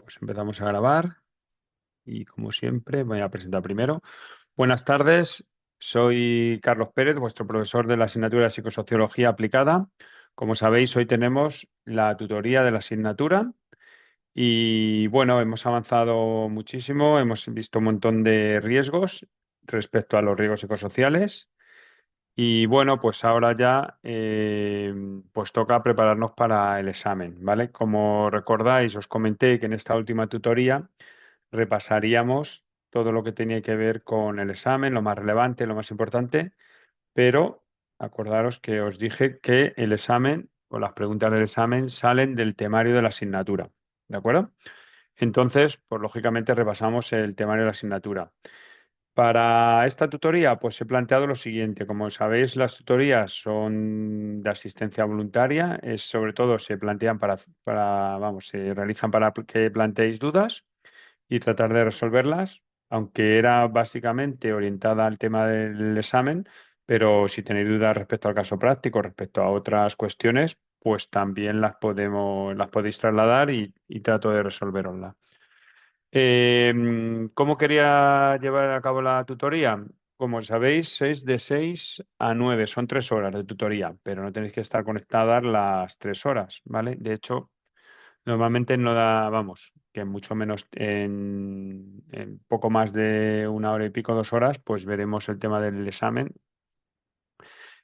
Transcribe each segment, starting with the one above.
Pues empezamos a grabar y como siempre voy a presentar primero. Buenas tardes, soy Carlos Pérez, vuestro profesor de la asignatura de Psicosociología aplicada. Como sabéis, hoy tenemos la tutoría de la asignatura y bueno, hemos avanzado muchísimo, hemos visto un montón de riesgos respecto a los riesgos psicosociales. Y bueno, pues ahora ya pues toca prepararnos para el examen, ¿vale? Como recordáis, os comenté que en esta última tutoría repasaríamos todo lo que tenía que ver con el examen, lo más relevante, lo más importante, pero acordaros que os dije que el examen o las preguntas del examen salen del temario de la asignatura, ¿de acuerdo? Entonces, pues lógicamente repasamos el temario de la asignatura. Para esta tutoría, pues he planteado lo siguiente. Como sabéis, las tutorías son de asistencia voluntaria. Es, sobre todo se plantean vamos, se realizan para que planteéis dudas y tratar de resolverlas, aunque era básicamente orientada al tema del examen, pero si tenéis dudas respecto al caso práctico, respecto a otras cuestiones, pues también las podéis trasladar y trato de resolveroslas. ¿Cómo quería llevar a cabo la tutoría? Como sabéis, es de 6 a 9, son 3 horas de tutoría, pero no tenéis que estar conectadas las 3 horas, ¿vale? De hecho, normalmente no da, vamos, que mucho menos en poco más de una hora y pico, 2 horas, pues veremos el tema del examen.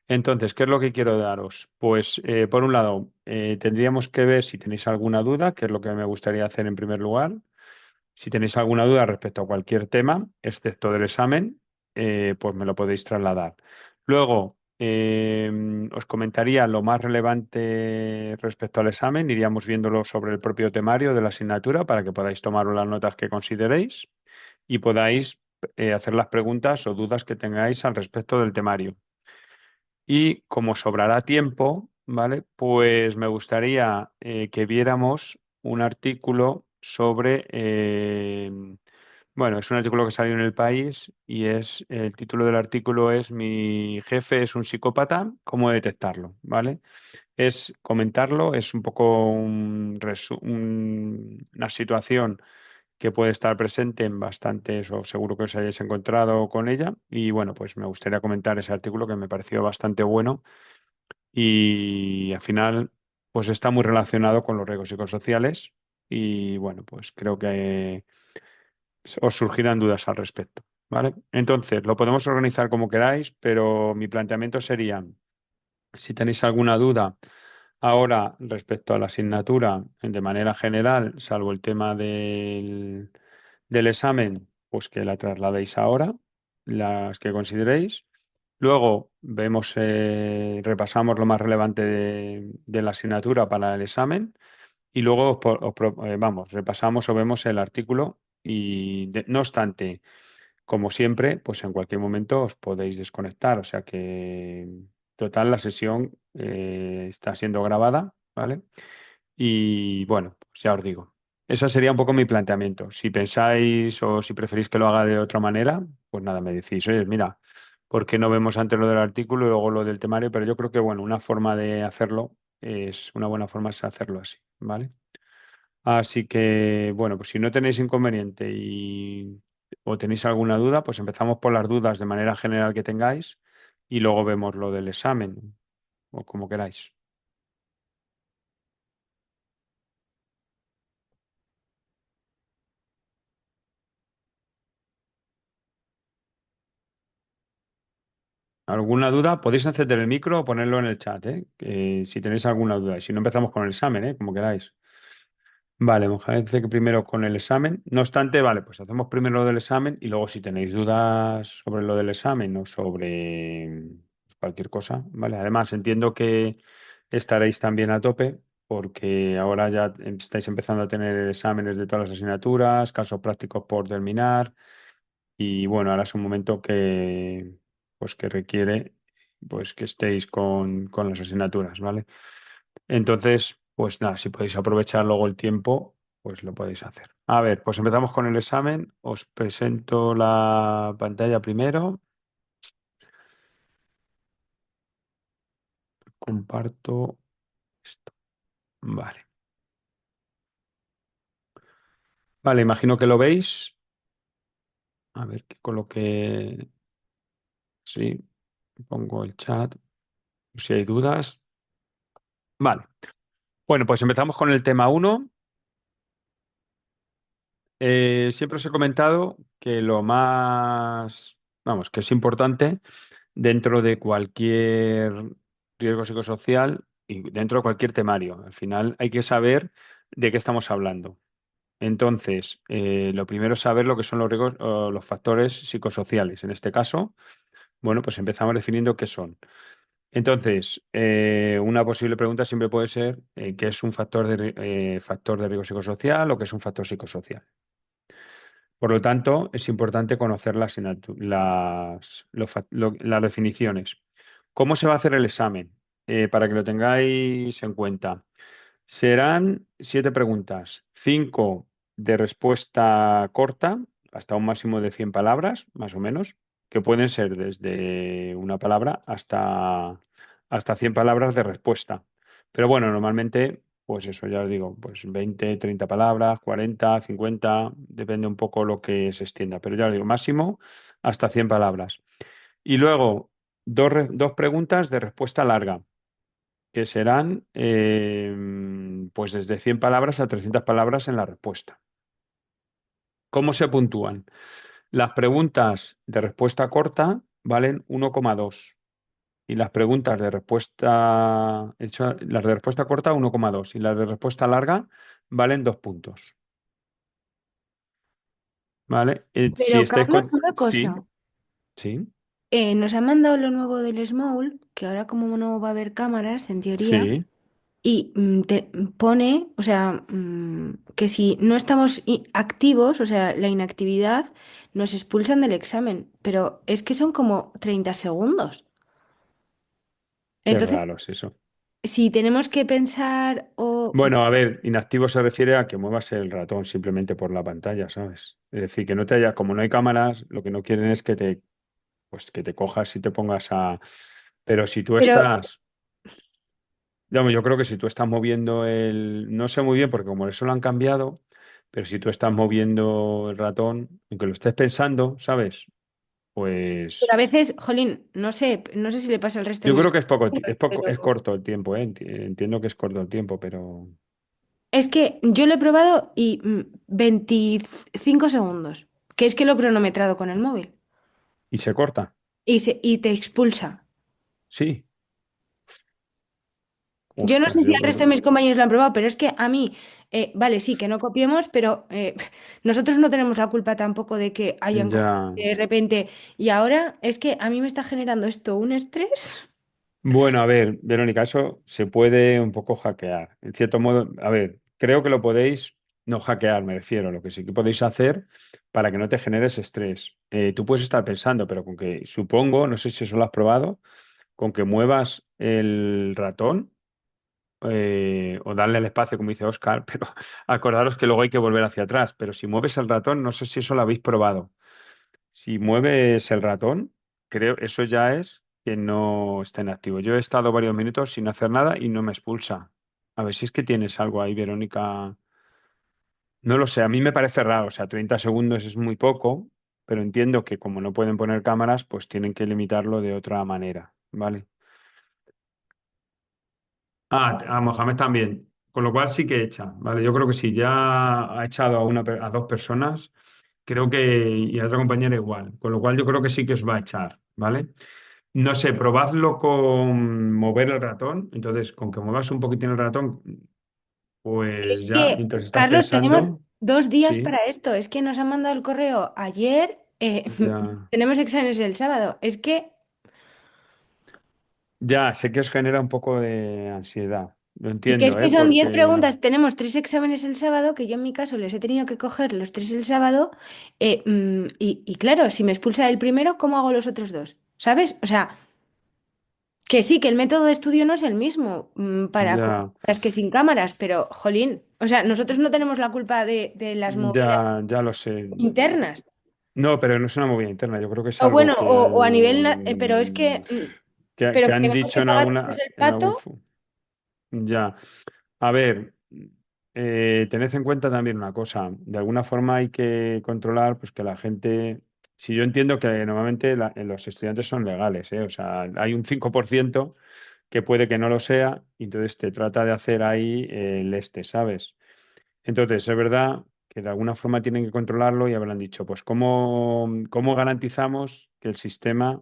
Entonces, ¿qué es lo que quiero daros? Pues, por un lado, tendríamos que ver si tenéis alguna duda, que es lo que me gustaría hacer en primer lugar. Si tenéis alguna duda respecto a cualquier tema, excepto del examen, pues me lo podéis trasladar. Luego, os comentaría lo más relevante respecto al examen. Iríamos viéndolo sobre el propio temario de la asignatura para que podáis tomar las notas que consideréis y podáis hacer las preguntas o dudas que tengáis al respecto del temario. Y como sobrará tiempo, ¿vale? Pues me gustaría que viéramos un artículo sobre, bueno, es un artículo que salió en El País y el título del artículo es Mi jefe es un psicópata, ¿cómo detectarlo? ¿Vale? Es comentarlo, es un poco una situación que puede estar presente en bastantes, o seguro que os hayáis encontrado con ella. Y bueno, pues me gustaría comentar ese artículo que me pareció bastante bueno y al final, pues está muy relacionado con los riesgos psicosociales y bueno, pues creo que os surgirán dudas al respecto, ¿vale? Entonces, lo podemos organizar como queráis, pero mi planteamiento sería, si tenéis alguna duda ahora respecto a la asignatura de manera general, salvo el tema del examen, pues que la trasladéis ahora, las que consideréis. Luego vemos, repasamos lo más relevante de la asignatura para el examen y luego vamos, repasamos o vemos el artículo y no obstante, como siempre, pues en cualquier momento os podéis desconectar, o sea que total la sesión está siendo grabada, ¿vale? Y bueno, pues ya os digo. Ese sería un poco mi planteamiento. Si pensáis o si preferís que lo haga de otra manera, pues nada, me decís, oye, mira, ¿por qué no vemos antes lo del artículo y luego lo del temario? Pero yo creo que, bueno, una forma de hacerlo una buena forma es hacerlo así, ¿vale? Así que, bueno, pues si no tenéis inconveniente o tenéis alguna duda, pues empezamos por las dudas de manera general que tengáis y luego vemos lo del examen o como queráis. ¿Alguna duda? Podéis encender el micro o ponerlo en el chat, ¿eh? Si tenéis alguna duda. Y si no, empezamos con el examen, ¿eh? Como queráis. Vale, Mohamed dice que primero con el examen. No obstante, vale, pues hacemos primero lo del examen y luego si tenéis dudas sobre lo del examen o sobre cualquier cosa, ¿vale? Además, entiendo que estaréis también a tope porque ahora ya estáis empezando a tener exámenes de todas las asignaturas, casos prácticos por terminar. Y bueno, ahora es un momento pues que requiere pues que estéis con las asignaturas, ¿vale? Entonces, pues nada, si podéis aprovechar luego el tiempo, pues lo podéis hacer. A ver, pues empezamos con el examen. Os presento la pantalla primero. Comparto esto. Vale. Vale, imagino que lo veis. A ver, que coloque. Sí, pongo el chat. Si hay dudas. Vale. Bueno, pues empezamos con el tema uno. Siempre os he comentado que lo más, vamos, que es importante dentro de cualquier riesgo psicosocial y dentro de cualquier temario. Al final hay que saber de qué estamos hablando. Entonces, lo primero es saber lo que son los riesgos o los factores psicosociales. En este caso, bueno, pues empezamos definiendo qué son. Entonces, una posible pregunta siempre puede ser ¿qué es un factor de riesgo psicosocial o qué es un factor psicosocial? Por lo tanto, es importante conocer las definiciones. ¿Cómo se va a hacer el examen? Para que lo tengáis en cuenta. Serán 7 preguntas, 5 de respuesta corta, hasta un máximo de 100 palabras, más o menos, que pueden ser desde una palabra hasta 100 palabras de respuesta. Pero bueno, normalmente, pues eso, ya os digo, pues 20, 30 palabras, 40, 50, depende un poco lo que se extienda. Pero ya os digo, máximo hasta 100 palabras. Y luego, dos preguntas de respuesta larga que serán pues desde 100 palabras a 300 palabras en la respuesta. ¿Cómo se puntúan? Las preguntas de respuesta corta valen 1,2 y las preguntas de las de respuesta corta 1,2 y las de respuesta larga valen 2 puntos. ¿Vale? Si Pero estáis Carlos, con... una Sí, cosa. sí, Nos han mandado lo nuevo del Small, que ahora como no va a haber cámaras, en teoría, sí. y pone, o sea, que si no estamos activos, o sea, la inactividad, nos expulsan del examen. Pero es que son como 30 segundos. Qué Entonces, raro es eso. si tenemos que pensar o... Bueno, a ver, inactivo se refiere a que muevas el ratón simplemente por la pantalla, ¿sabes? Es decir, que no te haya, como no hay cámaras, lo que no quieren es pues que te cojas y te pongas a. Pero si tú Pero, estás, digamos, yo creo que si tú estás moviendo no sé muy bien, porque como eso lo han cambiado, pero si tú estás moviendo el ratón, aunque lo estés pensando, ¿sabes? pero Pues a veces, jolín, no sé si le pasa al resto de yo mis creo que es poco, compañeros, es pero corto el tiempo, ¿eh? Entiendo que es corto el tiempo, pero. es que yo lo he probado y 25 segundos, que es que lo he cronometrado con el móvil. ¿Y se corta? Y te expulsa. Sí. Yo no Ostras, sé si yo el resto creo. de mis compañeros lo han probado, pero es que a mí, vale, sí, que no copiemos, pero nosotros no tenemos la culpa tampoco de que hayan cogido Ya. de repente. Y ahora es que a mí me está generando esto un estrés. Bueno, a ver, Verónica, eso se puede un poco hackear. En cierto modo, a ver, creo que lo podéis no hackear, me refiero, lo que sí que podéis hacer para que no te generes estrés. Tú puedes estar pensando, pero con que, supongo, no sé si eso lo has probado, con que muevas el ratón o darle el espacio, como dice Oscar, pero acordaros que luego hay que volver hacia atrás. Pero si mueves el ratón, no sé si eso lo habéis probado. Si mueves el ratón, creo eso ya es que no está en activo. Yo he estado varios minutos sin hacer nada y no me expulsa. A ver si es que tienes algo ahí, Verónica. No lo sé, a mí me parece raro. O sea, 30 segundos es muy poco, pero entiendo que como no pueden poner cámaras, pues tienen que limitarlo de otra manera, ¿vale? A Mohamed también. Con lo cual sí que echa, ¿vale? Yo creo que sí, ya ha echado a 2 personas, creo que, y a otra compañera igual. Con lo cual yo creo que sí que os va a echar, ¿vale? No sé, probadlo con mover el ratón. Entonces, con que muevas un poquitín el ratón, pues Es ya, que, mientras estás Carlos, tenemos pensando, 2 días sí, para esto. Es que nos han mandado el correo ayer. ya, Tenemos exámenes el sábado. Es que, ya, sé que os genera un poco de ansiedad. Lo y que es entiendo, que ¿eh? son 10 Porque, preguntas. Tenemos 3 exámenes el sábado, que yo en mi caso les he tenido que coger los 3 el sábado. Y claro, si me expulsa el primero, ¿cómo hago los otros dos? ¿Sabes? O sea, que sí, que el método de estudio no es el mismo para ya, las que sin cámaras, pero jolín. O sea, nosotros no tenemos la culpa de las movidas ya lo sé. internas. No, pero no es una movida interna. Yo creo que es O algo bueno, o a nivel, pero es que, que pero que han tengamos dicho que en pagar nosotros alguna, el en algún, pato. ya. A ver. tened en cuenta también una cosa, de alguna forma hay que controlar pues que la gente, si yo entiendo que normalmente los estudiantes son legales, ¿eh? O sea, hay un 5% que puede que no lo sea, y entonces te trata de hacer ahí el este, ¿sabes? Entonces, es verdad que de alguna forma tienen que controlarlo y habrán dicho, pues, ¿cómo garantizamos que el sistema...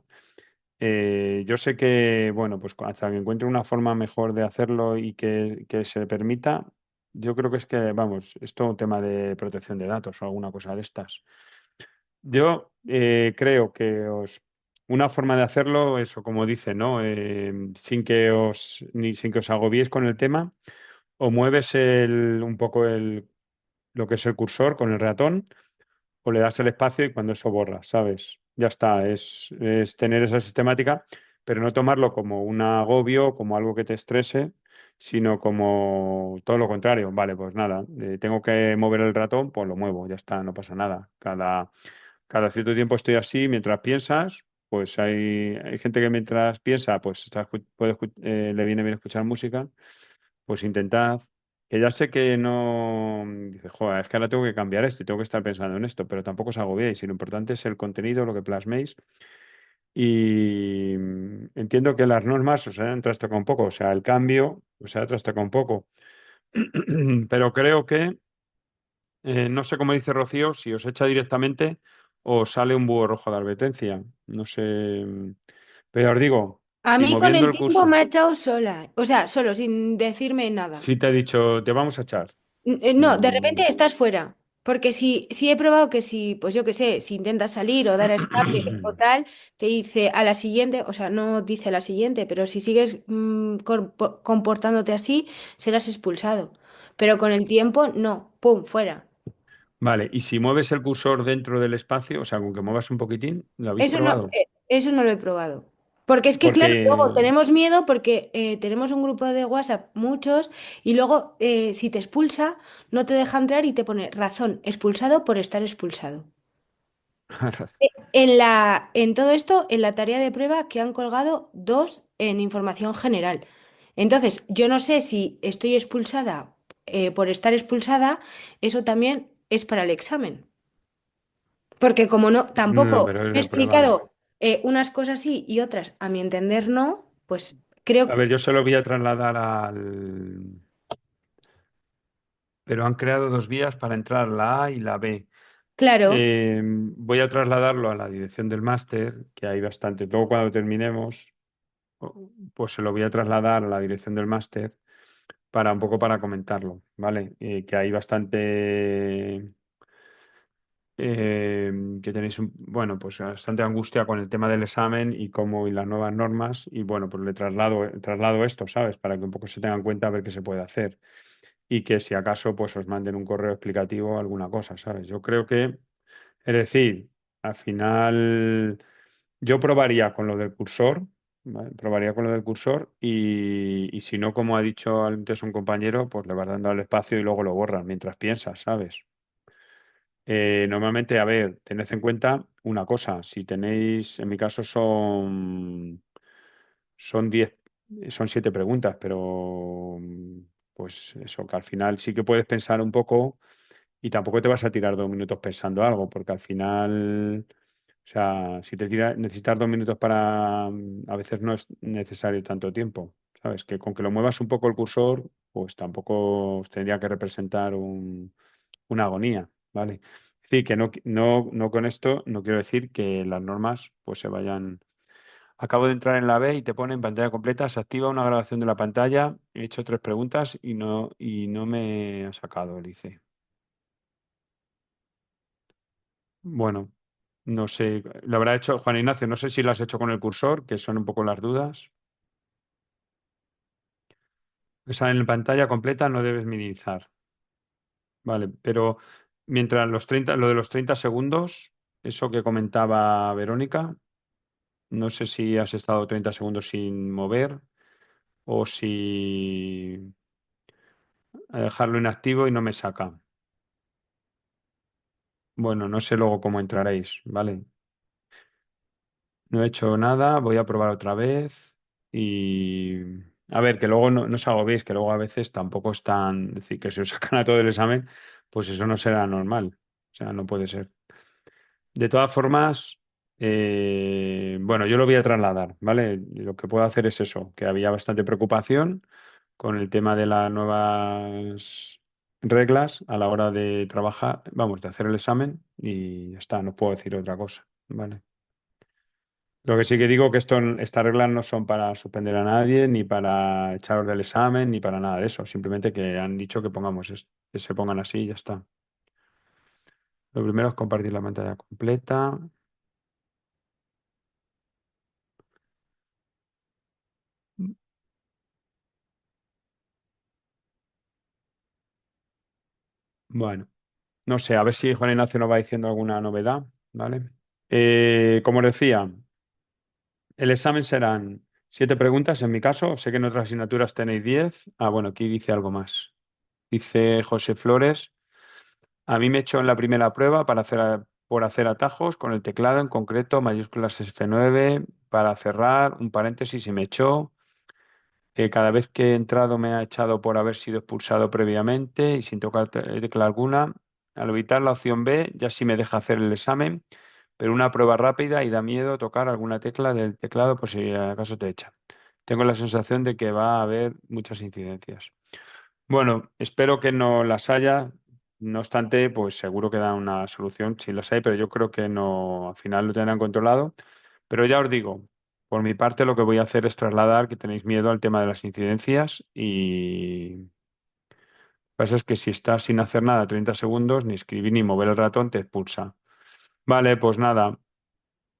yo sé que, bueno, pues hasta que encuentre una forma mejor de hacerlo y que se permita, yo creo que es que, vamos, es todo un tema de protección de datos o alguna cosa de estas. Yo creo que una forma de hacerlo, eso como dice, ¿no? Sin que os agobiéis con el tema, o mueves un poco lo que es el cursor con el ratón o le das el espacio y cuando eso borra, ¿sabes? Ya está, es tener esa sistemática, pero no tomarlo como un agobio, como algo que te estrese, sino como todo lo contrario. Vale, pues nada, tengo que mover el ratón, pues lo muevo, ya está, no pasa nada. Cada cierto tiempo estoy así, mientras piensas, pues hay gente que mientras piensa, pues le viene bien escuchar música, pues intentad, que ya sé que no, dice, joder, es que ahora tengo que cambiar esto y tengo que estar pensando en esto, pero tampoco os agobiéis, y lo importante es el contenido, lo que plasméis, y entiendo que las normas os hayan trastocado un poco, o sea, el cambio os haya trastocado un poco, pero creo que, no sé cómo dice Rocío, si os echa directamente o sale un búho rojo de advertencia, no sé, pero os digo, A si mí con moviendo el el tiempo me curso, ha echado sola, o sea, solo, sin decirme nada. si te ha dicho, te vamos a echar. No, de repente Mm. estás fuera. Porque si he probado que si, pues yo qué sé, si intentas salir o dar a escape o tal, te dice a la siguiente, o sea, no dice a la siguiente, pero si sigues comportándote así, serás expulsado. Pero con el tiempo, no, pum, fuera. Vale, y si mueves el cursor dentro del espacio, o sea, con que muevas un poquitín, ¿lo habéis probado? Eso no lo he probado. Porque es que, claro, luego Porque, tenemos miedo porque tenemos un grupo de WhatsApp, muchos, y luego si te expulsa, no te deja entrar y te pone razón, expulsado por estar expulsado. En todo esto, en la tarea de prueba que han colgado dos en información general. Entonces, yo no sé si estoy expulsada por estar expulsada, eso también es para el examen. Porque como no, no, tampoco pero es he de prueba. explicado unas cosas sí y otras, a mi entender, no, pues A creo, ver, yo se lo voy a trasladar al... Pero han creado dos vías para entrar, la A y la B. claro, Voy a trasladarlo a la dirección del máster, que hay bastante. Luego, cuando terminemos, pues se lo voy a trasladar a la dirección del máster para un poco para comentarlo, ¿vale? Que hay eh, que tenéis bueno, pues bastante angustia con el tema del examen y cómo y las nuevas normas y bueno, pues le traslado esto, ¿sabes? Para que un poco se tenga en cuenta a ver qué se puede hacer y que si acaso pues os manden un correo explicativo o alguna cosa, ¿sabes? Yo creo que, es decir, al final yo probaría con lo del cursor, ¿vale? Probaría con lo del cursor y si no, como ha dicho antes un compañero, pues le vas dando al espacio y luego lo borras mientras piensas, ¿sabes? Normalmente, a ver, tened en cuenta una cosa, si tenéis, en mi caso son 10, son 7 preguntas, pero pues eso, que al final sí que puedes pensar un poco y tampoco te vas a tirar 2 minutos pensando algo, porque al final, o sea, si necesitas 2 minutos para, a veces no es necesario tanto tiempo, ¿sabes? Que con que lo muevas un poco el cursor, pues tampoco os tendría que representar una agonía, ¿vale? Es decir, que no con esto no quiero decir que las normas pues se vayan. Acabo de entrar en la B y te pone en pantalla completa, se activa una grabación de la pantalla, he hecho 3 preguntas y no me ha sacado el IC. Bueno, no sé, lo habrá hecho Juan Ignacio, no sé si lo has hecho con el cursor, que son un poco las dudas. Esa en pantalla completa no debes minimizar, ¿vale? Pero mientras lo de los 30 segundos, eso que comentaba Verónica. No sé si has estado 30 segundos sin mover o si a dejarlo inactivo y no me saca. Bueno, no sé luego cómo entraréis, ¿vale? No he hecho nada, voy a probar otra vez y A ver, que luego no os agobiéis, que luego a veces tampoco es tan, es decir, que si os sacan a todo el examen, pues eso no será normal. O sea, no puede ser. De todas formas, bueno, yo lo voy a trasladar, ¿vale? Lo que puedo hacer es eso, que había bastante preocupación con el tema de las nuevas reglas a la hora de trabajar, vamos, de hacer el examen y ya está, no puedo decir otra cosa, ¿vale? Lo que sí que digo que estas reglas no son para suspender a nadie, ni para echaros del examen, ni para nada de eso. Simplemente que han dicho que pongamos que se pongan así y ya está. Lo primero es compartir la pantalla completa. Bueno, no sé, a ver si Juan Ignacio nos va diciendo alguna novedad, ¿vale? Como os decía, el examen serán 7 preguntas en mi caso. Sé que en otras asignaturas tenéis 10. Ah, bueno, aquí dice algo más. Dice José Flores. A mí me echó en la primera prueba por hacer atajos con el teclado, en concreto mayúsculas F9 para cerrar, un paréntesis y me echó. Cada vez que he entrado me ha echado por haber sido expulsado previamente y sin tocar tecla alguna. Al evitar la opción B, ya sí me deja hacer el examen, pero una prueba rápida y da miedo tocar alguna tecla del teclado por si acaso te echa. Tengo la sensación de que va a haber muchas incidencias. Bueno, espero que no las haya. No obstante, pues seguro que da una solución si las hay, pero yo creo que no, al final lo tendrán controlado. Pero ya os digo, por mi parte lo que voy a hacer es trasladar que tenéis miedo al tema de las incidencias y lo que pasa es que si estás sin hacer nada 30 segundos, ni escribir ni mover el ratón, te expulsa. Vale, pues nada.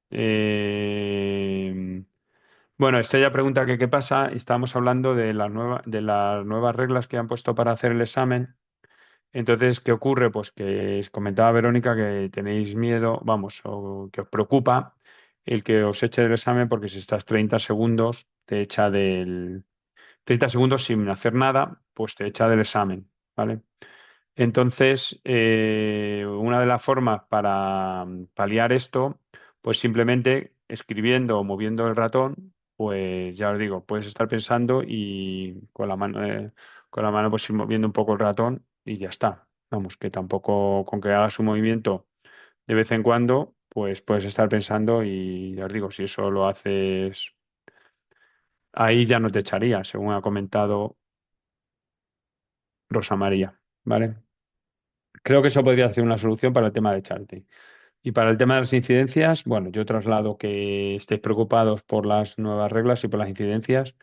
Eh, Bueno, Estella pregunta que qué pasa. Estábamos hablando de las nuevas reglas que han puesto para hacer el examen. Entonces, ¿qué ocurre? Pues que os comentaba Verónica que tenéis miedo, vamos, o que os preocupa el que os eche del examen porque si estás 30 segundos, te echa del... 30 segundos sin hacer nada, pues te echa del examen, ¿vale? Entonces, una de las formas para paliar esto, pues simplemente escribiendo o moviendo el ratón, pues ya os digo, puedes estar pensando y con la mano pues ir moviendo un poco el ratón y ya está. Vamos, que tampoco con que hagas un movimiento de vez en cuando, pues puedes estar pensando y ya os digo, si eso lo haces ahí ya no te echaría, según ha comentado Rosa María, ¿vale? Creo que eso podría ser una solución para el tema de echarte. Y para el tema de las incidencias, bueno, yo traslado que estéis preocupados por las nuevas reglas y por las incidencias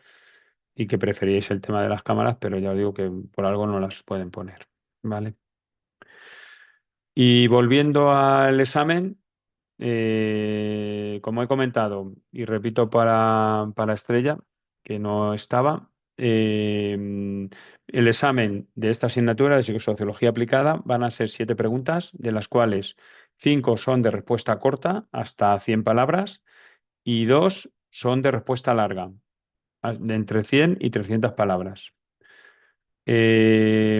y que preferíais el tema de las cámaras, pero ya os digo que por algo no las pueden poner, ¿vale? Y volviendo al examen, como he comentado y repito para Estrella, que no estaba, el examen de esta asignatura de psicosociología aplicada van a ser 7 preguntas, de las cuales 5 son de respuesta corta, hasta 100 palabras, y 2 son de respuesta larga, de entre 100 y 300 palabras. Eh,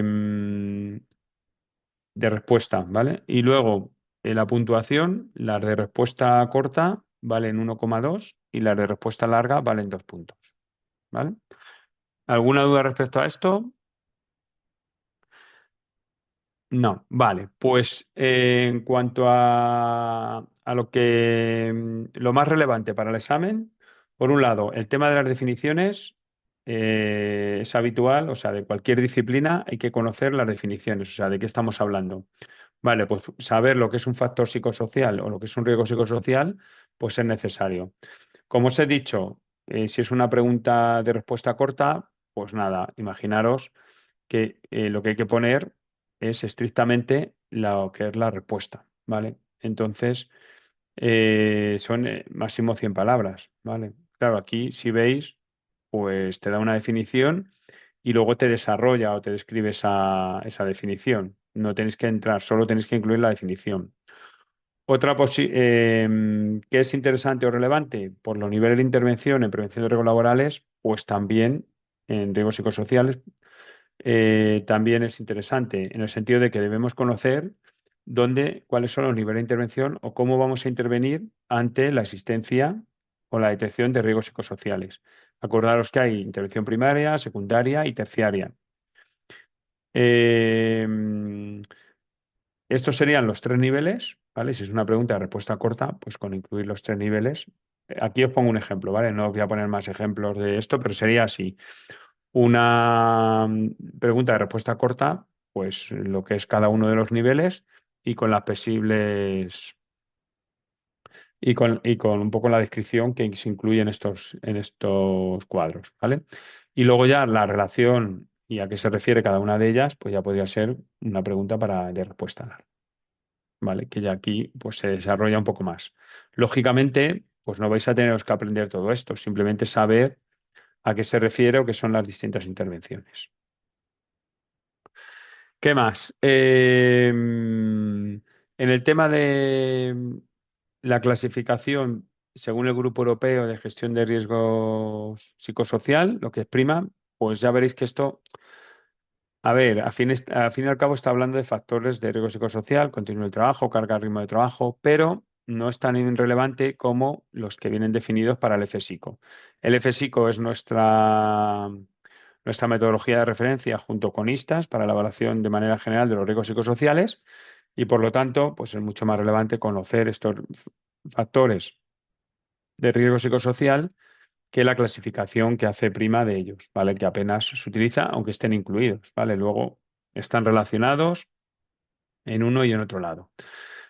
de respuesta, ¿vale? Y luego la puntuación, las de respuesta corta valen 1,2 y las de respuesta larga valen 2 puntos, ¿vale? ¿Alguna duda respecto a esto? No, vale. Pues en cuanto a lo que lo más relevante para el examen, por un lado, el tema de las definiciones es habitual, o sea, de cualquier disciplina hay que conocer las definiciones, o sea, de qué estamos hablando. Vale, pues saber lo que es un factor psicosocial o lo que es un riesgo psicosocial, pues es necesario. Como os he dicho, si es una pregunta de respuesta corta, pues nada, imaginaros que lo que hay que poner es estrictamente lo que es la respuesta, ¿vale? Entonces, son máximo 100 palabras, ¿vale? Claro, aquí si veis, pues te da una definición y luego te desarrolla o te describe esa definición. No tenéis que entrar, solo tenéis que incluir la definición. Que es interesante o relevante por los niveles de intervención en prevención de riesgos laborales, pues también en riesgos psicosociales, también es interesante en el sentido de que debemos conocer cuáles son los niveles de intervención o cómo vamos a intervenir ante la existencia o la detección de riesgos psicosociales. Acordaros que hay intervención primaria, secundaria y terciaria. Eh, Estos serían los tres niveles, ¿vale? Si es una pregunta de respuesta corta, pues con incluir los tres niveles. Aquí os pongo un ejemplo, ¿vale? No os voy a poner más ejemplos de esto, pero sería así. Una pregunta de respuesta corta, pues lo que es cada uno de los niveles y con las posibles y con un poco la descripción que se incluye en estos cuadros, ¿vale? Y luego ya la relación y a qué se refiere cada una de ellas, pues ya podría ser una pregunta de respuesta larga. ¿Vale? Que ya aquí pues se desarrolla un poco más. Lógicamente, pues no vais a teneros que aprender todo esto, simplemente saber a qué se refiere o qué son las distintas intervenciones. ¿Qué más? En el tema de la clasificación según el Grupo Europeo de Gestión de Riesgos Psicosocial, lo que es prima, pues ya veréis que esto, a ver, a fin y al cabo está hablando de factores de riesgo psicosocial, continuo del trabajo, carga, ritmo de trabajo, pero no es tan irrelevante como los que vienen definidos para el FSICO. El FSICO es nuestra metodología de referencia junto con ISTAS para la evaluación de manera general de los riesgos psicosociales y por lo tanto, pues es mucho más relevante conocer estos factores de riesgo psicosocial que la clasificación que hace prima de ellos, ¿vale? Que apenas se utiliza, aunque estén incluidos, ¿vale? Luego están relacionados en uno y en otro lado.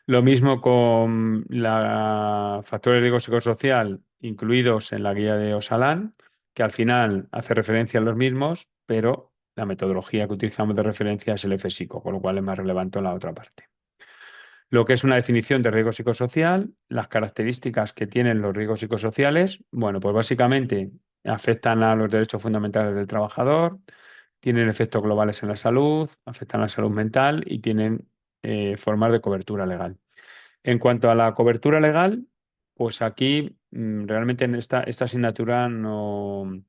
Lo mismo con la factores de riesgo psicosocial incluidos en la guía de Osalan, que al final hace referencia a los mismos, pero la metodología que utilizamos de referencia es el FSICO, con lo cual es más relevante en la otra parte. Lo que es una definición de riesgo psicosocial, las características que tienen los riesgos psicosociales, bueno, pues básicamente afectan a los derechos fundamentales del trabajador, tienen efectos globales en la salud, afectan a la salud mental y tienen formas de cobertura legal. En cuanto a la cobertura legal, pues aquí realmente en esta asignatura no,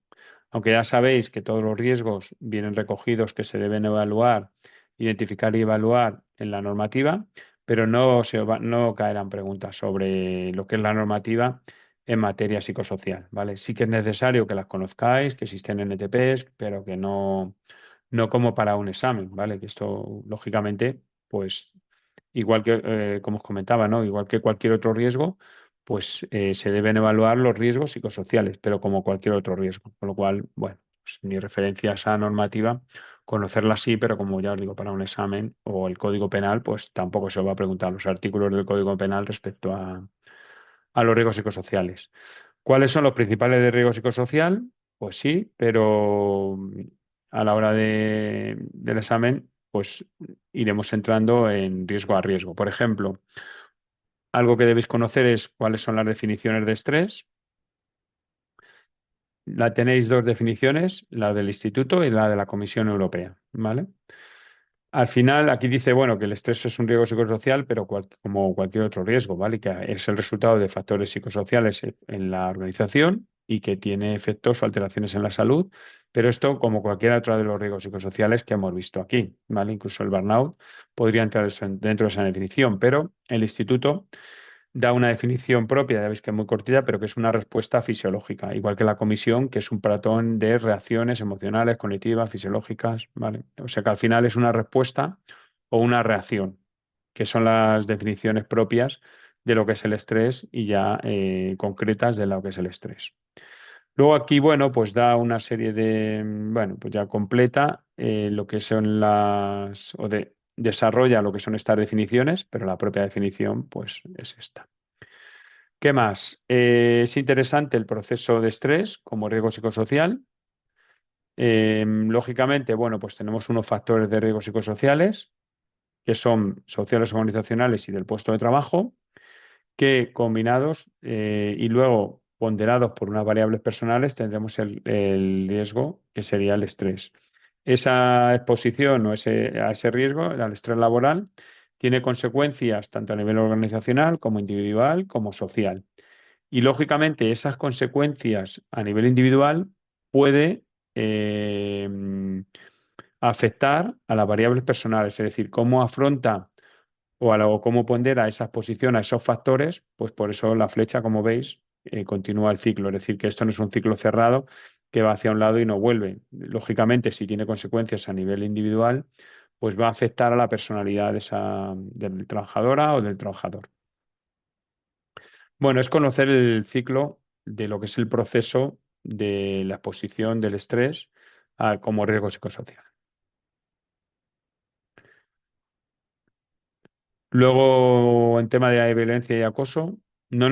aunque ya sabéis que todos los riesgos vienen recogidos que se deben evaluar, identificar y evaluar en la normativa, pero no caerán preguntas sobre lo que es la normativa en materia psicosocial, ¿vale? Sí que es necesario que las conozcáis, que existen NTPs, pero que no como para un examen, ¿vale? Que esto, lógicamente, pues igual que, como os comentaba, ¿no? Igual que cualquier otro riesgo, pues se deben evaluar los riesgos psicosociales, pero como cualquier otro riesgo. Con lo cual, bueno, pues, ni referencia a esa normativa, conocerla sí, pero como ya os digo, para un examen o el Código Penal, pues tampoco se os va a preguntar los artículos del Código Penal respecto a los riesgos psicosociales. ¿Cuáles son los principales de riesgo psicosocial? Pues sí, pero a la hora del examen, pues iremos entrando en riesgo a riesgo. Por ejemplo, algo que debéis conocer es cuáles son las definiciones de estrés. La tenéis dos definiciones, la del Instituto y la de la Comisión Europea, ¿vale? Al final, aquí dice, bueno, que el estrés es un riesgo psicosocial, pero como cualquier otro riesgo, ¿vale? Que es el resultado de factores psicosociales en la organización y que tiene efectos o alteraciones en la salud, pero esto, como cualquier otro de los riesgos psicosociales que hemos visto aquí, ¿vale? Incluso el burnout podría entrar dentro de esa definición, pero el instituto da una definición propia, ya veis que es muy cortita, pero que es una respuesta fisiológica, igual que la comisión, que es un patrón de reacciones emocionales, cognitivas, fisiológicas, ¿vale? O sea que al final es una respuesta o una reacción, que son las definiciones propias de lo que es el estrés y ya concretas de lo que es el estrés. Luego aquí, bueno, pues da una serie bueno, pues ya completa lo que son desarrolla lo que son estas definiciones, pero la propia definición, pues es esta. ¿Qué más? Es interesante el proceso de estrés como riesgo psicosocial. Lógicamente, bueno, pues tenemos unos factores de riesgo psicosociales que son sociales, organizacionales y del puesto de trabajo, que combinados y luego ponderados por unas variables personales tendremos el riesgo que sería el estrés. Esa exposición a ese riesgo, al estrés laboral, tiene consecuencias tanto a nivel organizacional como individual como social. Y lógicamente esas consecuencias a nivel individual puede eh, afectar a las variables personales, es decir, cómo afronta o cómo pondera esa exposición a esos factores, pues por eso la flecha, como veis, continúa el ciclo. Es decir, que esto no es un ciclo cerrado que va hacia un lado y no vuelve. Lógicamente, si tiene consecuencias a nivel individual, pues va a afectar a la personalidad de de trabajadora o del trabajador. Bueno, es conocer el ciclo de lo que es el proceso de la exposición del estrés como riesgo psicosocial. Luego, en tema de violencia y acoso, no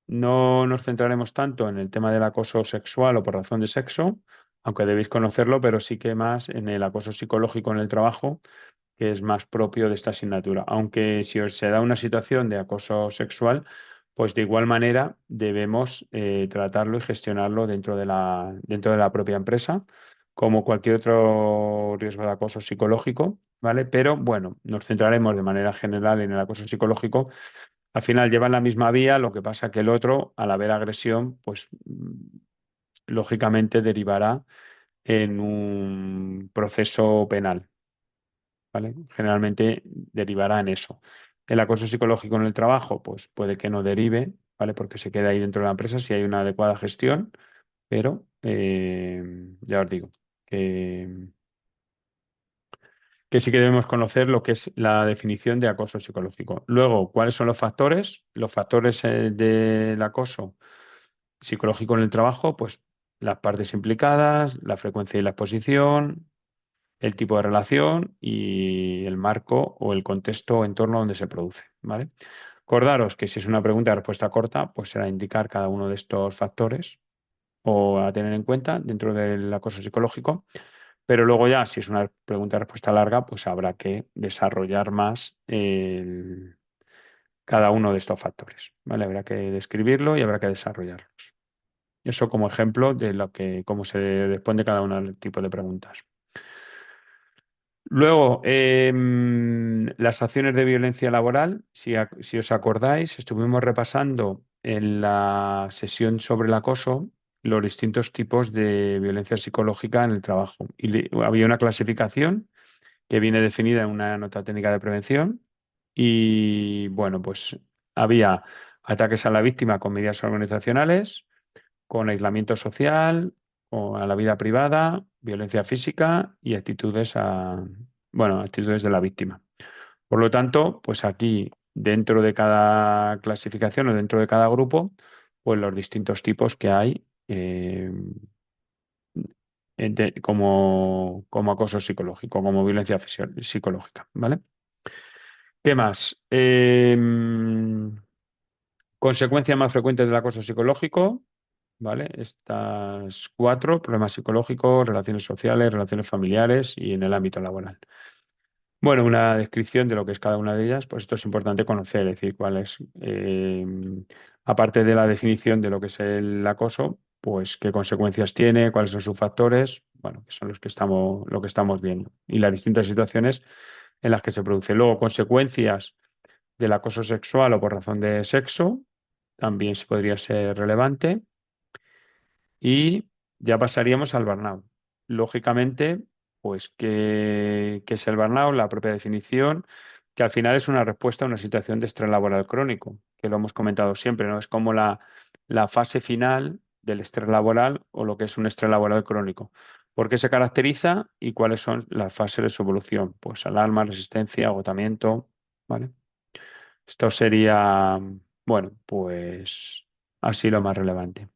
nos centraremos tanto en el tema del acoso sexual o por razón de sexo, aunque debéis conocerlo, pero sí que más en el acoso psicológico en el trabajo, que es más propio de esta asignatura. Aunque si os se da una situación de acoso sexual, pues de igual manera debemos tratarlo y gestionarlo dentro de la propia empresa, como cualquier otro riesgo de acoso psicológico, ¿vale? Pero bueno, nos centraremos de manera general en el acoso psicológico. Al final llevan la misma vía, lo que pasa que el otro, al haber agresión, pues lógicamente derivará en un proceso penal. ¿Vale? Generalmente derivará en eso. El acoso psicológico en el trabajo, pues puede que no derive, ¿vale? Porque se queda ahí dentro de la empresa si hay una adecuada gestión, pero ya os digo que, que sí que debemos conocer lo que es la definición de acoso psicológico. Luego, ¿cuáles son los factores? Los factores del acoso psicológico en el trabajo, pues las partes implicadas, la frecuencia y la exposición, el tipo de relación y el marco o el contexto o entorno donde se produce, ¿vale? Acordaros que si es una pregunta de respuesta corta, pues será indicar cada uno de estos factores o a tener en cuenta dentro del acoso psicológico, pero luego ya, si es una pregunta de respuesta larga, pues habrá que desarrollar más cada uno de estos factores, ¿vale? Habrá que describirlo y habrá que desarrollarlos. Eso como ejemplo de lo que, cómo se responde cada uno del tipo de preguntas. Luego, las acciones de violencia laboral, si os acordáis, estuvimos repasando en la sesión sobre el acoso los distintos tipos de violencia psicológica en el trabajo. Y había una clasificación que viene definida en una nota técnica de prevención y, bueno, pues había ataques a la víctima con medidas organizacionales, con aislamiento social, o a la vida privada, violencia física y actitudes de la víctima. Por lo tanto, pues aquí, dentro de cada clasificación o dentro de cada grupo, pues los distintos tipos que hay como acoso psicológico, como violencia psicológica, ¿vale? ¿Qué más? Consecuencias más frecuentes del acoso psicológico. ¿Vale? Estas cuatro, problemas psicológicos, relaciones sociales, relaciones familiares y en el ámbito laboral. Bueno, una descripción de lo que es cada una de ellas, pues esto es importante conocer, es decir, cuál es, aparte de la definición de lo que es el acoso, pues qué consecuencias tiene, cuáles son sus factores, bueno, que son lo que estamos viendo, y las distintas situaciones en las que se produce. Luego, consecuencias del acoso sexual o por razón de sexo, también se podría ser relevante. Y ya pasaríamos al burnout. Lógicamente, pues, ¿qué es el burnout? La propia definición, que al final es una respuesta a una situación de estrés laboral crónico, que lo hemos comentado siempre, ¿no? Es como la fase final del estrés laboral o lo que es un estrés laboral crónico. ¿Por qué se caracteriza y cuáles son las fases de su evolución? Pues alarma, resistencia, agotamiento, ¿vale? Esto sería, bueno, pues así lo más relevante.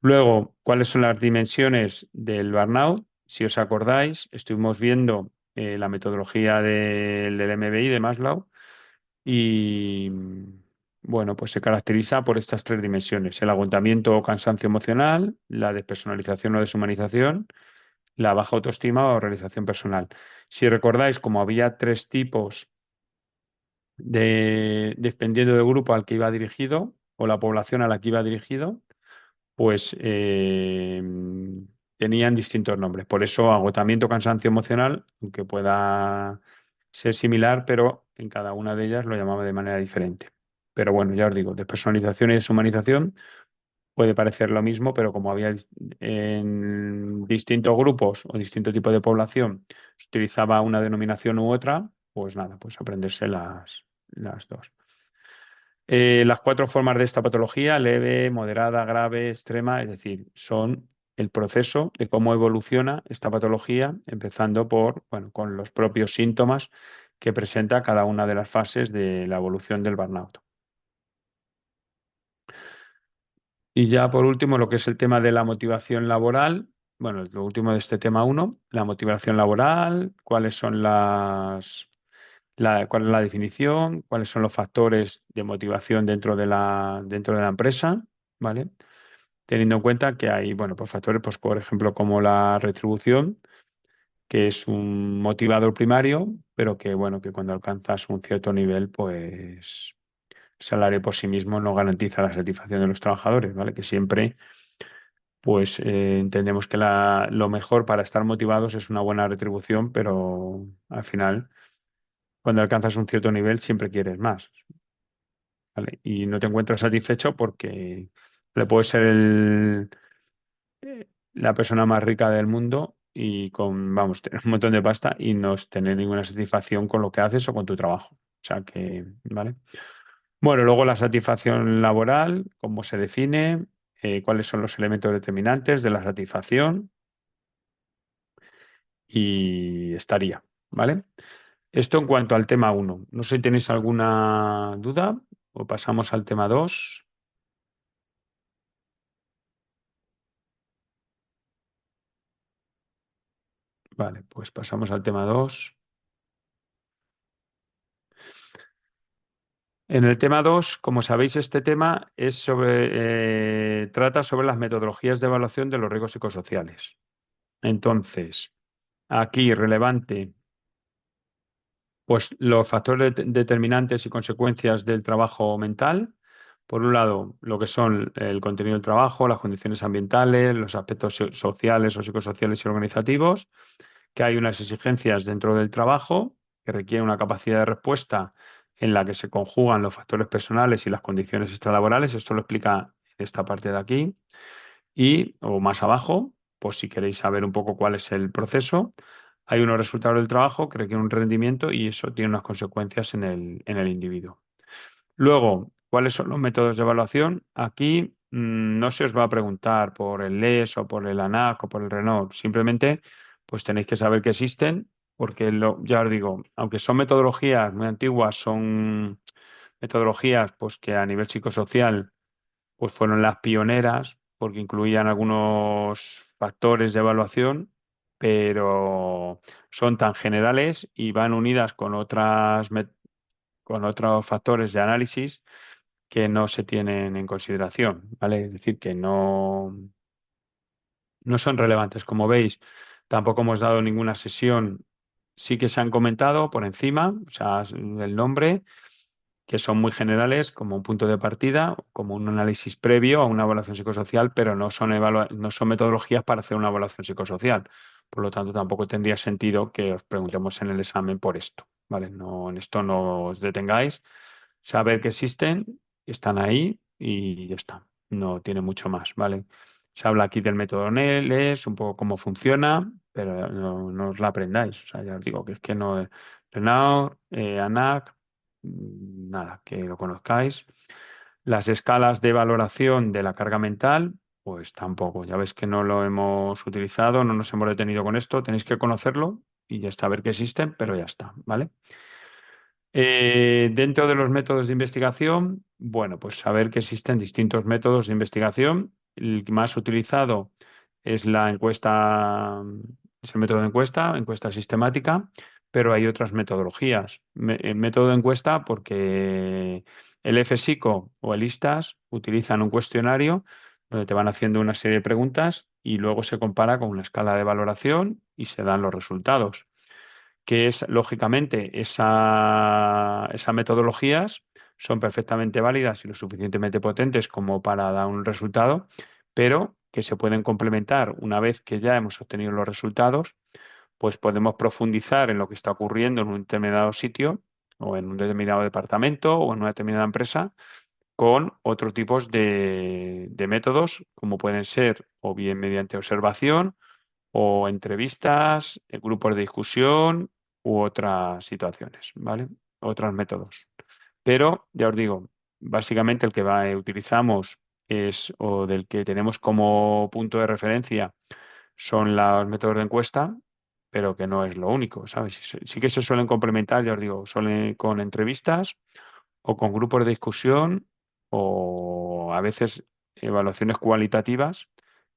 Luego, ¿cuáles son las dimensiones del burnout? Si os acordáis, estuvimos viendo la metodología del MBI de Maslow y, bueno, pues se caracteriza por estas tres dimensiones: el agotamiento o cansancio emocional, la despersonalización o deshumanización, la baja autoestima o realización personal. Si recordáis, como había tres tipos dependiendo del grupo al que iba dirigido o la población a la que iba dirigido, pues tenían distintos nombres. Por eso agotamiento, cansancio emocional, aunque pueda ser similar, pero en cada una de ellas lo llamaba de manera diferente. Pero bueno, ya os digo, despersonalización y deshumanización puede parecer lo mismo, pero como había en distintos grupos o distinto tipo de población, se utilizaba una denominación u otra, pues nada, pues aprenderse las dos. Las cuatro formas de esta patología, leve, moderada, grave, extrema, es decir, son el proceso de cómo evoluciona esta patología, empezando por, bueno, con los propios síntomas que presenta cada una de las fases de la evolución del burnout. Y ya por último, lo que es el tema de la motivación laboral. Bueno, lo último de este tema uno, la motivación laboral, cuáles son cuál es la definición, cuáles son los factores de motivación dentro de la empresa, ¿vale? Teniendo en cuenta que hay, bueno, pues factores, pues por ejemplo, como la retribución, que es un motivador primario, pero que, bueno, que cuando alcanzas un cierto nivel, pues el salario por sí mismo no garantiza la satisfacción de los trabajadores, ¿vale? Que siempre, pues entendemos que lo mejor para estar motivados es una buena retribución, pero al final, cuando alcanzas un cierto nivel, siempre quieres más, ¿vale? Y no te encuentras satisfecho porque le puedes ser la persona más rica del mundo y con, vamos, tener un montón de pasta y no tener ninguna satisfacción con lo que haces o con tu trabajo. O sea que, ¿vale? Bueno, luego la satisfacción laboral, cómo se define, cuáles son los elementos determinantes de la satisfacción y estaría, ¿vale? Esto en cuanto al tema uno. No sé si tenéis alguna duda o pasamos al tema 2. Vale, pues pasamos al tema 2. En el tema 2, como sabéis, este tema trata sobre las metodologías de evaluación de los riesgos psicosociales. Entonces, aquí relevante, pues los factores determinantes y consecuencias del trabajo mental. Por un lado, lo que son el contenido del trabajo, las condiciones ambientales, los aspectos sociales o psicosociales y organizativos, que hay unas exigencias dentro del trabajo que requieren una capacidad de respuesta en la que se conjugan los factores personales y las condiciones extralaborales. Esto lo explica esta parte de aquí. Y, o más abajo, pues si queréis saber un poco cuál es el proceso, hay unos resultados del trabajo que requieren un rendimiento y eso tiene unas consecuencias en el individuo. Luego, ¿cuáles son los métodos de evaluación? Aquí no se os va a preguntar por el LES o por el ANAC o por el Renault. Simplemente, pues tenéis que saber que existen, porque ya os digo, aunque son metodologías muy antiguas, son metodologías pues que a nivel psicosocial pues fueron las pioneras, porque incluían algunos factores de evaluación, pero son tan generales y van unidas con con otros factores de análisis que no se tienen en consideración, ¿vale? Es decir, que no son relevantes. Como veis, tampoco hemos dado ninguna sesión. Sí que se han comentado por encima, o sea, el nombre, que son muy generales, como un punto de partida, como un análisis previo a una evaluación psicosocial, pero no son metodologías para hacer una evaluación psicosocial. Por lo tanto, tampoco tendría sentido que os preguntemos en el examen por esto, ¿vale? No, en esto no os detengáis. Saber que existen, están ahí y ya está. No tiene mucho más, ¿vale? Se habla aquí del método NELES, un poco cómo funciona, pero no os la aprendáis. O sea, ya os digo que es que no es Renaud, ANAC, nada, que lo conozcáis. Las escalas de valoración de la carga mental, pues tampoco. Ya ves que no lo hemos utilizado, no nos hemos detenido con esto. Tenéis que conocerlo y ya está, ver que existen, pero ya está, ¿vale? Dentro de los métodos de investigación, bueno, pues saber que existen distintos métodos de investigación. El más utilizado es la encuesta, es el método de encuesta, encuesta sistemática, pero hay otras metodologías. El método de encuesta, porque el FSICO o el ISTAS utilizan un cuestionario donde te van haciendo una serie de preguntas y luego se compara con una escala de valoración y se dan los resultados que es, lógicamente, esas metodologías son perfectamente válidas y lo suficientemente potentes como para dar un resultado, pero que se pueden complementar una vez que ya hemos obtenido los resultados, pues podemos profundizar en lo que está ocurriendo en un determinado sitio o en un determinado departamento o en una determinada empresa con otros tipos de métodos, como pueden ser o bien mediante observación, o entrevistas, grupos de discusión u otras situaciones, ¿vale? Otros métodos. Pero, ya os digo, básicamente el que utilizamos es, o del que tenemos como punto de referencia, son los métodos de encuesta, pero que no es lo único, ¿sabes? Sí que se suelen complementar, ya os digo, suelen con entrevistas o con grupos de discusión o a veces evaluaciones cualitativas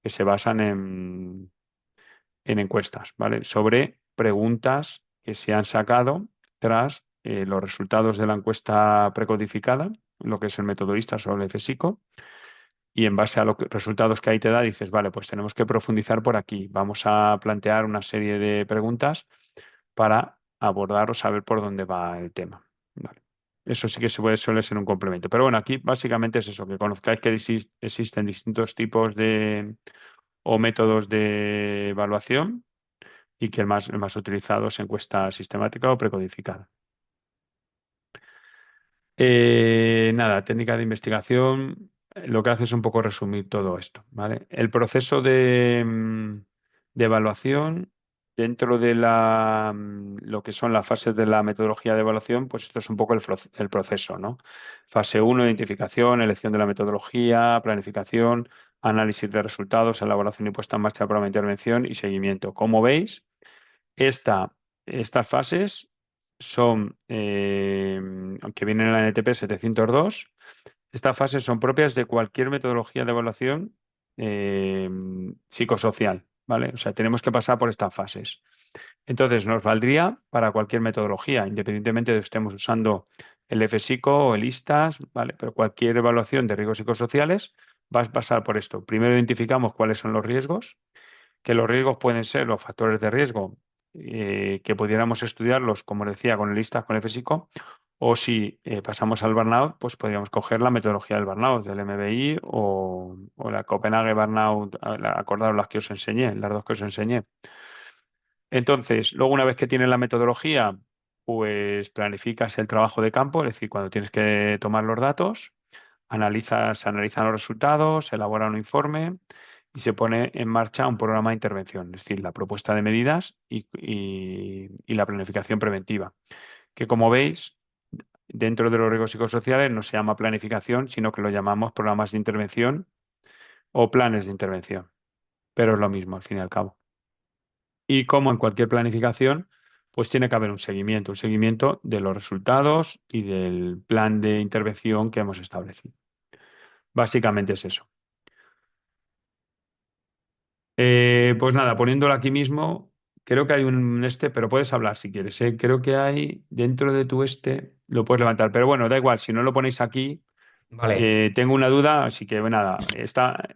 que se basan en encuestas, ¿vale? Sobre preguntas que se han sacado tras los resultados de la encuesta precodificada, lo que es el método ISTA o el FSICO, y en base a los resultados que ahí te da, dices, vale, pues tenemos que profundizar por aquí. Vamos a plantear una serie de preguntas para abordar o saber por dónde va el tema. Vale. Eso sí que suele ser un complemento. Pero bueno, aquí básicamente es eso, que conozcáis que existen distintos tipos de o métodos de evaluación y que el más utilizado es encuesta sistemática o precodificada. Nada, técnica de investigación, lo que hace es un poco resumir todo esto, ¿vale? El proceso de evaluación dentro de lo que son las fases de la metodología de evaluación, pues esto es un poco el proceso, ¿no? Fase uno, identificación, elección de la metodología, planificación, análisis de resultados, elaboración y puesta en marcha del programa de intervención y seguimiento. Como veis, esta, estas fases son, aunque vienen en la NTP 702, estas fases son propias de cualquier metodología de evaluación eh, psicosocial, ¿vale? O sea, tenemos que pasar por estas fases. Entonces, nos valdría para cualquier metodología, independientemente de que estemos usando el FSICO o el ISTAS, ¿vale? Pero cualquier evaluación de riesgos psicosociales va a pasar por esto. Primero identificamos cuáles son los riesgos, que los riesgos pueden ser los factores de riesgo que pudiéramos estudiarlos, como decía, con el ISTAS, con el físico, o si pasamos al burnout, pues podríamos coger la metodología del burnout, del MBI o la Copenhague Burnout, acordaros las que os enseñé, las dos que os enseñé. Entonces, luego una vez que tienes la metodología, pues planificas el trabajo de campo, es decir, cuando tienes que tomar los datos, se analizan los resultados, se elabora un informe y se pone en marcha un programa de intervención, es decir, la propuesta de medidas y la planificación preventiva, que como veis, dentro de los riesgos psicosociales no se llama planificación, sino que lo llamamos programas de intervención o planes de intervención, pero es lo mismo al fin y al cabo. Y como en cualquier planificación, pues tiene que haber un seguimiento de los resultados y del plan de intervención que hemos establecido. Básicamente es eso. Pues nada, poniéndolo aquí mismo, creo que hay un pero puedes hablar si quieres, ¿eh? Creo que hay dentro de tu lo puedes levantar, pero bueno, da igual, si no lo ponéis aquí, Vale, tengo una duda, así que bueno, nada,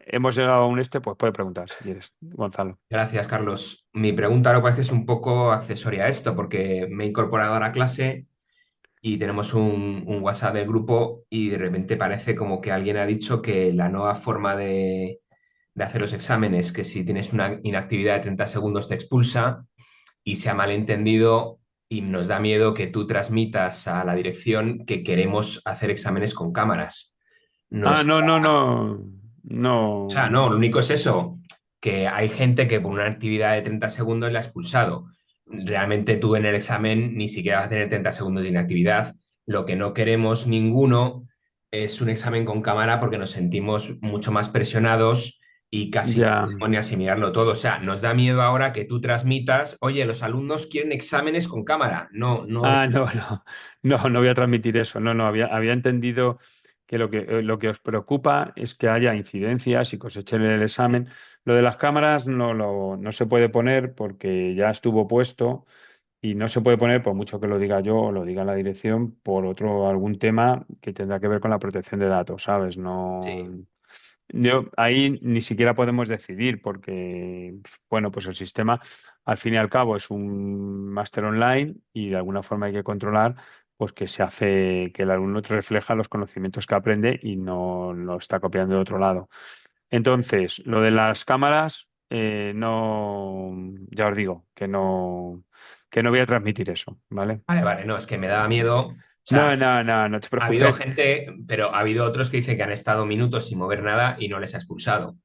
hemos llegado a un pues puede preguntar si quieres, Gonzalo. gracias, Carlos. Mi pregunta lo que pasa es que es un poco accesoria a esto, porque me he incorporado a la clase y tenemos un WhatsApp del grupo y de repente parece como que alguien ha dicho que la nueva forma de hacer los exámenes, que si tienes una inactividad de 30 segundos te expulsa y se ha malentendido y nos da miedo que tú transmitas a la dirección que queremos hacer exámenes con cámaras. Ah, Nuestra no, no, no, O sea, no, no, lo único es eso, que hay gente que por una actividad de 30 segundos la ha expulsado. Realmente tú en el examen ni siquiera vas a tener 30 segundos de inactividad. Lo que no queremos ninguno es un examen con cámara porque nos sentimos mucho más presionados y casi no ya. podemos ni asimilarlo todo. O sea, nos da miedo ahora que tú transmitas, oye, los alumnos quieren exámenes con cámara. No, no es. Ah, no, no, no, no voy a transmitir eso. No, no, había entendido que lo que os preocupa es que haya incidencias y cosechen el examen. Lo de las cámaras no se puede poner porque ya estuvo puesto y no se puede poner por mucho que lo diga yo o lo diga la dirección por algún tema que tendrá que ver con la protección de datos, ¿sabes? No. Sí, Ahí ni siquiera podemos decidir porque, bueno, pues el sistema al fin y al cabo es un máster online y de alguna forma hay que controlar pues que se hace, que el alumno refleja los conocimientos que aprende y no lo está copiando de otro lado. Entonces, lo de las cámaras, no, ya os digo que no voy a transmitir eso, ¿vale? vale, vale, no, es que me daba miedo. O No, sea, no, no, no te ha habido preocupes. gente, pero ha habido otros que dicen que han estado minutos sin mover nada y no les ha expulsado.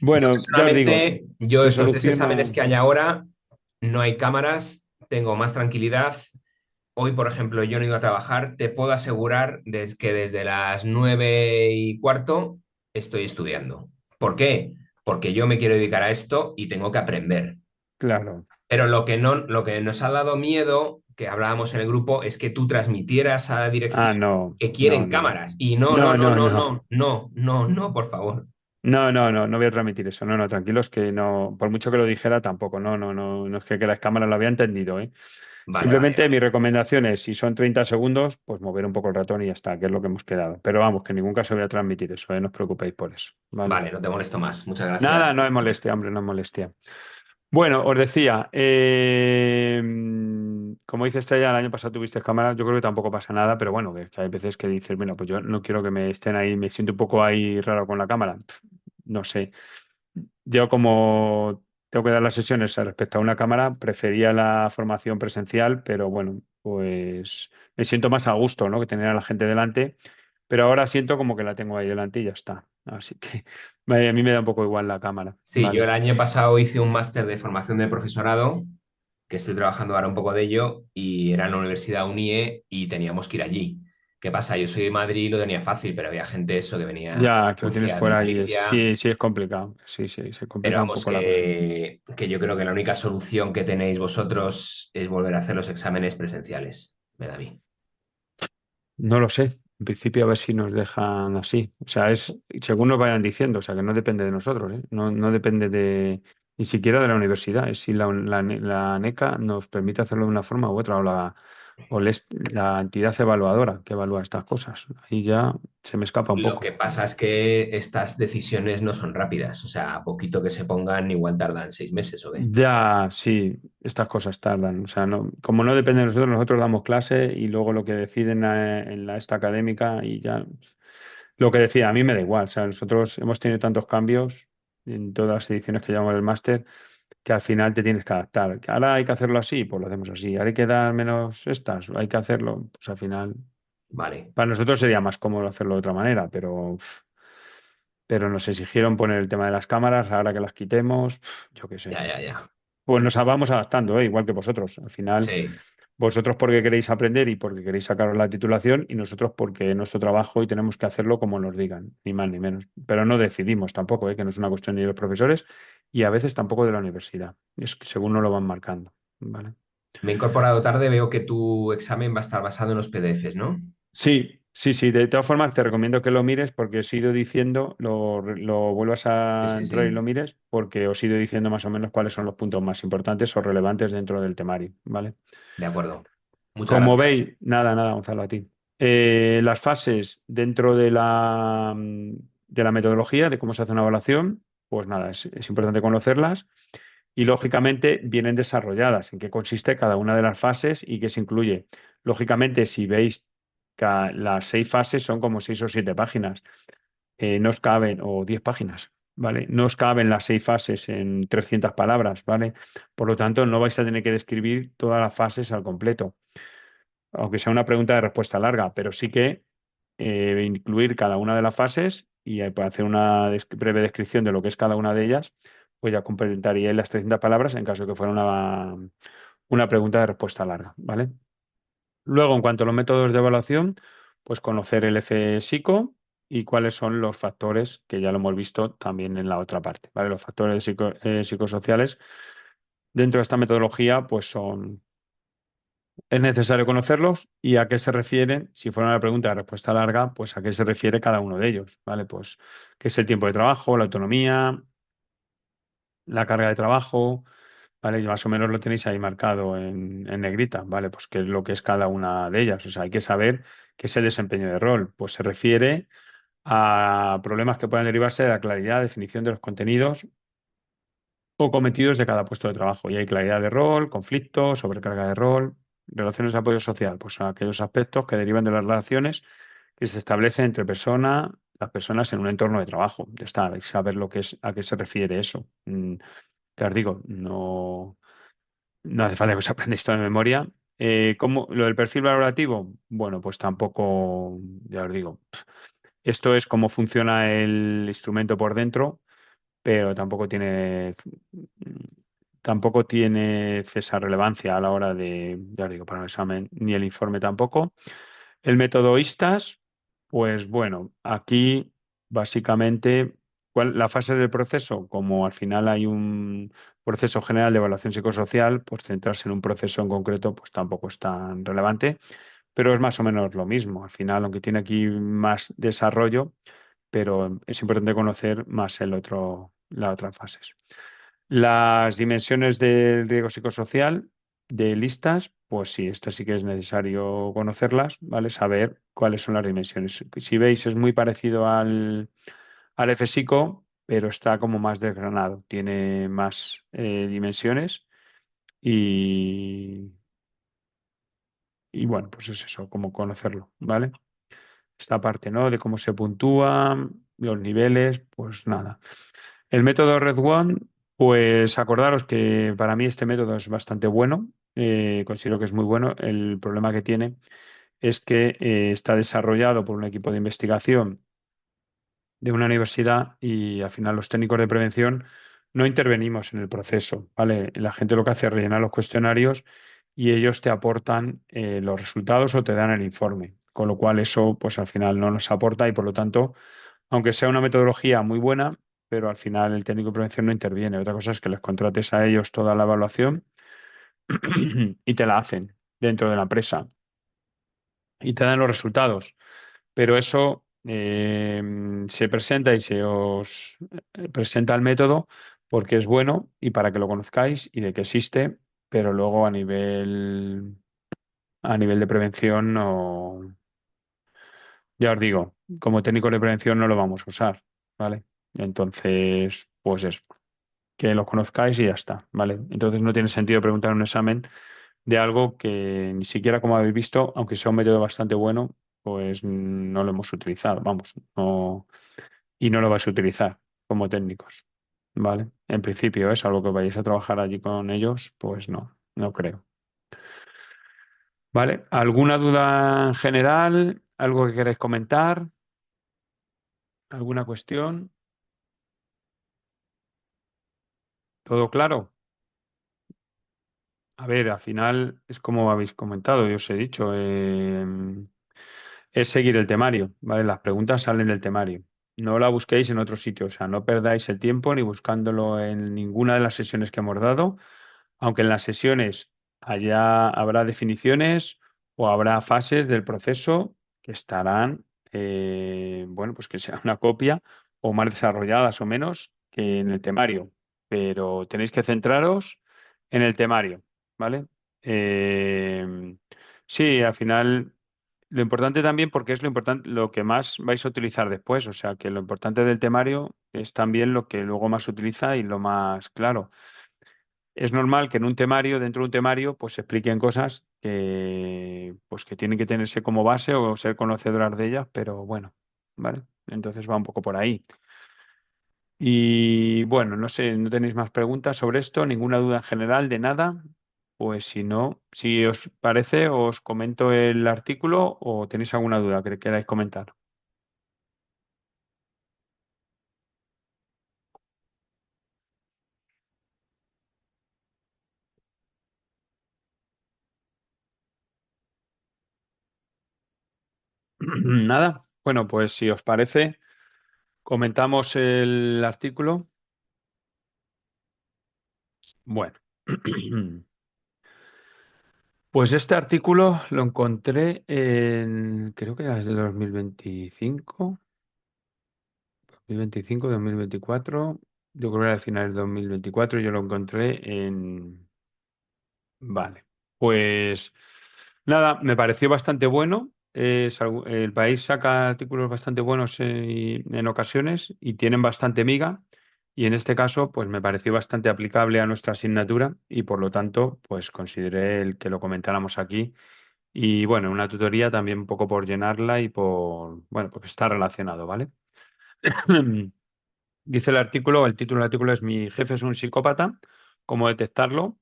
Yo Bueno, ya os digo, personalmente, yo se estos tres soluciona. exámenes que hay ahora, no hay cámaras, tengo más tranquilidad, hoy, por ejemplo, yo no he ido a trabajar, te puedo asegurar que desde las 9:15 estoy estudiando. ¿Por qué? Porque yo me quiero dedicar a esto y tengo que aprender. Claro. Pero lo que nos ha dado miedo, que hablábamos en el grupo, es que tú transmitieras a la Ah, dirección no, que no, quieren no. cámaras. Y no, no, No, no, no, no, no. no, no, no, no, por favor. No, no, no, no voy a transmitir eso. No, no, tranquilos que no, por mucho que lo dijera tampoco. No, no, no, no es que las cámaras lo había entendido, ¿eh? Vale, vale, Simplemente mi vale. recomendación es, si son 30 segundos, pues mover un poco el ratón y ya está, que es lo que hemos quedado. Pero vamos, que en ningún caso voy a transmitir eso, ¿eh? No os preocupéis por eso, ¿vale? Vale, no te molesto más. Muchas Nada, gracias. no es molestia, hombre, no es molestia. Bueno, os decía, como dice Estrella, el año pasado tuviste cámara, yo creo que tampoco pasa nada, pero bueno, que hay veces que dices, mira, pues yo no quiero que me estén ahí, me siento un poco ahí raro con la cámara. No sé. Yo como tengo que dar las sesiones respecto a una cámara, prefería la formación presencial, pero bueno, pues me siento más a gusto, ¿no? Que tener a la gente delante, pero ahora siento como que la tengo ahí delante y ya está. Así que a mí me da un poco igual la cámara, Sí, yo ¿vale? el año pasado hice un máster de formación de profesorado, que estoy trabajando ahora un poco de ello, y era en la Universidad UNIE y teníamos que ir allí. ¿Qué pasa? Yo soy de Madrid y lo tenía fácil, pero había gente eso que venía de Ya que lo tienes Murcia, de fuera y Galicia. sí, sí es complicado. Sí, sí, se Pero complica un vamos, poco la cosa. que yo creo que la única solución que tenéis vosotros es volver a hacer los exámenes presenciales, me da a mí. No lo sé. En principio a ver si nos dejan así. O sea, es según nos vayan diciendo, o sea, que no depende de nosotros, ¿eh? No, no depende de ni siquiera de la universidad. Es si la NECA nos permite hacerlo de una forma u otra, la entidad evaluadora que evalúa estas cosas. Ahí ya se me escapa un Lo que poco. pasa es que estas decisiones no son rápidas, o sea, a poquito que se pongan, igual tardan 6 meses o qué. Ya, sí, estas cosas tardan. O sea, no, como no depende de nosotros, nosotros damos clase y luego lo que deciden en la esta académica y ya. Lo que decía, a mí me da igual. O sea, nosotros hemos tenido tantos cambios en todas las ediciones que llevamos del máster que al final te tienes que adaptar. Que ahora hay que hacerlo así, pues lo hacemos así. Ahora hay que dar menos estas, hay que hacerlo. Pues al final, Vale, para nosotros sería más cómodo hacerlo de otra manera, pero nos exigieron poner el tema de las cámaras, ahora que las quitemos, yo qué sé. ya, ya, ya. Pues nos vamos adaptando, igual que vosotros. Al final, Sí, vosotros porque queréis aprender y porque queréis sacaros la titulación y nosotros porque es nuestro trabajo y tenemos que hacerlo como nos digan, ni más ni menos. Pero no decidimos tampoco, que no es una cuestión ni de los profesores y a veces tampoco de la universidad. Es que según nos lo van marcando, ¿vale? me he incorporado tarde, veo que tu examen va a estar basado en los PDFs, ¿no? Sí, sí, sí. De todas formas, te recomiendo que lo mires porque os he ido diciendo, lo vuelvas Sí, a sí, entrar y sí, lo mires porque os he ido diciendo más o menos cuáles son los puntos más importantes o relevantes dentro del temario, ¿vale? de acuerdo. Muchas Como gracias. veis, nada, nada, Gonzalo, a ti. Las fases dentro de la metodología, de cómo se hace una evaluación, pues nada, es importante conocerlas y lógicamente vienen desarrolladas, en qué consiste cada una de las fases y qué se incluye. Lógicamente, si veis que las 6 fases son como 6 o 7 páginas, no os caben, o 10 páginas, ¿vale? No os caben las 6 fases en 300 palabras, ¿vale? Por lo tanto, no vais a tener que describir todas las fases al completo aunque sea una pregunta de respuesta larga, pero sí que incluir cada una de las fases y para hacer una breve descripción de lo que es cada una de ellas, pues ya completaría las 300 palabras en caso de que fuera una pregunta de respuesta larga, ¿vale? Luego, en cuanto a los métodos de evaluación, pues conocer el F-Psico y cuáles son los factores, que ya lo hemos visto también en la otra parte, ¿vale? Los factores psicosociales dentro de esta metodología, pues son es necesario conocerlos y a qué se refieren, si fuera una pregunta de respuesta larga, pues a qué se refiere cada uno de ellos, ¿vale? Pues qué es el tiempo de trabajo, la autonomía, la carga de trabajo, ¿vale? Y más o menos lo tenéis ahí marcado en negrita, ¿vale? Pues qué es lo que es cada una de ellas. O sea, hay que saber qué es el desempeño de rol. Pues se refiere a problemas que puedan derivarse de la claridad, definición de los contenidos o cometidos de cada puesto de trabajo. Y hay claridad de rol, conflictos, sobrecarga de rol, relaciones de apoyo social, pues son aquellos aspectos que derivan de las relaciones que se establecen entre las personas en un entorno de trabajo. Ya está, hay que saber lo que es, a qué se refiere eso. Ya os digo, no, no hace falta que os aprendáis todo de memoria. Lo del perfil valorativo? Bueno, pues tampoco, ya os digo, esto es cómo funciona el instrumento por dentro, pero tampoco tiene tampoco tiene esa relevancia a la hora de, ya os digo, para el examen, ni el informe tampoco. El método ISTAS, pues bueno, aquí básicamente la fase del proceso, como al final hay un proceso general de evaluación psicosocial, pues centrarse en un proceso en concreto, pues tampoco es tan relevante, pero es más o menos lo mismo. Al final, aunque tiene aquí más desarrollo, pero es importante conocer más las otras fases. Las dimensiones del riesgo psicosocial de listas, pues sí, estas sí que es necesario conocerlas, ¿vale? Saber cuáles son las dimensiones. Si veis, es muy parecido al FSICO, pero está como más desgranado, tiene más dimensiones y, y bueno, pues es eso, como conocerlo, ¿vale? Esta parte, ¿no? De cómo se puntúan los niveles, pues nada. El método Red One, pues acordaros que para mí este método es bastante bueno, considero que es muy bueno. El problema que tiene es que está desarrollado por un equipo de investigación de una universidad y al final los técnicos de prevención no intervenimos en el proceso, ¿vale? La gente lo que hace es rellenar los cuestionarios y ellos te aportan los resultados o te dan el informe, con lo cual eso pues al final no nos aporta y por lo tanto aunque sea una metodología muy buena, pero al final el técnico de prevención no interviene. Otra cosa es que les contrates a ellos toda la evaluación y te la hacen dentro de la empresa y te dan los resultados. Pero eso se presenta y se os presenta el método porque es bueno y para que lo conozcáis y de que existe, pero luego a nivel de prevención no, ya os digo, como técnico de prevención no lo vamos a usar, ¿vale? Entonces, pues eso, que lo conozcáis y ya está, ¿vale? Entonces no tiene sentido preguntar en un examen de algo que ni siquiera como habéis visto, aunque sea un método bastante bueno, pues no lo hemos utilizado, vamos, no, y no lo vais a utilizar como técnicos, ¿vale? En principio es algo que vayáis a trabajar allí con ellos, pues no, no creo. ¿Vale? ¿Alguna duda en general? ¿Algo que queráis comentar? ¿Alguna cuestión? ¿Todo claro? A ver, al final es como habéis comentado, yo os he dicho, es seguir el temario, ¿vale? Las preguntas salen del temario. No la busquéis en otro sitio, o sea, no perdáis el tiempo ni buscándolo en ninguna de las sesiones que hemos dado, aunque en las sesiones allá habrá definiciones o habrá fases del proceso que estarán, bueno, pues que sea una copia o más desarrolladas o menos que en el temario, pero tenéis que centraros en el temario, ¿vale? Eh, sí, al final lo importante también, porque es lo importante, lo que más vais a utilizar después, o sea, que lo importante del temario es también lo que luego más se utiliza y lo más claro. Es normal que en un temario, dentro de un temario, pues se expliquen cosas pues que tienen que tenerse como base o ser conocedoras de ellas, pero bueno, ¿vale? Entonces va un poco por ahí. Y bueno, no sé, ¿no tenéis más preguntas sobre esto? ¿Ninguna duda en general de nada? Pues si no, si os parece, os comento el artículo o tenéis alguna duda que queráis comentar. Nada. Bueno, pues si os parece, comentamos el artículo. Bueno. Pues este artículo lo encontré creo que era desde 2025, 2025, 2024, yo creo que era al final de 2024, yo lo encontré Vale, pues nada, me pareció bastante bueno. El país saca artículos bastante buenos en ocasiones y tienen bastante miga. Y en este caso, pues me pareció bastante aplicable a nuestra asignatura y por lo tanto, pues consideré el que lo comentáramos aquí. Y bueno, una tutoría también un poco por llenarla y bueno, porque está relacionado, ¿vale? Dice el título del artículo es Mi jefe es un psicópata, ¿cómo detectarlo?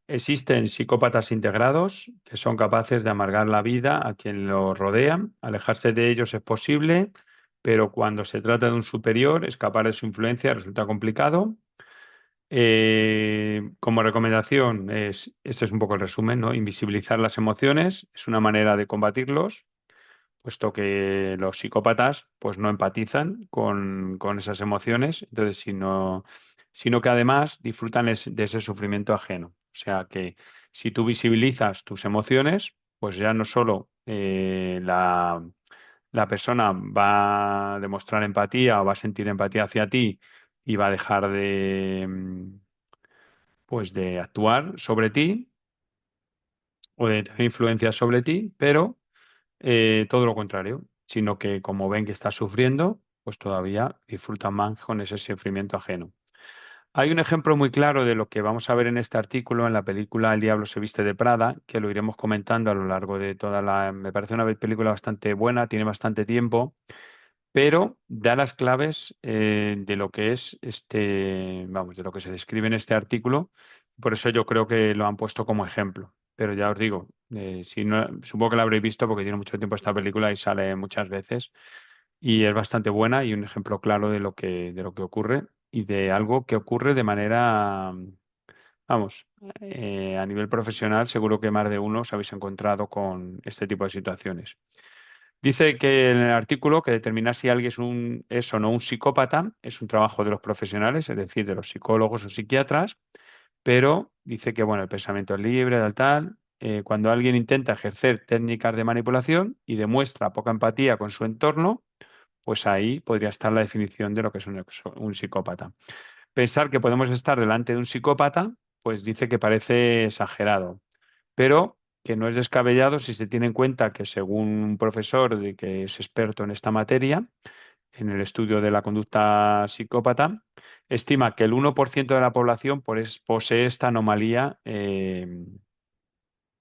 Existen psicópatas integrados que son capaces de amargar la vida a quien los rodea. Alejarse de ellos es posible, pero cuando se trata de un superior, escapar de su influencia resulta complicado. Como recomendación, este es un poco el resumen, ¿no? Invisibilizar las emociones es una manera de combatirlos, puesto que los psicópatas pues no empatizan con esas emociones, entonces sino que además disfrutan de ese sufrimiento ajeno. O sea que si tú visibilizas tus emociones, pues ya no solo la persona va a demostrar empatía o va a sentir empatía hacia ti y va a dejar pues de actuar sobre ti o de tener influencia sobre ti, pero todo lo contrario, sino que como ven que estás sufriendo, pues todavía disfrutan más con ese sufrimiento ajeno. Hay un ejemplo muy claro de lo que vamos a ver en este artículo en la película El diablo se viste de Prada, que lo iremos comentando a lo largo de toda la... Me parece una película bastante buena, tiene bastante tiempo, pero da las claves de lo que es vamos, de lo que se describe en este artículo. Por eso yo creo que lo han puesto como ejemplo. Pero ya os digo, si no, supongo que la habréis visto porque tiene mucho tiempo esta película y sale muchas veces y es bastante buena y un ejemplo claro de lo que ocurre y de algo que ocurre de manera, vamos, a nivel profesional, seguro que más de uno os habéis encontrado con este tipo de situaciones. Dice que en el artículo que determinar si alguien es o no un psicópata es un trabajo de los profesionales, es decir, de los psicólogos o psiquiatras, pero dice que bueno, el pensamiento es libre, tal, tal. Cuando alguien intenta ejercer técnicas de manipulación y demuestra poca empatía con su entorno, pues ahí podría estar la definición de lo que es un psicópata. Pensar que podemos estar delante de un psicópata, pues dice que parece exagerado, pero que no es descabellado si se tiene en cuenta que según un profesor que es experto en esta materia, en el estudio de la conducta psicópata, estima que el 1% de la población posee esta anomalía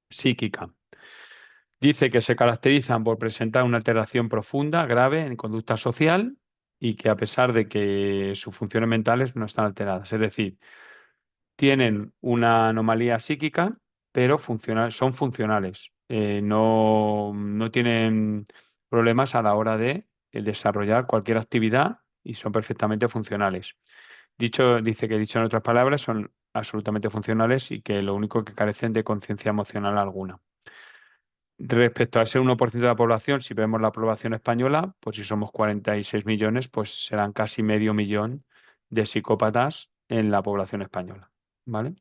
psíquica. Dice que se caracterizan por presentar una alteración profunda, grave en conducta social y que a pesar de que sus funciones mentales no están alteradas. Es decir, tienen una anomalía psíquica, pero son funcionales. No tienen problemas a la hora de desarrollar cualquier actividad y son perfectamente funcionales. Dice que dicho en otras palabras, son absolutamente funcionales y que lo único que carecen de conciencia emocional alguna. Respecto a ese 1% de la población, si vemos la población española, pues si somos 46 millones, pues serán casi medio millón de psicópatas en la población española. ¿Vale?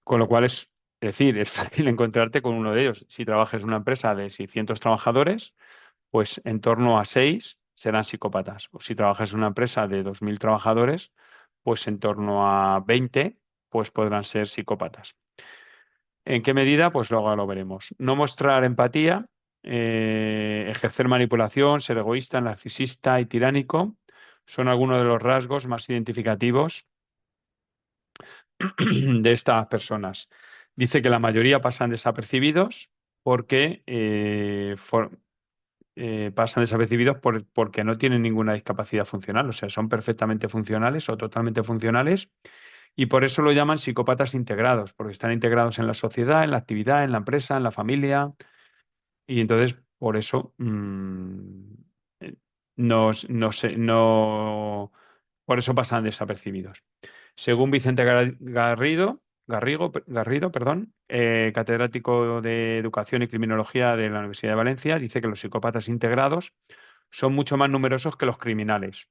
Con lo cual es decir, es fácil encontrarte con uno de ellos. Si trabajas en una empresa de 600 trabajadores, pues en torno a 6 serán psicópatas. O si trabajas en una empresa de 2.000 trabajadores, pues en torno a 20 pues podrán ser psicópatas. ¿En qué medida? Pues luego lo veremos. No mostrar empatía, ejercer manipulación, ser egoísta, narcisista y tiránico son algunos de los rasgos más identificativos de estas personas. Dice que la mayoría pasan desapercibidos porque pasan desapercibidos porque no tienen ninguna discapacidad funcional, o sea, son perfectamente funcionales o totalmente funcionales y por eso lo llaman psicópatas integrados, porque están integrados en la sociedad, en la actividad, en la empresa, en la familia y entonces por eso eh, por eso pasan desapercibidos. Según Vicente Garrido, perdón, catedrático de Educación y Criminología de la Universidad de Valencia, dice que los psicópatas integrados son mucho más numerosos que los criminales.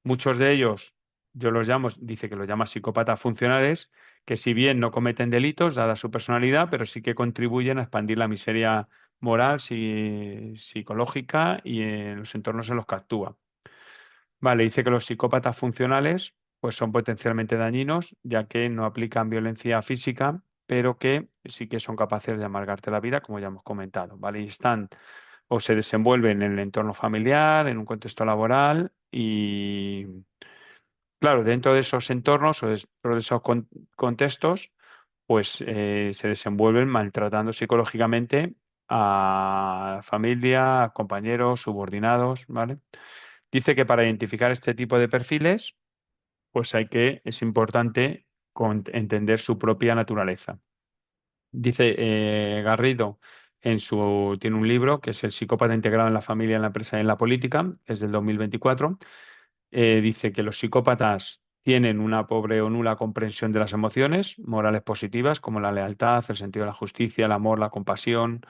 Muchos de ellos, yo los llamo, dice que los llama psicópatas funcionales, que si bien no cometen delitos, dada su personalidad, pero sí que contribuyen a expandir la miseria moral, psicológica y en los entornos en los que actúa. Vale, dice que los psicópatas funcionales pues son potencialmente dañinos, ya que no aplican violencia física, pero que sí que son capaces de amargarte la vida, como ya hemos comentado, ¿vale? Y están o se desenvuelven en el entorno familiar, en un contexto laboral y, claro, dentro de esos entornos o dentro de esos contextos, pues se desenvuelven maltratando psicológicamente a familia, a compañeros, subordinados, ¿vale? Dice que para identificar este tipo de perfiles, pues es importante entender su propia naturaleza. Dice Garrido tiene un libro que es El psicópata integrado en la familia, en la empresa y en la política, que es del 2024. Dice que los psicópatas tienen una pobre o nula comprensión de las emociones morales positivas, como la lealtad, el sentido de la justicia, el amor, la compasión,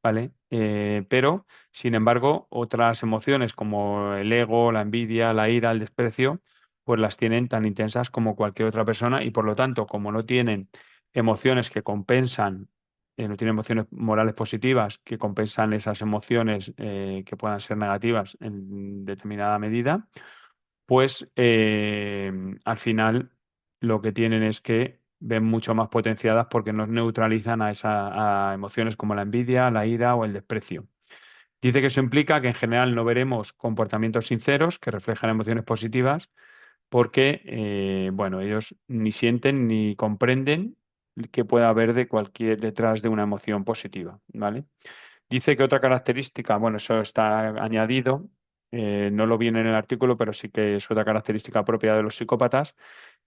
¿vale? Pero, sin embargo, otras emociones como el ego, la envidia, la ira, el desprecio, pues las tienen tan intensas como cualquier otra persona y por lo tanto, como no tienen emociones que compensan, no tienen emociones morales positivas que compensan esas emociones que puedan ser negativas en determinada medida, pues al final lo que tienen es que ven mucho más potenciadas porque no neutralizan a emociones como la envidia, la ira o el desprecio. Dice que eso implica que en general no veremos comportamientos sinceros que reflejan emociones positivas porque, bueno, ellos ni sienten ni comprenden qué puede haber de cualquier detrás de una emoción positiva, ¿vale? Dice que otra característica, bueno, eso está añadido, no lo viene en el artículo, pero sí que es otra característica propia de los psicópatas,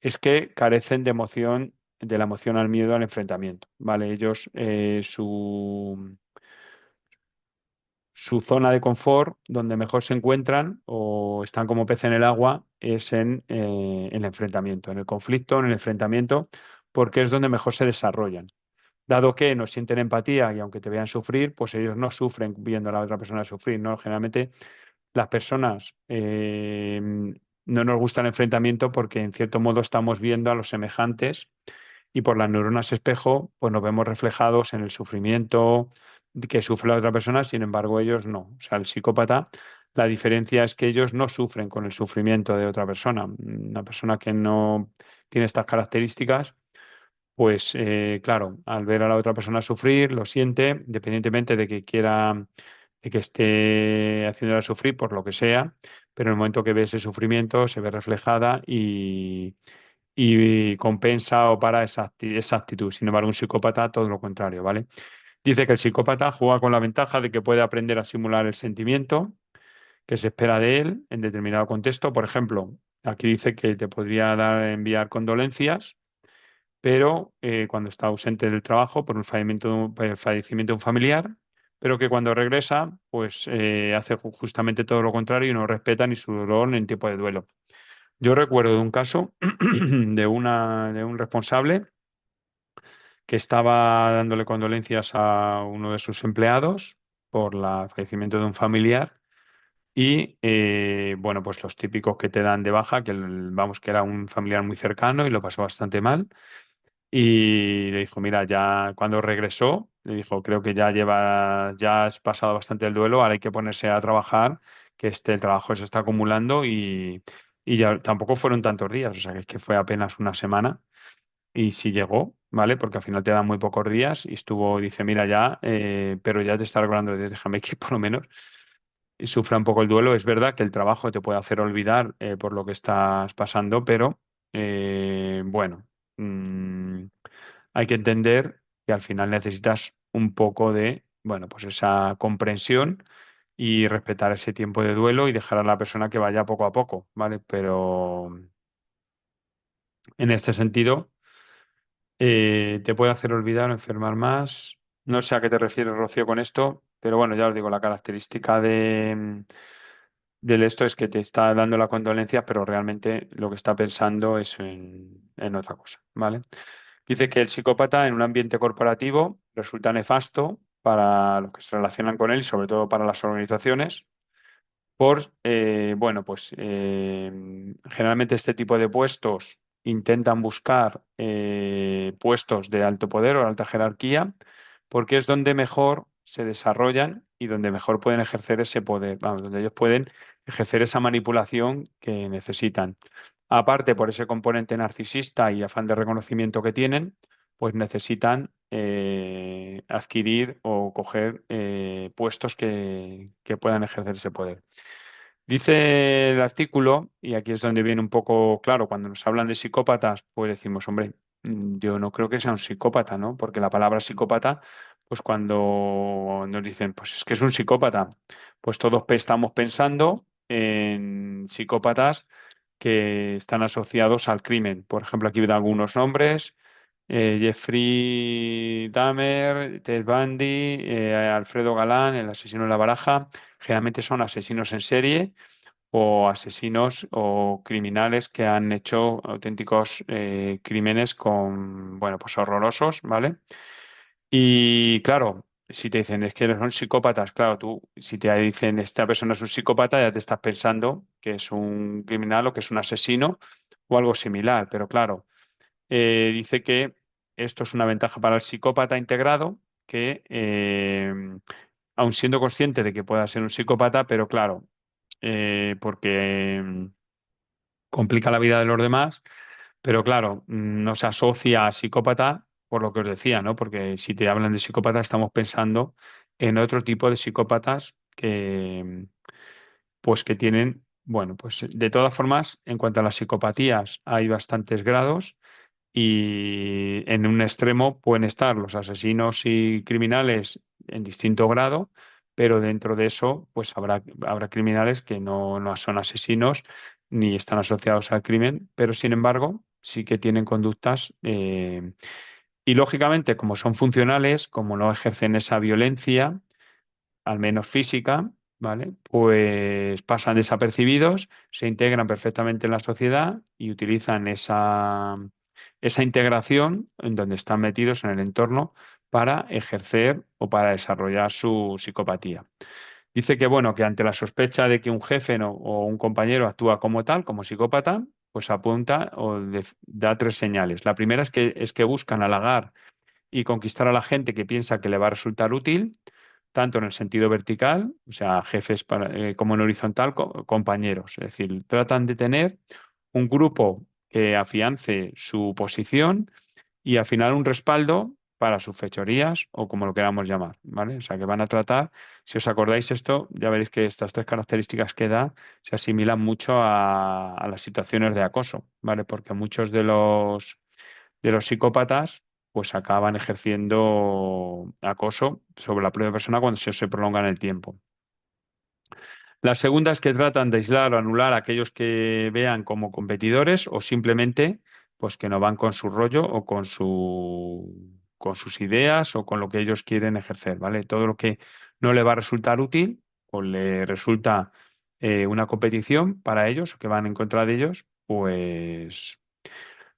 es que carecen de emoción, de la emoción al miedo al enfrentamiento, ¿vale? Ellos, su zona de confort, donde mejor se encuentran o están como pez en el agua, es en el enfrentamiento, en el conflicto, en el enfrentamiento, porque es donde mejor se desarrollan. Dado que no sienten empatía y aunque te vean sufrir, pues ellos no sufren viendo a la otra persona sufrir, ¿no? Generalmente las personas no nos gusta el enfrentamiento porque en cierto modo estamos viendo a los semejantes y por las neuronas espejo, pues nos vemos reflejados en el sufrimiento que sufre la otra persona, sin embargo ellos no. O sea, el psicópata, la diferencia es que ellos no sufren con el sufrimiento de otra persona. Una persona que no tiene estas características pues claro, al ver a la otra persona sufrir, lo siente, independientemente de que quiera, de que esté haciéndola sufrir por lo que sea, pero en el momento que ve ese sufrimiento se ve reflejada y compensa o para esa actitud. Sin embargo, un psicópata, todo lo contrario, ¿vale? Dice que el psicópata juega con la ventaja de que puede aprender a simular el sentimiento que se espera de él en determinado contexto. Por ejemplo, aquí dice que te podría enviar condolencias pero cuando está ausente del trabajo por un por el fallecimiento de un familiar, pero que cuando regresa, pues hace justamente todo lo contrario y no respeta ni su dolor en tiempo de duelo. Yo recuerdo de un caso de un responsable que estaba dándole condolencias a uno de sus empleados por el fallecimiento de un familiar. Y bueno, pues los típicos que te dan de baja, vamos, que era un familiar muy cercano y lo pasó bastante mal. Y le dijo, mira, ya cuando regresó, le dijo, creo que ya has pasado bastante el duelo, ahora hay que ponerse a trabajar, que el trabajo se está acumulando y ya tampoco fueron tantos días, o sea, que es que fue apenas una semana y sí llegó, ¿vale? Porque al final te dan muy pocos días y estuvo, dice, mira, ya, pero ya te está recordando, déjame que por lo menos sufra un poco el duelo. Es verdad que el trabajo te puede hacer olvidar por lo que estás pasando, pero bueno. Hay que entender que al final necesitas un poco de, bueno, pues esa comprensión y respetar ese tiempo de duelo y dejar a la persona que vaya poco a poco, ¿vale? Pero en este sentido, te puede hacer olvidar o enfermar más. No sé a qué te refieres, Rocío, con esto, pero bueno, ya os digo, la característica del esto es que te está dando la condolencia, pero realmente lo que está pensando es en otra cosa, ¿vale? Dice que el psicópata en un ambiente corporativo resulta nefasto para los que se relacionan con él y sobre todo para las organizaciones bueno, pues generalmente este tipo de puestos intentan buscar puestos de alto poder o de alta jerarquía porque es donde mejor se desarrollan y donde mejor pueden ejercer ese poder, vamos, donde ellos pueden ejercer esa manipulación que necesitan. Aparte, por ese componente narcisista y afán de reconocimiento que tienen, pues necesitan adquirir o coger puestos que puedan ejercer ese poder. Dice el artículo, y aquí es donde viene un poco claro, cuando nos hablan de psicópatas, pues decimos, hombre, yo no creo que sea un psicópata, ¿no? Porque la palabra psicópata, pues cuando nos dicen, pues es que es un psicópata, pues todos estamos pensando en psicópatas que están asociados al crimen. Por ejemplo, aquí veo algunos nombres, Jeffrey Dahmer, Ted Bundy, Alfredo Galán, el asesino de la baraja, generalmente son asesinos en serie o asesinos o criminales que han hecho auténticos crímenes bueno, pues horrorosos, ¿vale? Y claro, si te dicen es que son psicópatas, claro, tú, si te dicen esta persona es un psicópata, ya te estás pensando que es un criminal o que es un asesino o algo similar. Pero claro, dice que esto es una ventaja para el psicópata integrado, que aun siendo consciente de que pueda ser un psicópata, pero claro, porque complica la vida de los demás, pero claro, no se asocia a psicópata por lo que os decía, ¿no? Porque si te hablan de psicópata, estamos pensando en otro tipo de psicópatas pues que tienen, bueno, pues de todas formas, en cuanto a las psicopatías, hay bastantes grados y en un extremo pueden estar los asesinos y criminales en distinto grado, pero dentro de eso, pues habrá criminales que no son asesinos ni están asociados al crimen, pero sin embargo, sí que tienen conductas. Y lógicamente, como son funcionales, como no ejercen esa violencia, al menos física, ¿vale? Pues pasan desapercibidos, se integran perfectamente en la sociedad y utilizan esa integración en donde están metidos en el entorno para ejercer o para desarrollar su psicopatía. Dice que, bueno, que ante la sospecha de que un jefe o un compañero actúa como tal, como psicópata, pues apunta o da tres señales. La primera es que buscan halagar y conquistar a la gente que piensa que le va a resultar útil, tanto en el sentido vertical, o sea, jefes como en horizontal, compañeros. Es decir, tratan de tener un grupo que afiance su posición y al final un respaldo para sus fechorías o como lo queramos llamar, ¿vale? O sea, que van a tratar, si os acordáis esto, ya veréis que estas tres características que da se asimilan mucho a las situaciones de acoso, ¿vale? Porque muchos de los psicópatas pues acaban ejerciendo acoso sobre la propia persona cuando se prolonga en el tiempo. La segunda es que tratan de aislar o anular a aquellos que vean como competidores o simplemente pues que no van con su rollo o con sus ideas o con lo que ellos quieren ejercer, ¿vale? Todo lo que no le va a resultar útil o le resulta una competición para ellos o que van en contra de ellos, pues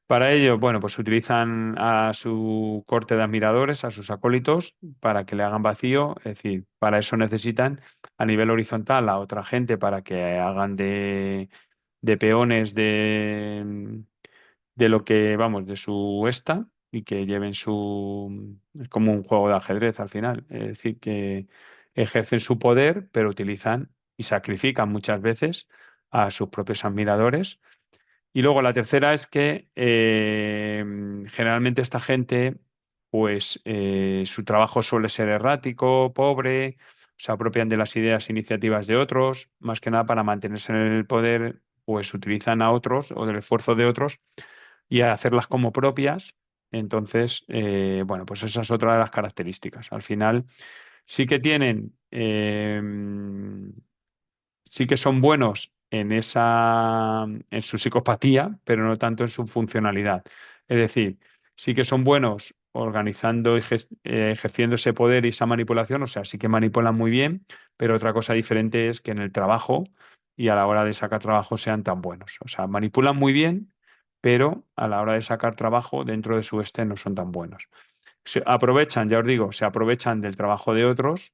para ello, bueno, pues utilizan a su corte de admiradores, a sus acólitos, para que le hagan vacío. Es decir, para eso necesitan a nivel horizontal a otra gente para que hagan de peones de lo que, vamos, de su esta y que lleven Es como un juego de ajedrez al final. Es decir, que ejercen su poder, pero utilizan y sacrifican muchas veces a sus propios admiradores y luego la tercera es que generalmente esta gente, pues su trabajo suele ser errático, pobre, se apropian de las ideas e iniciativas de otros, más que nada para mantenerse en el poder, pues utilizan a otros o del esfuerzo de otros y a hacerlas como propias. Entonces, bueno, pues esa es otra de las características. Al final sí que tienen sí que son buenos en su psicopatía, pero no tanto en su funcionalidad. Es decir, sí que son buenos organizando y ejerciendo ese poder y esa manipulación, o sea, sí que manipulan muy bien, pero otra cosa diferente es que en el trabajo y a la hora de sacar trabajo sean tan buenos. O sea, manipulan muy bien, pero a la hora de sacar trabajo dentro de su no son tan buenos. Se aprovechan, ya os digo, se aprovechan del trabajo de otros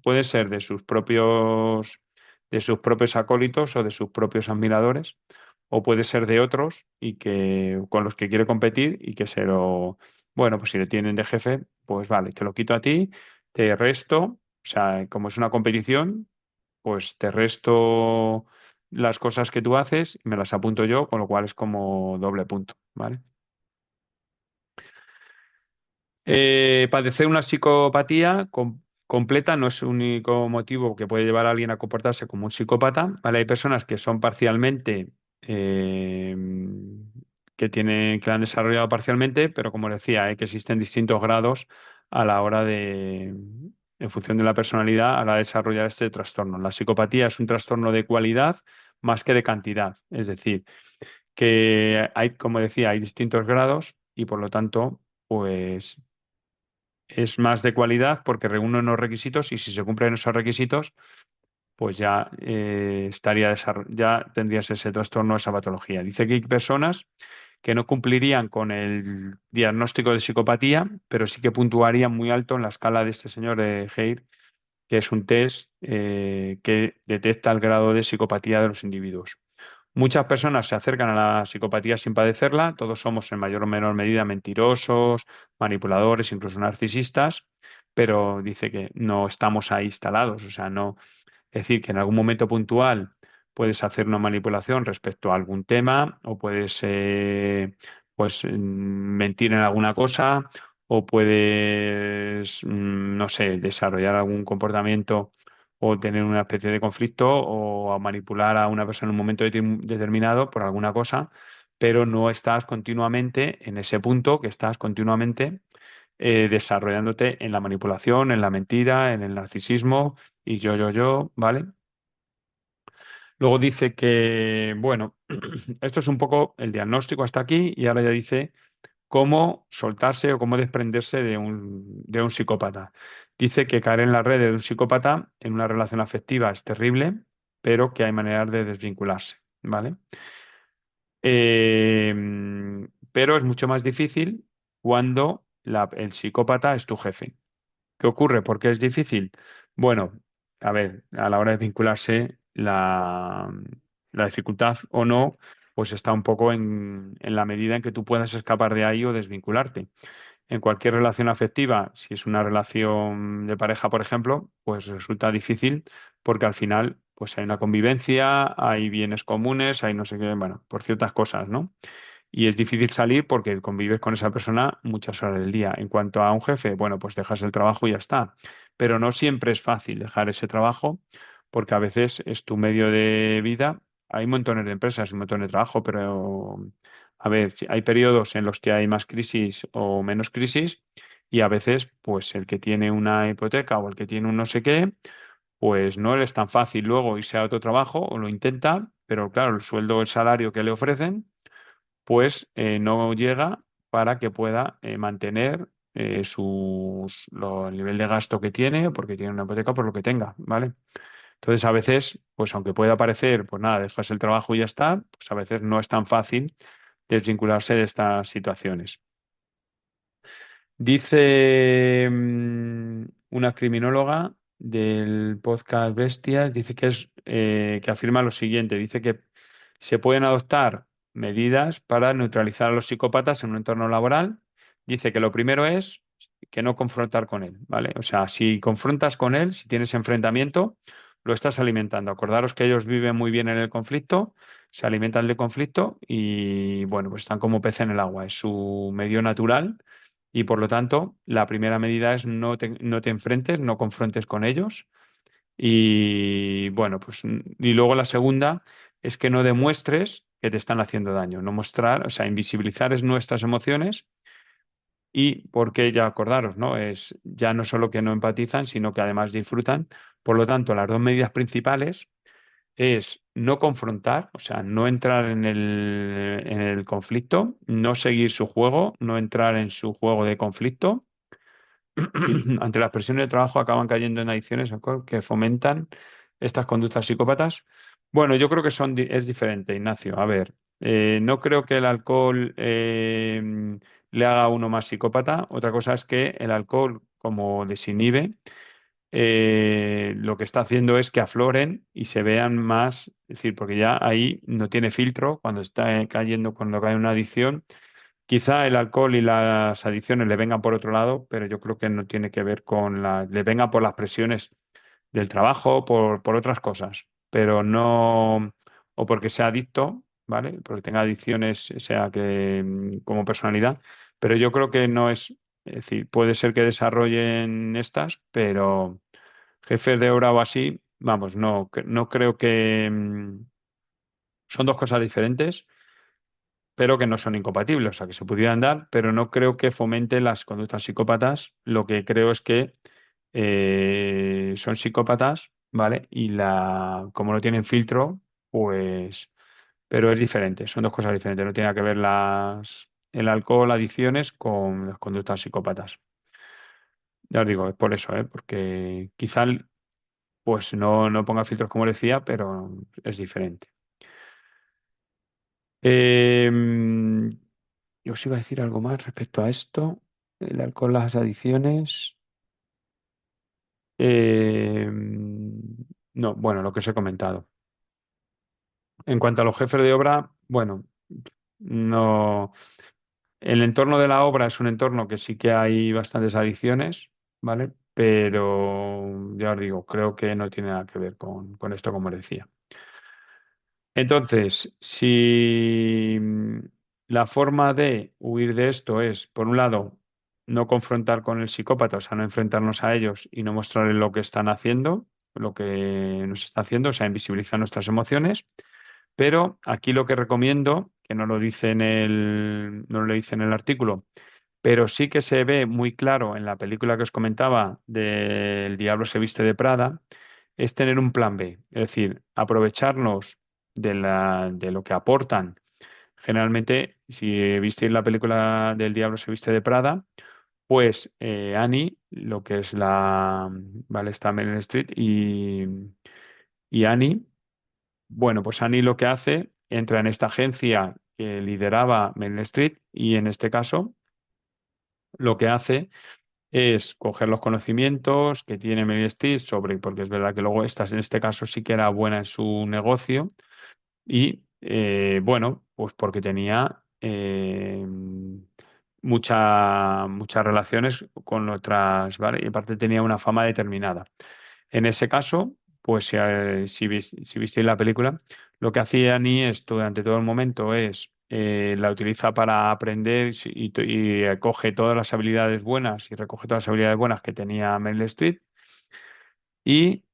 puede ser de sus propios acólitos o de sus propios admiradores, o puede ser de otros y que con los que quiere competir y que bueno, pues si le tienen de jefe, pues vale, te lo quito a ti, te resto, o sea, como es una competición, pues te resto las cosas que tú haces y me las apunto yo, con lo cual es como doble punto, ¿vale? Padecer una psicopatía completa no es el único motivo que puede llevar a alguien a comportarse como un psicópata, ¿vale? Hay personas que son parcialmente, eh, que la han desarrollado parcialmente, pero como decía, que existen distintos grados a la hora en función de la personalidad, a la hora de desarrollar este trastorno. La psicopatía es un trastorno de cualidad más que de cantidad, es decir, que hay, como decía, hay distintos grados y por lo tanto, pues es más de cualidad porque reúne unos requisitos y si se cumplen esos requisitos, pues ya ya tendrías ese trastorno, esa patología. Dice que hay personas que no cumplirían con el diagnóstico de psicopatía, pero sí que puntuarían muy alto en la escala de este señor Hare, que es un test que detecta el grado de psicopatía de los individuos. Muchas personas se acercan a la psicopatía sin padecerla, todos somos en mayor o menor medida mentirosos, manipuladores, incluso narcisistas, pero dice que no estamos ahí instalados, o sea, no, es decir, que en algún momento puntual puedes hacer una manipulación respecto a algún tema o puedes pues mentir en alguna cosa o puedes, no sé, desarrollar algún comportamiento o tener una especie de conflicto o a manipular a una persona en un momento determinado por alguna cosa, pero no estás continuamente en ese punto que estás continuamente desarrollándote en la manipulación, en la mentira, en el narcisismo y yo, ¿vale? Luego dice que, bueno, esto es un poco el diagnóstico hasta aquí y ahora ya dice cómo soltarse o cómo desprenderse de un psicópata. Dice que caer en las redes de un psicópata en una relación afectiva es terrible, pero que hay maneras de desvincularse, ¿vale? Eh, pero es mucho más difícil cuando el psicópata es tu jefe. ¿Qué ocurre? ¿Por qué es difícil? Bueno, a ver, a la hora de vincularse, la dificultad o no, pues está un poco en la medida en que tú puedas escapar de ahí o desvincularte. En cualquier relación afectiva, si es una relación de pareja, por ejemplo, pues resulta difícil porque al final, pues hay una convivencia, hay bienes comunes, hay no sé qué, bueno, por ciertas cosas, ¿no? Y es difícil salir porque convives con esa persona muchas horas del día. En cuanto a un jefe, bueno, pues dejas el trabajo y ya está. Pero no siempre es fácil dejar ese trabajo porque a veces es tu medio de vida. Hay montones de empresas, un montón de trabajo, pero a ver, hay periodos en los que hay más crisis o menos crisis y a veces, pues el que tiene una hipoteca o el que tiene un no sé qué, pues no le es tan fácil luego irse a otro trabajo o lo intenta, pero claro, el sueldo o el salario que le ofrecen pues no llega para que pueda mantener el nivel de gasto que tiene, porque tiene una hipoteca por lo que tenga, ¿vale? Entonces, a veces, pues aunque pueda parecer, pues nada, dejas el trabajo y ya está, pues a veces no es tan fácil desvincularse de estas situaciones. Dice una criminóloga del podcast Bestias, dice que afirma lo siguiente, dice que se pueden adoptar medidas para neutralizar a los psicópatas en un entorno laboral. Dice que lo primero es que no confrontar con él, ¿vale? O sea, si confrontas con él, si tienes enfrentamiento, lo estás alimentando. Acordaros que ellos viven muy bien en el conflicto, se alimentan del conflicto y, bueno, pues están como pez en el agua, es su medio natural y por lo tanto, la primera medida es no te enfrentes, no confrontes con ellos. Y bueno, pues, y luego la segunda es que no demuestres que te están haciendo daño. No mostrar, o sea, invisibilizar es nuestras emociones y porque ya acordaros, ¿no? Es ya no solo que no empatizan, sino que además disfrutan. Por lo tanto, las dos medidas principales es no confrontar, o sea, no entrar en el conflicto, no seguir su juego, no entrar en su juego de conflicto. Ante las presiones de trabajo acaban cayendo en adicciones alcohol que fomentan estas conductas psicópatas. Bueno, yo creo que es diferente, Ignacio. A ver, no creo que el alcohol le haga a uno más psicópata. Otra cosa es que el alcohol, como desinhibe, lo que está haciendo es que afloren y se vean más, es decir, porque ya ahí no tiene filtro cuando está cayendo, cuando cae en una adicción. Quizá el alcohol y las adicciones le vengan por otro lado, pero yo creo que no tiene que ver le vengan por las presiones del trabajo, por otras cosas, pero no, o porque sea adicto, ¿vale? Porque tenga adicciones, sea que como personalidad, pero yo creo que no es decir, puede ser que desarrollen estas, pero jefes de obra o así, vamos, no creo que son dos cosas diferentes pero que no son incompatibles, o sea, que se pudieran dar, pero no creo que fomente las conductas psicópatas. Lo que creo es que son psicópatas, ¿vale? Como no tienen filtro, pues, pero es diferente, son dos cosas diferentes, no tiene que ver el alcohol, adicciones con las conductas psicópatas. Ya os digo, es por eso, ¿eh? Porque quizá pues no ponga filtros como decía, pero es diferente. Em, yo os iba a decir algo más respecto a esto, el alcohol, las adicciones. No, bueno, lo que os he comentado. En cuanto a los jefes de obra, bueno, no. El entorno de la obra es un entorno que sí que hay bastantes adicciones, ¿vale? Pero ya os digo, creo que no tiene nada que ver con esto, como decía. Entonces, si la forma de huir de esto es, por un lado, no confrontar con el psicópata, o sea, no enfrentarnos a ellos y no mostrarles lo que están haciendo, lo que nos está haciendo, o sea, invisibilizar nuestras emociones. Pero aquí lo que recomiendo, que no lo dice en el artículo, pero sí que se ve muy claro en la película que os comentaba de El diablo se viste de Prada, es tener un plan B, es decir, aprovecharnos de lo que aportan. Generalmente, si visteis la película del diablo se viste de Prada, pues Annie, lo que es vale, está Meryl Streep y Annie, bueno, pues Annie lo que hace, entra en esta agencia que lideraba Meryl Streep y en este caso lo que hace es coger los conocimientos que tiene Meryl Streep sobre, porque es verdad que luego estas en este caso sí que era buena en su negocio y bueno, pues porque tenía muchas relaciones con otras, ¿vale? Y aparte tenía una fama determinada. En ese caso, pues si visteis la película, lo que hacía Annie es durante todo el momento es la utiliza para aprender y coge todas las habilidades buenas y recoge todas las habilidades buenas que tenía Meryl Streep y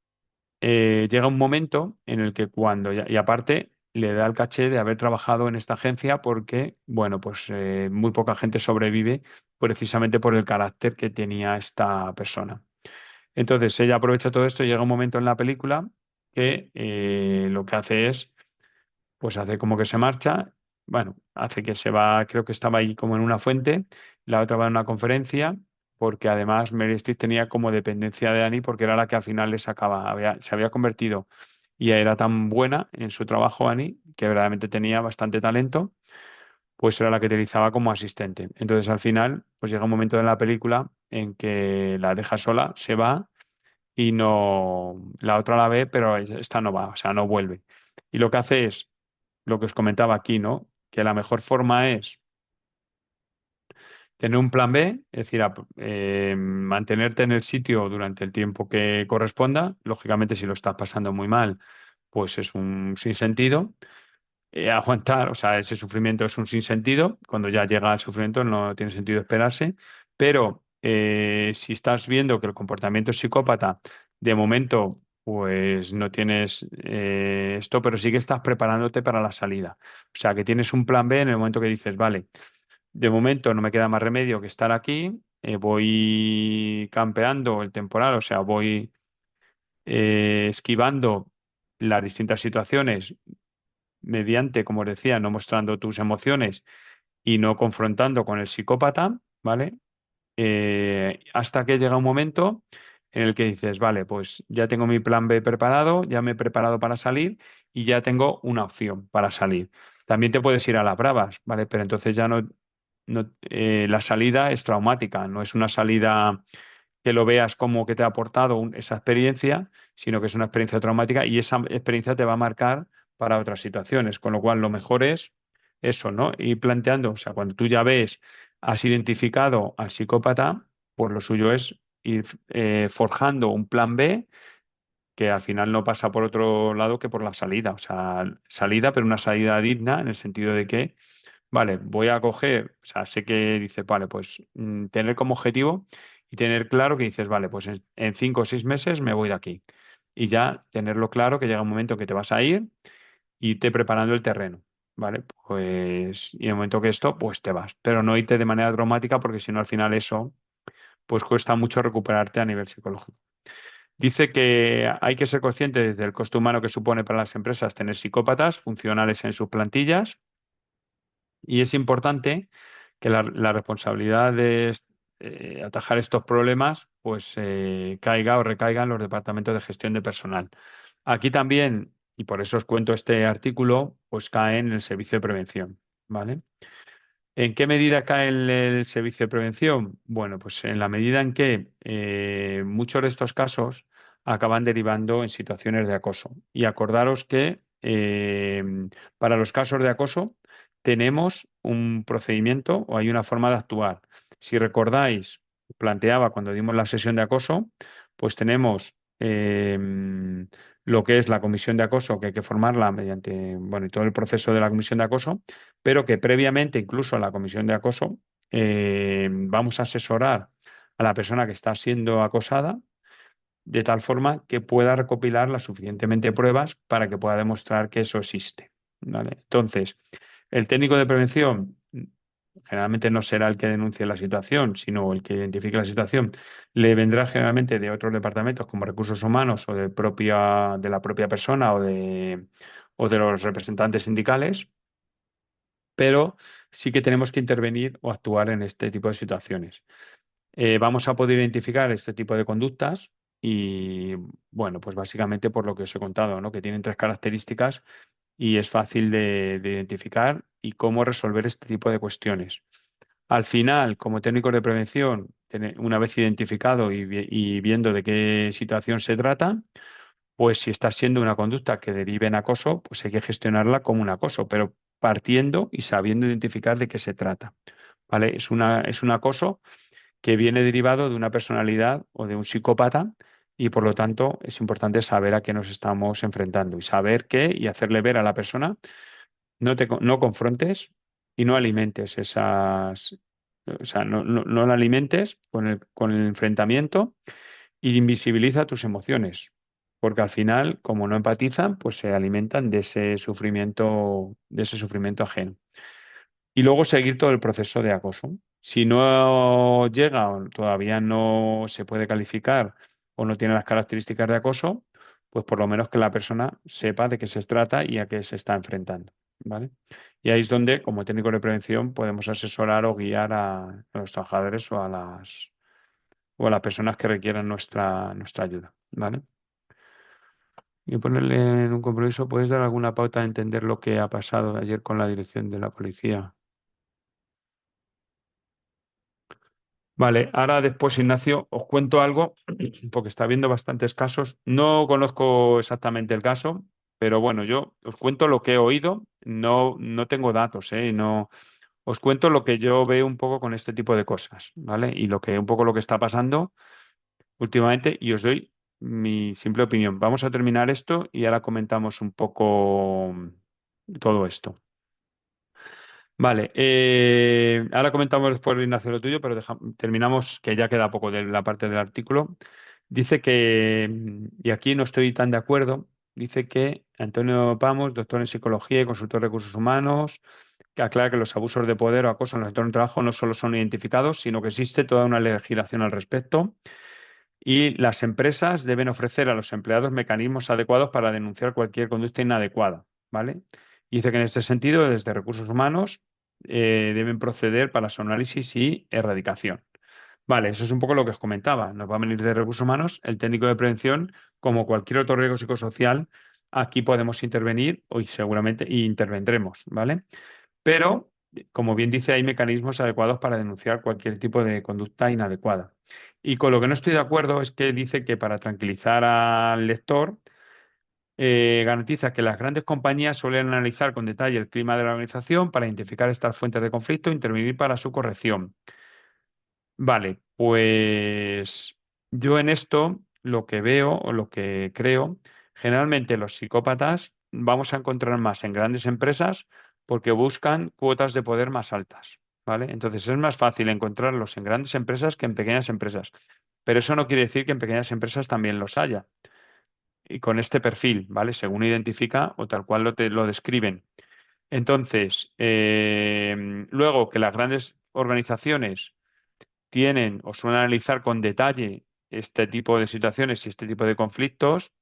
llega un momento en el que y aparte le da el caché de haber trabajado en esta agencia porque, bueno, pues muy poca gente sobrevive precisamente por el carácter que tenía esta persona. Entonces ella aprovecha todo esto y llega un momento en la película que lo que hace es, pues hace como que se marcha, bueno, hace que se va, creo que estaba ahí como en una fuente, la otra va en una conferencia, porque además Mary Streep tenía como dependencia de Annie porque era la que al final le sacaba, se había convertido y era tan buena en su trabajo Annie, que verdaderamente tenía bastante talento, pues era la que utilizaba como asistente. Entonces al final, pues llega un momento en la película en que la deja sola, se va y no, la otra la ve, pero esta no va, o sea, no vuelve. Y lo que hace es lo que os comentaba aquí, ¿no? Que la mejor forma es tener un plan B, es decir, mantenerte en el sitio durante el tiempo que corresponda. Lógicamente, si lo estás pasando muy mal, pues es un sinsentido. Aguantar, o sea, ese sufrimiento es un sinsentido. Cuando ya llega el sufrimiento no tiene sentido esperarse. Pero si estás viendo que el comportamiento es psicópata, de momento, pues no tienes esto, pero sí que estás preparándote para la salida. O sea, que tienes un plan B en el momento que dices, vale, de momento no me queda más remedio que estar aquí. Voy campeando el temporal, o sea, voy esquivando las distintas situaciones mediante, como os decía, no mostrando tus emociones y no confrontando con el psicópata, ¿vale? Hasta que llega un momento en el que dices, vale, pues ya tengo mi plan B preparado, ya me he preparado para salir y ya tengo una opción para salir. También te puedes ir a las bravas, ¿vale? Pero entonces ya la salida es traumática, no es una salida que lo veas como que te ha aportado esa experiencia, sino que es una experiencia traumática y esa experiencia te va a marcar para otras situaciones. Con lo cual, lo mejor es eso, ¿no? Ir planteando, o sea, cuando tú ya ves, has identificado al psicópata, pues lo suyo es ir forjando un plan B que al final no pasa por otro lado que por la salida. O sea, salida, pero una salida digna en el sentido de que vale, voy a coger, o sea, sé que dices, vale, pues tener como objetivo y tener claro que dices, vale, pues en 5 o 6 meses me voy de aquí. Y ya tenerlo claro que llega un momento que te vas a ir y irte preparando el terreno, ¿vale? Pues, y en el momento que esto, pues te vas. Pero no irte de manera traumática porque si no al final eso, pues cuesta mucho recuperarte a nivel psicológico. Dice que hay que ser conscientes del coste humano que supone para las empresas tener psicópatas funcionales en sus plantillas y es importante que la responsabilidad atajar estos problemas, pues caiga o recaiga en los departamentos de gestión de personal. Aquí también, y por eso os cuento este artículo, pues cae en el servicio de prevención, ¿vale? ¿En qué medida cae el servicio de prevención? Bueno, pues en la medida en que muchos de estos casos acaban derivando en situaciones de acoso. Y acordaros que para los casos de acoso tenemos un procedimiento o hay una forma de actuar. Si recordáis, planteaba cuando dimos la sesión de acoso, pues tenemos lo que es la comisión de acoso, que hay que formarla mediante, bueno, y todo el proceso de la comisión de acoso, pero que previamente, incluso a la comisión de acoso, vamos a asesorar a la persona que está siendo acosada de tal forma que pueda recopilar las suficientemente pruebas para que pueda demostrar que eso existe, ¿vale? Entonces, el técnico de prevención generalmente no será el que denuncie la situación, sino el que identifique la situación. Le vendrá generalmente de otros departamentos como recursos humanos o de la propia persona o de los representantes sindicales, pero sí que tenemos que intervenir o actuar en este tipo de situaciones. Vamos a poder identificar este tipo de conductas y, bueno, pues básicamente por lo que os he contado, ¿no? Que tienen tres características y es fácil de identificar y cómo resolver este tipo de cuestiones. Al final, como técnicos de prevención, una vez identificado y viendo de qué situación se trata, pues si está siendo una conducta que derive en acoso, pues hay que gestionarla como un acoso, pero partiendo y sabiendo identificar de qué se trata. ¿Vale? Es un acoso que viene derivado de una personalidad o de un psicópata y por lo tanto es importante saber a qué nos estamos enfrentando y saber qué y hacerle ver a la persona, no confrontes y no alimentes o sea, no la alimentes con el enfrentamiento y invisibiliza tus emociones, porque al final, como no empatizan, pues se alimentan de ese sufrimiento ajeno. Y luego seguir todo el proceso de acoso. Si no llega o todavía no se puede calificar o no tiene las características de acoso, pues por lo menos que la persona sepa de qué se trata y a qué se está enfrentando, ¿vale? Y ahí es donde, como técnico de prevención, podemos asesorar o guiar a los trabajadores o a las personas que requieran nuestra ayuda, ¿vale? Y ponerle en un compromiso, ¿puedes dar alguna pauta de entender lo que ha pasado ayer con la dirección de la policía? Vale, ahora después, Ignacio, os cuento algo, porque está habiendo bastantes casos. No conozco exactamente el caso, pero bueno, yo os cuento lo que he oído. No tengo datos, ¿eh? No, os cuento lo que yo veo un poco con este tipo de cosas, ¿vale? Y un poco lo que está pasando últimamente, y os doy mi simple opinión. Vamos a terminar esto y ahora comentamos un poco todo esto. Vale, ahora comentamos después, Ignacio, lo tuyo, pero terminamos, que ya queda poco de la parte del artículo. Dice que, y aquí no estoy tan de acuerdo, dice que Antonio Pamos, doctor en psicología y consultor de recursos humanos, que aclara que los abusos de poder o acoso en los entornos de trabajo no solo son identificados, sino que existe toda una legislación al respecto y las empresas deben ofrecer a los empleados mecanismos adecuados para denunciar cualquier conducta inadecuada, ¿vale? Y dice que en este sentido, desde recursos humanos, deben proceder para su análisis y erradicación. Vale, eso es un poco lo que os comentaba. Nos va a venir de recursos humanos el técnico de prevención, como cualquier otro riesgo psicosocial, aquí podemos intervenir y seguramente intervendremos, ¿vale? Pero, como bien dice, hay mecanismos adecuados para denunciar cualquier tipo de conducta inadecuada. Y con lo que no estoy de acuerdo es que dice que para tranquilizar al lector, garantiza que las grandes compañías suelen analizar con detalle el clima de la organización para identificar estas fuentes de conflicto e intervenir para su corrección. Vale, pues yo en esto lo que veo o lo que creo, generalmente los psicópatas vamos a encontrar más en grandes empresas porque buscan cuotas de poder más altas, ¿vale? Entonces es más fácil encontrarlos en grandes empresas que en pequeñas empresas. Pero eso no quiere decir que en pequeñas empresas también los haya. Y con este perfil, ¿vale? Según identifica o tal cual lo describen. Entonces, luego que las grandes organizaciones tienen o suelen analizar con detalle este tipo de situaciones y este tipo de conflictos,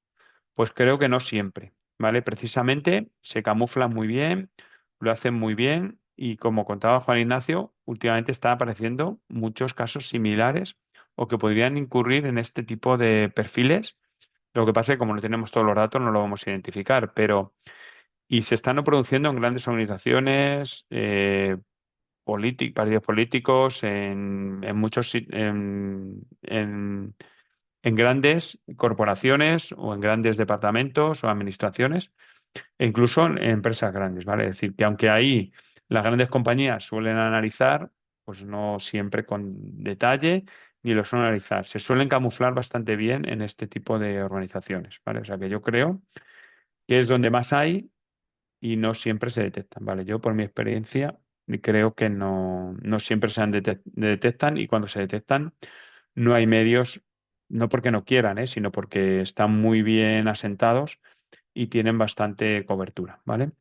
pues creo que no siempre, ¿vale? Precisamente se camuflan muy bien, lo hacen muy bien y como contaba Juan Ignacio, últimamente están apareciendo muchos casos similares o que podrían incurrir en este tipo de perfiles. Lo que pasa es que como no tenemos todos los datos no lo vamos a identificar, pero y se están produciendo en grandes organizaciones, partidos políticos, en muchos en grandes corporaciones o en grandes departamentos o administraciones e incluso en empresas grandes, ¿vale? Es decir, que aunque ahí las grandes compañías suelen analizar, pues no siempre con detalle ni lo suelen analizar. Se suelen camuflar bastante bien en este tipo de organizaciones, ¿vale? O sea que yo creo que es donde más hay y no siempre se detectan, ¿vale? Yo por mi experiencia creo que no siempre detectan y cuando se detectan no hay medios, no porque no quieran, sino porque están muy bien asentados y tienen bastante cobertura, ¿vale?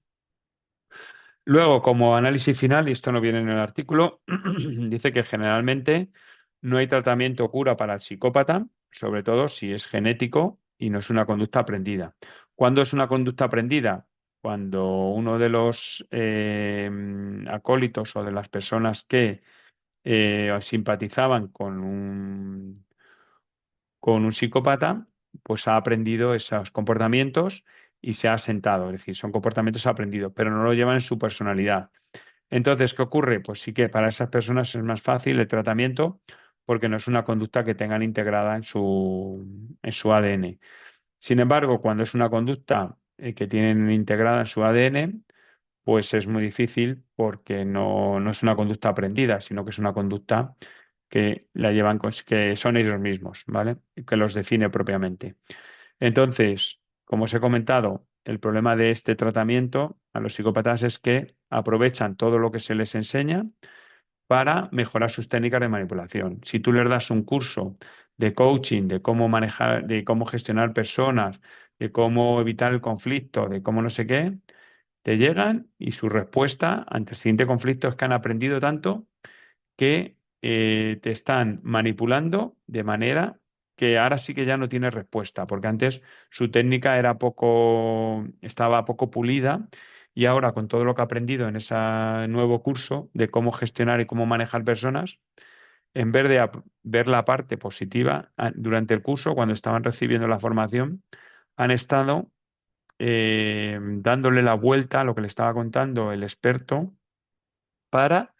Luego, como análisis final, y esto no viene en el artículo, dice que generalmente no hay tratamiento o cura para el psicópata, sobre todo si es genético y no es una conducta aprendida. ¿Cuándo es una conducta aprendida? Cuando uno de los acólitos o de las personas que simpatizaban con un psicópata, pues ha aprendido esos comportamientos y se ha asentado. Es decir, son comportamientos aprendidos, pero no lo llevan en su personalidad. Entonces, ¿qué ocurre? Pues sí que para esas personas es más fácil el tratamiento porque no es una conducta que tengan integrada en su ADN. Sin embargo, cuando es una conducta que tienen integrada en su ADN, pues es muy difícil porque no es una conducta aprendida, sino que es una conducta que la llevan, que son ellos mismos, ¿vale? Que los define propiamente. Entonces, como os he comentado, el problema de este tratamiento a los psicópatas es que aprovechan todo lo que se les enseña para mejorar sus técnicas de manipulación. Si tú les das un curso de coaching, de cómo manejar, de cómo gestionar personas, de cómo evitar el conflicto, de cómo no sé qué, te llegan y su respuesta ante el siguiente conflicto es que han aprendido tanto que te están manipulando de manera que ahora sí que ya no tienes respuesta, porque antes su técnica estaba poco pulida y ahora con todo lo que ha aprendido en ese nuevo curso de cómo gestionar y cómo manejar personas, en vez de ver la parte positiva durante el curso, cuando estaban recibiendo la formación, han estado dándole la vuelta a lo que le estaba contando el experto para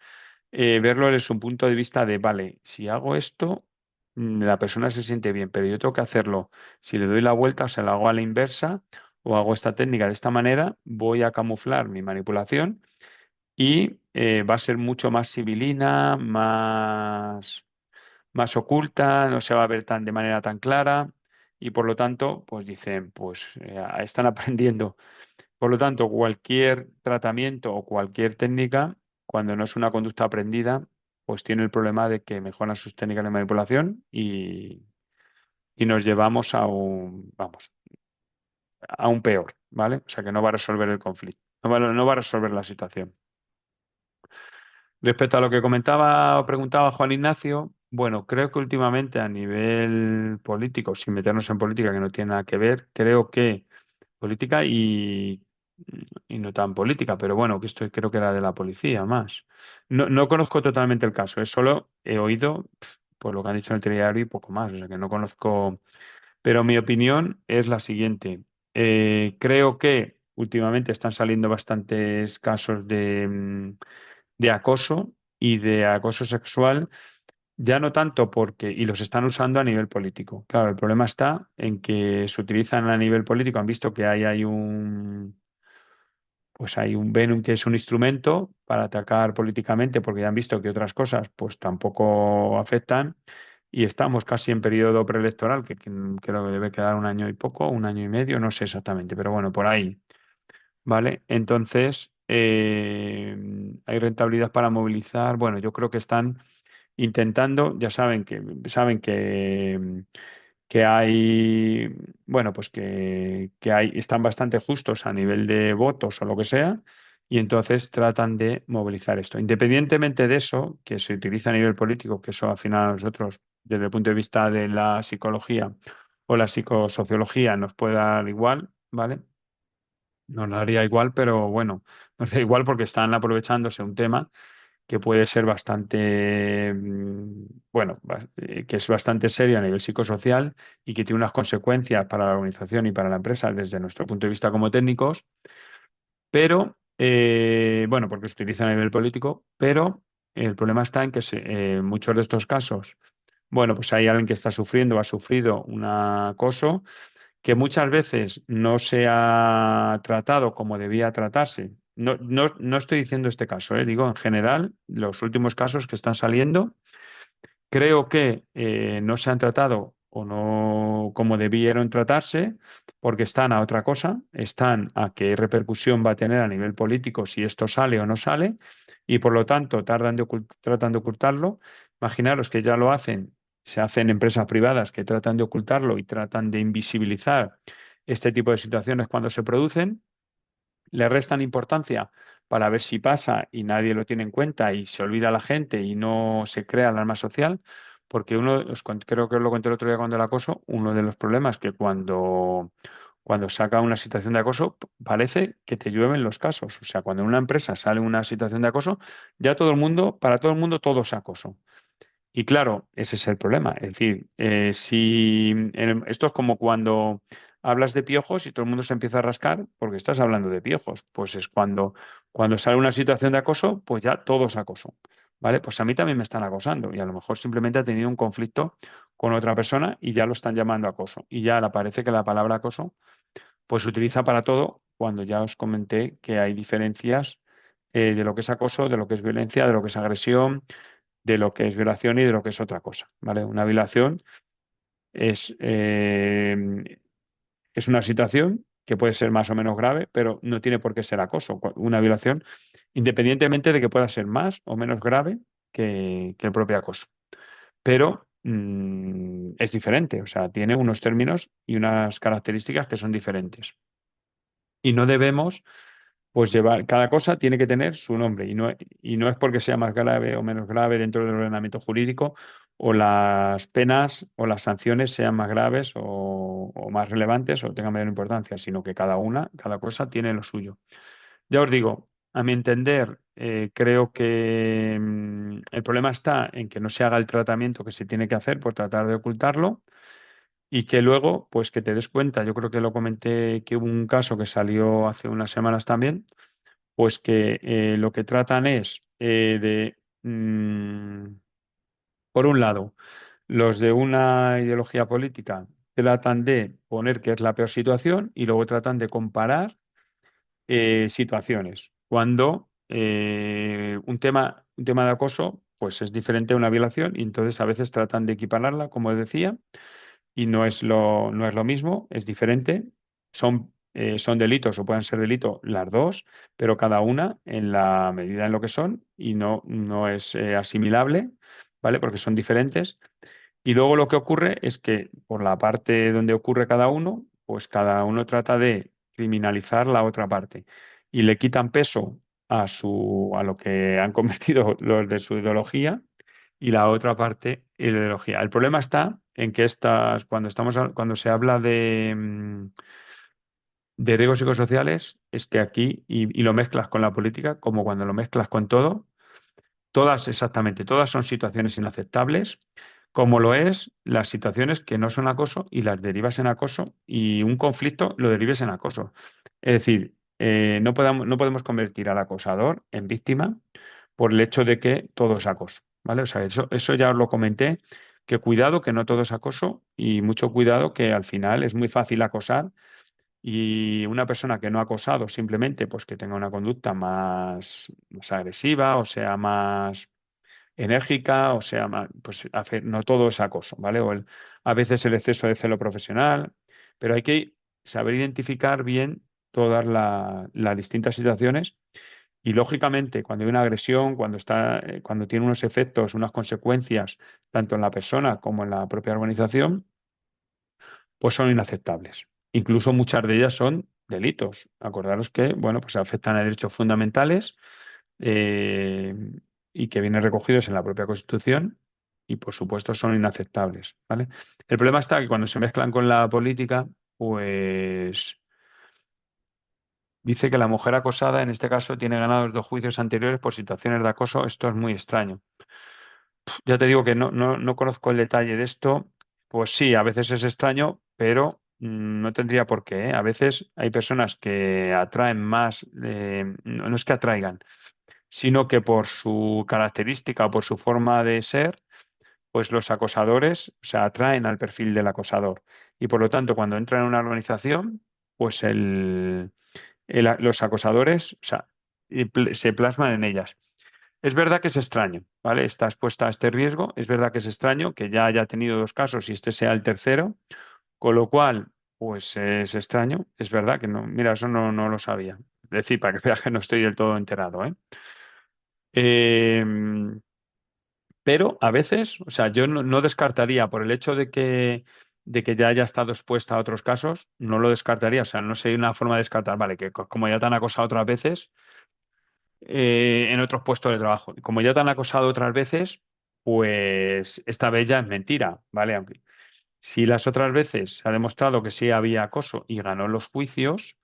verlo desde un punto de vista de, vale, si hago esto, la persona se siente bien, pero yo tengo que hacerlo. Si le doy la vuelta, o sea, lo hago a la inversa, o hago esta técnica de esta manera, voy a camuflar mi manipulación y va a ser mucho más sibilina, más oculta, no se va a ver tan de manera tan clara. Y por lo tanto, pues dicen, pues están aprendiendo. Por lo tanto, cualquier tratamiento o cualquier técnica, cuando no es una conducta aprendida, pues tiene el problema de que mejoran sus técnicas de manipulación y nos llevamos a un peor, ¿vale? O sea que no va a resolver el conflicto, no va a resolver la situación. Respecto a lo que comentaba o preguntaba Juan Ignacio, bueno, creo que últimamente a nivel político, sin meternos en política que no tiene nada que ver, creo que política y no tan política, pero bueno, que esto creo que era de la policía más. No conozco totalmente el caso, solo he oído por lo que han dicho en el telediario y poco más, o sea que no conozco, pero mi opinión es la siguiente. Creo que últimamente están saliendo bastantes casos de acoso y de acoso sexual ya no tanto y los están usando a nivel político. Claro, el problema está en que se utilizan a nivel político, han visto que hay un Venom que es un instrumento para atacar políticamente, porque ya han visto que otras cosas pues tampoco afectan, y estamos casi en periodo preelectoral, que creo que debe quedar un año y poco, un año y medio, no sé exactamente, pero bueno, por ahí, ¿vale? Entonces, hay rentabilidad para movilizar. Bueno, yo creo que están intentando, ya saben que hay, bueno, pues están bastante justos a nivel de votos o lo que sea, y entonces tratan de movilizar esto. Independientemente de eso, que se utiliza a nivel político, que eso al final a nosotros, desde el punto de vista de la psicología o la psicosociología, nos puede dar igual, ¿vale? no lo haría igual, pero bueno, no sé, igual porque están aprovechándose un tema que puede ser bastante, bueno, que es bastante serio a nivel psicosocial y que tiene unas consecuencias para la organización y para la empresa desde nuestro punto de vista como técnicos, pero, bueno, porque se utiliza a nivel político, pero el problema está en que muchos de estos casos, bueno, pues hay alguien que está sufriendo o ha sufrido un acoso que muchas veces no se ha tratado como debía tratarse. No estoy diciendo este caso, digo en general, los últimos casos que están saliendo, creo que no se han tratado o no como debieron tratarse, porque están a otra cosa, están a qué repercusión va a tener a nivel político si esto sale o no sale, y por lo tanto tratan de ocultarlo. Imaginaros que ya lo hacen, se hacen empresas privadas que tratan de ocultarlo y tratan de invisibilizar este tipo de situaciones cuando se producen, le restan importancia para ver si pasa y nadie lo tiene en cuenta y se olvida la gente y no se crea alarma social, porque creo que os lo conté el otro día cuando el acoso, uno de los problemas que cuando saca una situación de acoso parece que te llueven los casos. O sea, cuando en una empresa sale una situación de acoso, ya todo el mundo, para todo el mundo, todo es acoso. Y claro, ese es el problema. Es decir, si esto es como cuando hablas de piojos y todo el mundo se empieza a rascar porque estás hablando de piojos. Pues es cuando sale una situación de acoso, pues ya todo es acoso. ¿Vale? Pues a mí también me están acosando y a lo mejor simplemente ha tenido un conflicto con otra persona y ya lo están llamando acoso. Y ya le parece que la palabra acoso pues se utiliza para todo cuando ya os comenté que hay diferencias de lo que es acoso, de lo que es violencia, de lo que es agresión, de lo que es violación y de lo que es otra cosa, ¿vale? Una violación es, es una situación que puede ser más o menos grave, pero no tiene por qué ser acoso. Una violación, independientemente de que pueda ser más o menos grave que el propio acoso. Pero es diferente, o sea, tiene unos términos y unas características que son diferentes. Y no debemos pues cada cosa tiene que tener su nombre y no es porque sea más grave o menos grave dentro del ordenamiento jurídico o las penas o las sanciones sean más graves o más relevantes o tengan mayor importancia, sino que cada cosa tiene lo suyo. Ya os digo, a mi entender, creo que el problema está en que no se haga el tratamiento que se tiene que hacer por tratar de ocultarlo y que luego, pues que te des cuenta, yo creo que lo comenté que hubo un caso que salió hace unas semanas también pues que lo que tratan es por un lado, los de una ideología política tratan de poner que es la peor situación y luego tratan de comparar situaciones. Cuando un tema de acoso, pues es diferente a una violación y entonces a veces tratan de equipararla, como decía, y no es lo mismo, es diferente. Son delitos o pueden ser delitos las dos, pero cada una en la medida en lo que son y no es asimilable, ¿vale? Porque son diferentes. Y luego lo que ocurre es que por la parte donde ocurre cada uno, pues cada uno trata de criminalizar la otra parte y le quitan peso a lo que han convertido los de su ideología y la otra parte ideología. El problema está en que cuando se habla de riesgos psicosociales, es que aquí, y lo mezclas con la política, como cuando lo mezclas con todo, exactamente, todas son situaciones inaceptables, como lo es las situaciones que no son acoso y las derivas en acoso y un conflicto lo derives en acoso. Es decir, no podemos convertir al acosador en víctima por el hecho de que todo es acoso, ¿vale? O sea, eso ya os lo comenté, que cuidado que no todo es acoso y mucho cuidado que al final es muy fácil acosar y una persona que no ha acosado simplemente pues que tenga una conducta más agresiva o sea más enérgica o sea más, pues no todo es acoso, ¿vale? A veces el exceso de celo profesional, pero hay que saber identificar bien todas las distintas situaciones y lógicamente, cuando hay una agresión, cuando tiene unos efectos, unas consecuencias, tanto en la persona como en la propia organización, pues son inaceptables. Incluso muchas de ellas son delitos. Acordaros que, bueno, pues afectan a derechos fundamentales eh, y que vienen recogidos en la propia Constitución y, por supuesto, son inaceptables, ¿vale? El problema está que cuando se mezclan con la política, pues Dice que la mujer acosada, en este caso, tiene ganados 2 juicios anteriores por situaciones de acoso. Esto es muy extraño. Ya te digo que no conozco el detalle de esto. Pues sí, a veces es extraño, pero no tendría por qué, ¿eh? A veces hay personas que atraen más, no es que atraigan, sino que por su característica o por su forma de ser, pues los acosadores, o sea, atraen al perfil del acosador. Y por lo tanto, cuando entran en una organización, pues los acosadores, o sea, se plasman en ellas. Es verdad que es extraño, ¿vale? Está expuesta a este riesgo. Es verdad que es extraño que ya haya tenido 2 casos y este sea el tercero, con lo cual, pues es extraño. Es verdad que no, mira, eso no lo sabía. Es decir, para que veas que no estoy del todo enterado, ¿eh? Em, pero a veces, o sea, yo no descartaría por el hecho de que ya haya estado expuesta a otros casos, no lo descartaría. O sea, no sería una forma de descartar, vale, que como ya te han acosado otras veces en otros puestos de trabajo. Como ya te han acosado otras veces, pues esta vez ya es mentira, ¿vale? Aunque si las otras veces se ha demostrado que sí había acoso y ganó los juicios,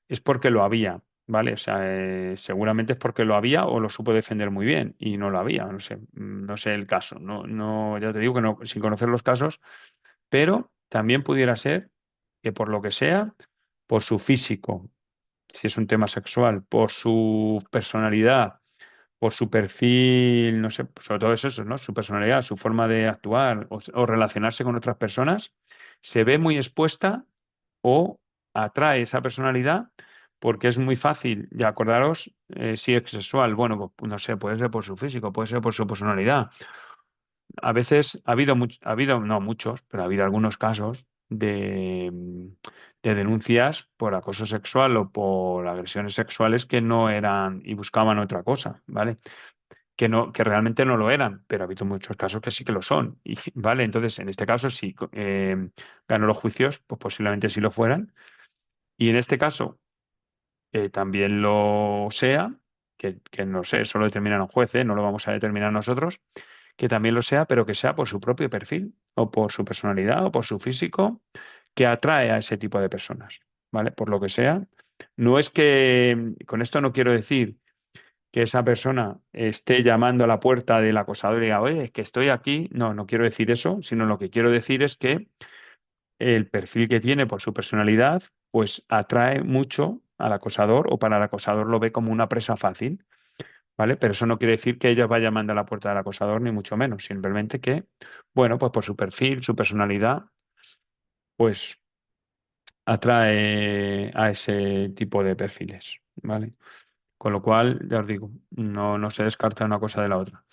es porque lo había, ¿vale? O sea, seguramente es porque lo había o lo supo defender muy bien y no lo había, no sé, no sé el caso, ya te digo que no, sin conocer los casos, pero también pudiera ser que por lo que sea, por su físico, si es un tema sexual, por su personalidad, por su perfil, no sé, sobre todo es eso, ¿no? Su personalidad, su forma de actuar o relacionarse con otras personas, se ve muy expuesta o atrae esa personalidad porque es muy fácil, y acordaros, si es sexual, bueno, pues, no sé, puede ser por su físico, puede ser por su personalidad. A veces ha habido, no muchos, pero ha habido algunos casos de denuncias por acoso sexual o por agresiones sexuales que no eran y buscaban otra cosa, ¿vale? Que realmente no lo eran, pero ha habido muchos casos que sí que lo son. Y, ¿vale? Entonces, en este caso, si ganó los juicios, pues posiblemente sí lo fueran. Y en este caso, también lo sea, que no sé, eso lo determina un juez, ¿eh? No lo vamos a determinar nosotros, que también lo sea, pero que sea por su propio perfil, o por su personalidad, o por su físico, que atrae a ese tipo de personas, ¿vale? Por lo que sea. No es que, con esto no quiero decir que esa persona esté llamando a la puerta del acosador y diga, oye, es que estoy aquí. No, no quiero decir eso, sino lo que quiero decir es que el perfil que tiene por su personalidad, pues atrae mucho al acosador o para el acosador lo ve como una presa fácil, ¿vale? Pero eso no quiere decir que ella vaya llamando a la puerta del acosador, ni mucho menos, simplemente que, bueno, pues por su perfil, su personalidad, pues atrae a ese tipo de perfiles, ¿vale? Con lo cual, ya os digo, no se descarta una cosa de la otra.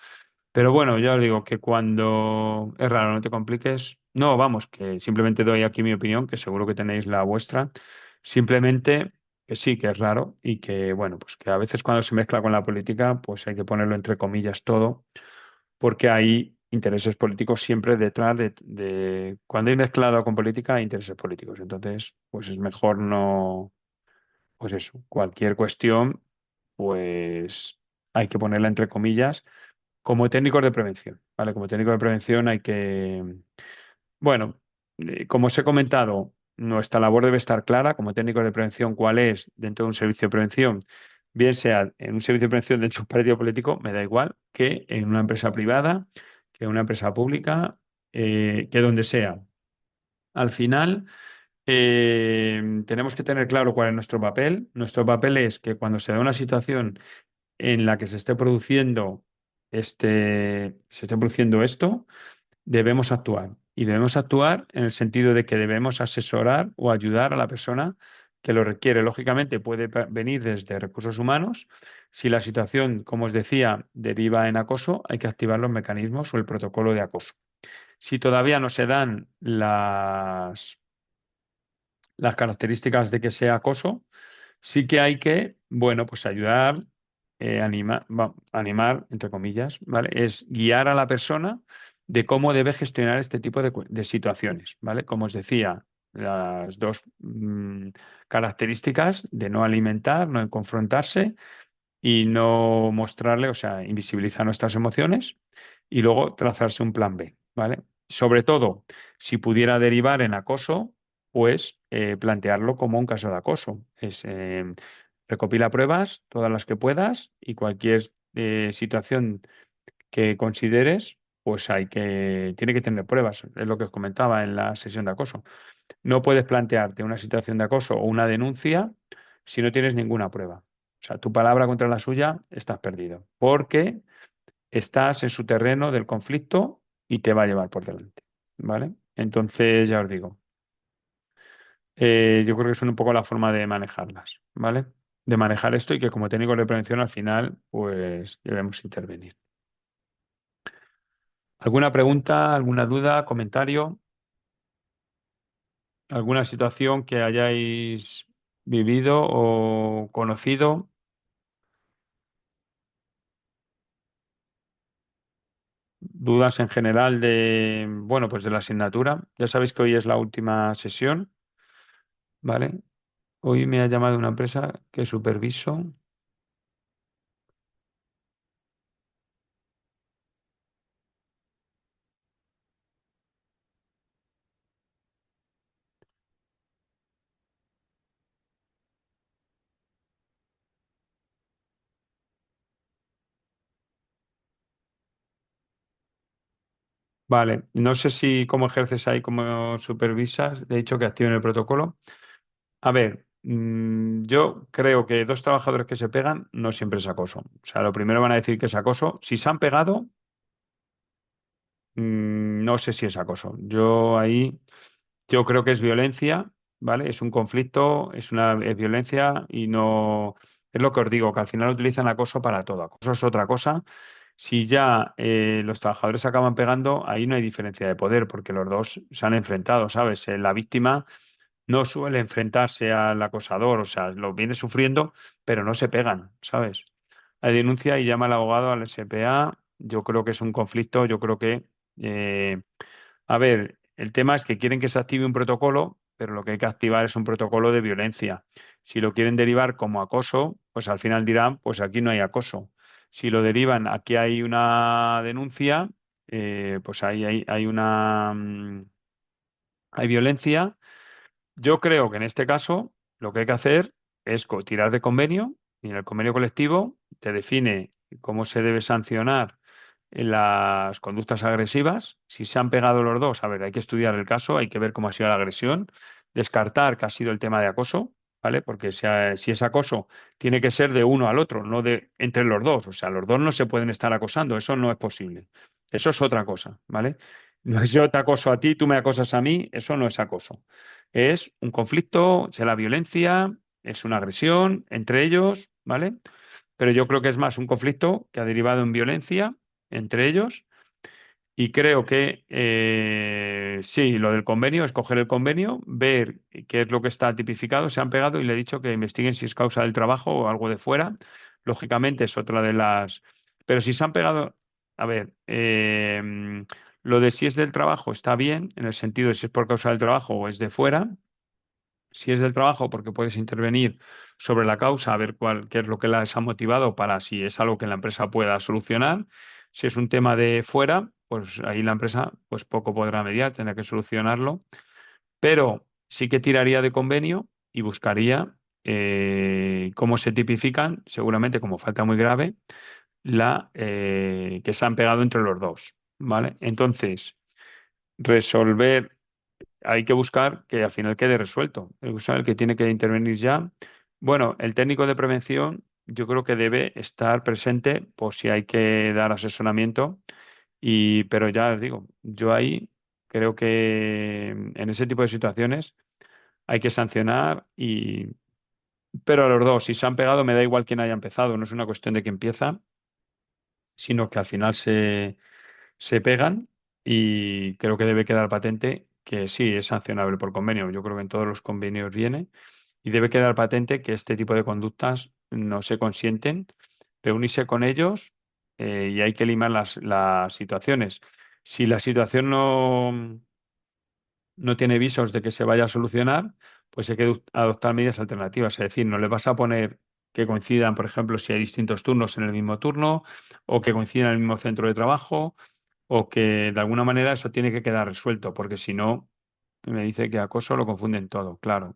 Pero bueno, ya os digo que cuando es raro, no te compliques. No, vamos, que simplemente doy aquí mi opinión, que seguro que tenéis la vuestra. Simplemente que sí, que es raro y que, bueno, pues que a veces cuando se mezcla con la política, pues hay que ponerlo entre comillas todo, porque hay intereses políticos siempre detrás cuando hay mezclado con política, hay intereses políticos. Entonces, pues es mejor no, pues eso, cualquier cuestión, pues hay que ponerla entre comillas como técnicos de prevención, ¿vale? Como técnicos de prevención hay que, bueno, como os he comentado, nuestra labor debe estar clara como técnicos de prevención, cuál es dentro de un servicio de prevención, bien sea en un servicio de prevención dentro de un partido político, me da igual, que en una empresa privada, que en una empresa pública, que donde sea. Al final, tenemos que tener claro cuál es nuestro papel. Nuestro papel es que cuando se da una situación en la que se esté produciendo esto, debemos actuar. Y debemos actuar en el sentido de que debemos asesorar o ayudar a la persona que lo requiere. Lógicamente puede venir desde recursos humanos. Si la situación, como os decía, deriva en acoso, hay que activar los mecanismos o el protocolo de acoso. Si todavía no se dan las características de que sea acoso, sí que hay que, bueno, pues ayudar, animar, entre comillas, ¿vale? Es guiar a la persona de cómo debe gestionar este tipo de situaciones, ¿vale? Como os decía, las dos características de no alimentar, no confrontarse y no mostrarle, o sea, invisibilizar nuestras emociones y luego trazarse un plan B, ¿vale? Sobre todo, si pudiera derivar en acoso, pues plantearlo como un caso de acoso. recopila pruebas, todas las que puedas, y cualquier situación que consideres, pues tiene que tener pruebas. Es lo que os comentaba en la sesión de acoso. No puedes plantearte una situación de acoso o una denuncia si no tienes ninguna prueba. O sea, tu palabra contra la suya, estás perdido, porque estás en su terreno del conflicto y te va a llevar por delante, ¿vale? Entonces, ya os digo, yo creo que es un poco la forma de manejarlas, ¿vale? De manejar esto y que como técnico de prevención al final, pues debemos intervenir. ¿Alguna pregunta, alguna duda, comentario, alguna situación que hayáis vivido o conocido? ¿Dudas en general bueno, pues de la asignatura? Ya sabéis que hoy es la última sesión, ¿vale? Hoy me ha llamado una empresa que superviso. Vale, no sé si cómo ejerces ahí como supervisas, de hecho que activen el protocolo. A ver, yo creo que dos trabajadores que se pegan no siempre es acoso. O sea, lo primero van a decir que es acoso. Si se han pegado, no sé si es acoso. Yo creo que es violencia, ¿vale? Es un conflicto, es violencia y no, es lo que os digo, que al final utilizan acoso para todo. Acoso es otra cosa. Si ya los trabajadores se acaban pegando, ahí no hay diferencia de poder, porque los dos se han enfrentado, ¿sabes? La víctima no suele enfrentarse al acosador, o sea, lo viene sufriendo, pero no se pegan, ¿sabes? Hay denuncia y llama al abogado, al SPA. Yo creo que es un conflicto, yo creo que eh, a ver, el tema es que quieren que se active un protocolo, pero lo que hay que activar es un protocolo de violencia. Si lo quieren derivar como acoso, pues al final dirán, pues aquí no hay acoso. Si lo derivan, aquí hay una denuncia, pues ahí hay violencia. Yo creo que en este caso lo que hay que hacer es tirar de convenio y en el convenio colectivo te define cómo se debe sancionar en las conductas agresivas. Si se han pegado los dos, a ver, hay que estudiar el caso, hay que ver cómo ha sido la agresión, descartar que ha sido el tema de acoso, ¿vale? Porque si es acoso, tiene que ser de uno al otro, no de entre los dos. O sea, los dos no se pueden estar acosando, eso no es posible. Eso es otra cosa, ¿vale? No es yo te acoso a ti, tú me acosas a mí, eso no es acoso. Es un conflicto, es la violencia, es una agresión entre ellos, ¿vale? Pero yo creo que es más un conflicto que ha derivado en violencia entre ellos y creo que sí, lo del convenio es coger el convenio, ver qué es lo que está tipificado, se han pegado y le he dicho que investiguen si es causa del trabajo o algo de fuera. Lógicamente es otra de las... Pero si se han pegado, a ver, lo de si es del trabajo está bien, en el sentido de si es por causa del trabajo o es de fuera. Si es del trabajo, porque puedes intervenir sobre la causa, a ver qué es lo que las ha motivado para si es algo que la empresa pueda solucionar. Si es un tema de fuera, pues ahí la empresa pues poco podrá mediar, tendrá que solucionarlo. Pero sí que tiraría de convenio y buscaría cómo se tipifican, seguramente como falta muy grave, que se han pegado entre los dos. ¿Vale? Entonces, resolver hay que buscar que al final quede resuelto. El que tiene que intervenir ya. Bueno, el técnico de prevención yo creo que debe estar presente por si hay que dar asesoramiento. Pero ya os digo, yo ahí creo que en ese tipo de situaciones hay que sancionar pero a los dos, si se han pegado, me da igual quién haya empezado, no es una cuestión de que empieza, sino que al final se pegan y creo que debe quedar patente que sí es sancionable por convenio. Yo creo que en todos los convenios viene y debe quedar patente que este tipo de conductas no se consienten, reunirse con ellos y hay que limar las situaciones. Si la situación no tiene visos de que se vaya a solucionar, pues hay que adoptar medidas alternativas. Es decir, no le vas a poner que coincidan, por ejemplo, si hay distintos turnos en el mismo turno o que coincidan en el mismo centro de trabajo o que de alguna manera eso tiene que quedar resuelto, porque si no, me dice que acoso lo confunden todo, claro.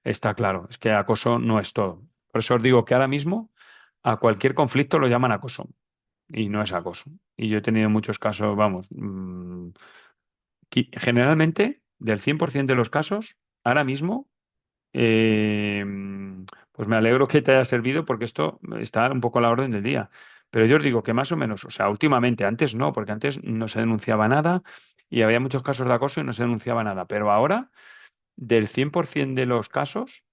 Está claro, es que acoso no es todo. Por eso os digo que ahora mismo a cualquier conflicto lo llaman acoso y no es acoso. Y yo he tenido muchos casos, vamos, generalmente del 100% de los casos, ahora mismo, eh, pues me alegro que te haya servido porque esto está un poco a la orden del día. Pero yo os digo que más o menos, o sea, últimamente, antes no, porque antes no se denunciaba nada y había muchos casos de acoso y no se denunciaba nada. Pero ahora del 100% de los casos,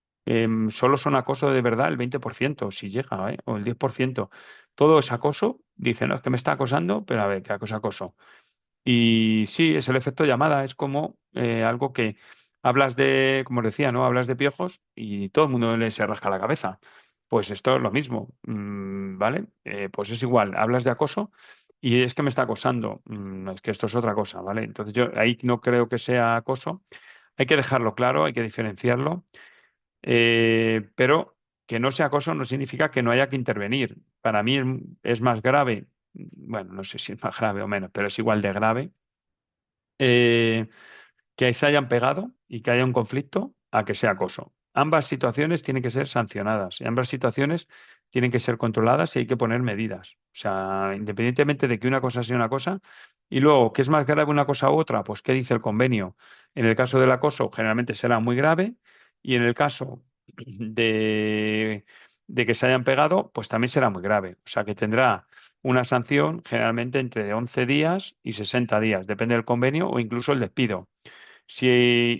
solo son acoso de verdad el 20%, si llega, ¿eh? O el 10%. Todo es acoso. Dice, no, es que me está acosando, pero a ver, ¿qué acoso acoso? Y sí, es el efecto llamada, es como algo que hablas de, como os decía, ¿no? Hablas de piojos y todo el mundo le se rasca la cabeza. Pues esto es lo mismo, ¿vale? Pues es igual, hablas de acoso y es que me está acosando. Es que esto es otra cosa, ¿vale? Entonces yo ahí no creo que sea acoso. Hay que dejarlo claro, hay que diferenciarlo, pero que no sea acoso no significa que no haya que intervenir. Para mí es más grave, bueno, no sé si es más grave o menos, pero es igual de grave, eh, que se hayan pegado y que haya un conflicto a que sea acoso. Ambas situaciones tienen que ser sancionadas y ambas situaciones tienen que ser controladas y hay que poner medidas. O sea, independientemente de que una cosa sea una cosa y luego, ¿qué es más grave una cosa u otra? Pues, ¿qué dice el convenio? En el caso del acoso, generalmente será muy grave y en el caso de, de que se hayan pegado, pues también será muy grave. O sea, que tendrá una sanción generalmente entre 11 días y 60 días, depende del convenio o incluso el despido. Si,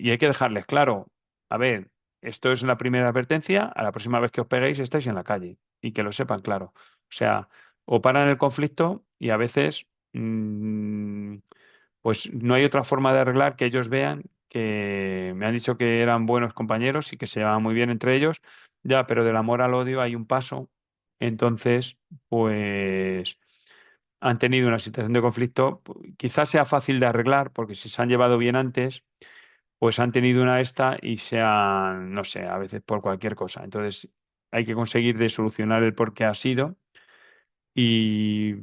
y hay que dejarles claro, a ver, esto es la primera advertencia, a la próxima vez que os peguéis estáis en la calle y que lo sepan claro. O sea, o paran el conflicto y a veces pues no hay otra forma de arreglar que ellos vean que me han dicho que eran buenos compañeros y que se llevaban muy bien entre ellos, ya, pero del amor al odio hay un paso. Entonces, pues han tenido una situación de conflicto, quizás sea fácil de arreglar porque si se han llevado bien antes pues han tenido una esta y sean, no sé, a veces por cualquier cosa. Entonces hay que conseguir de solucionar el por qué ha sido y,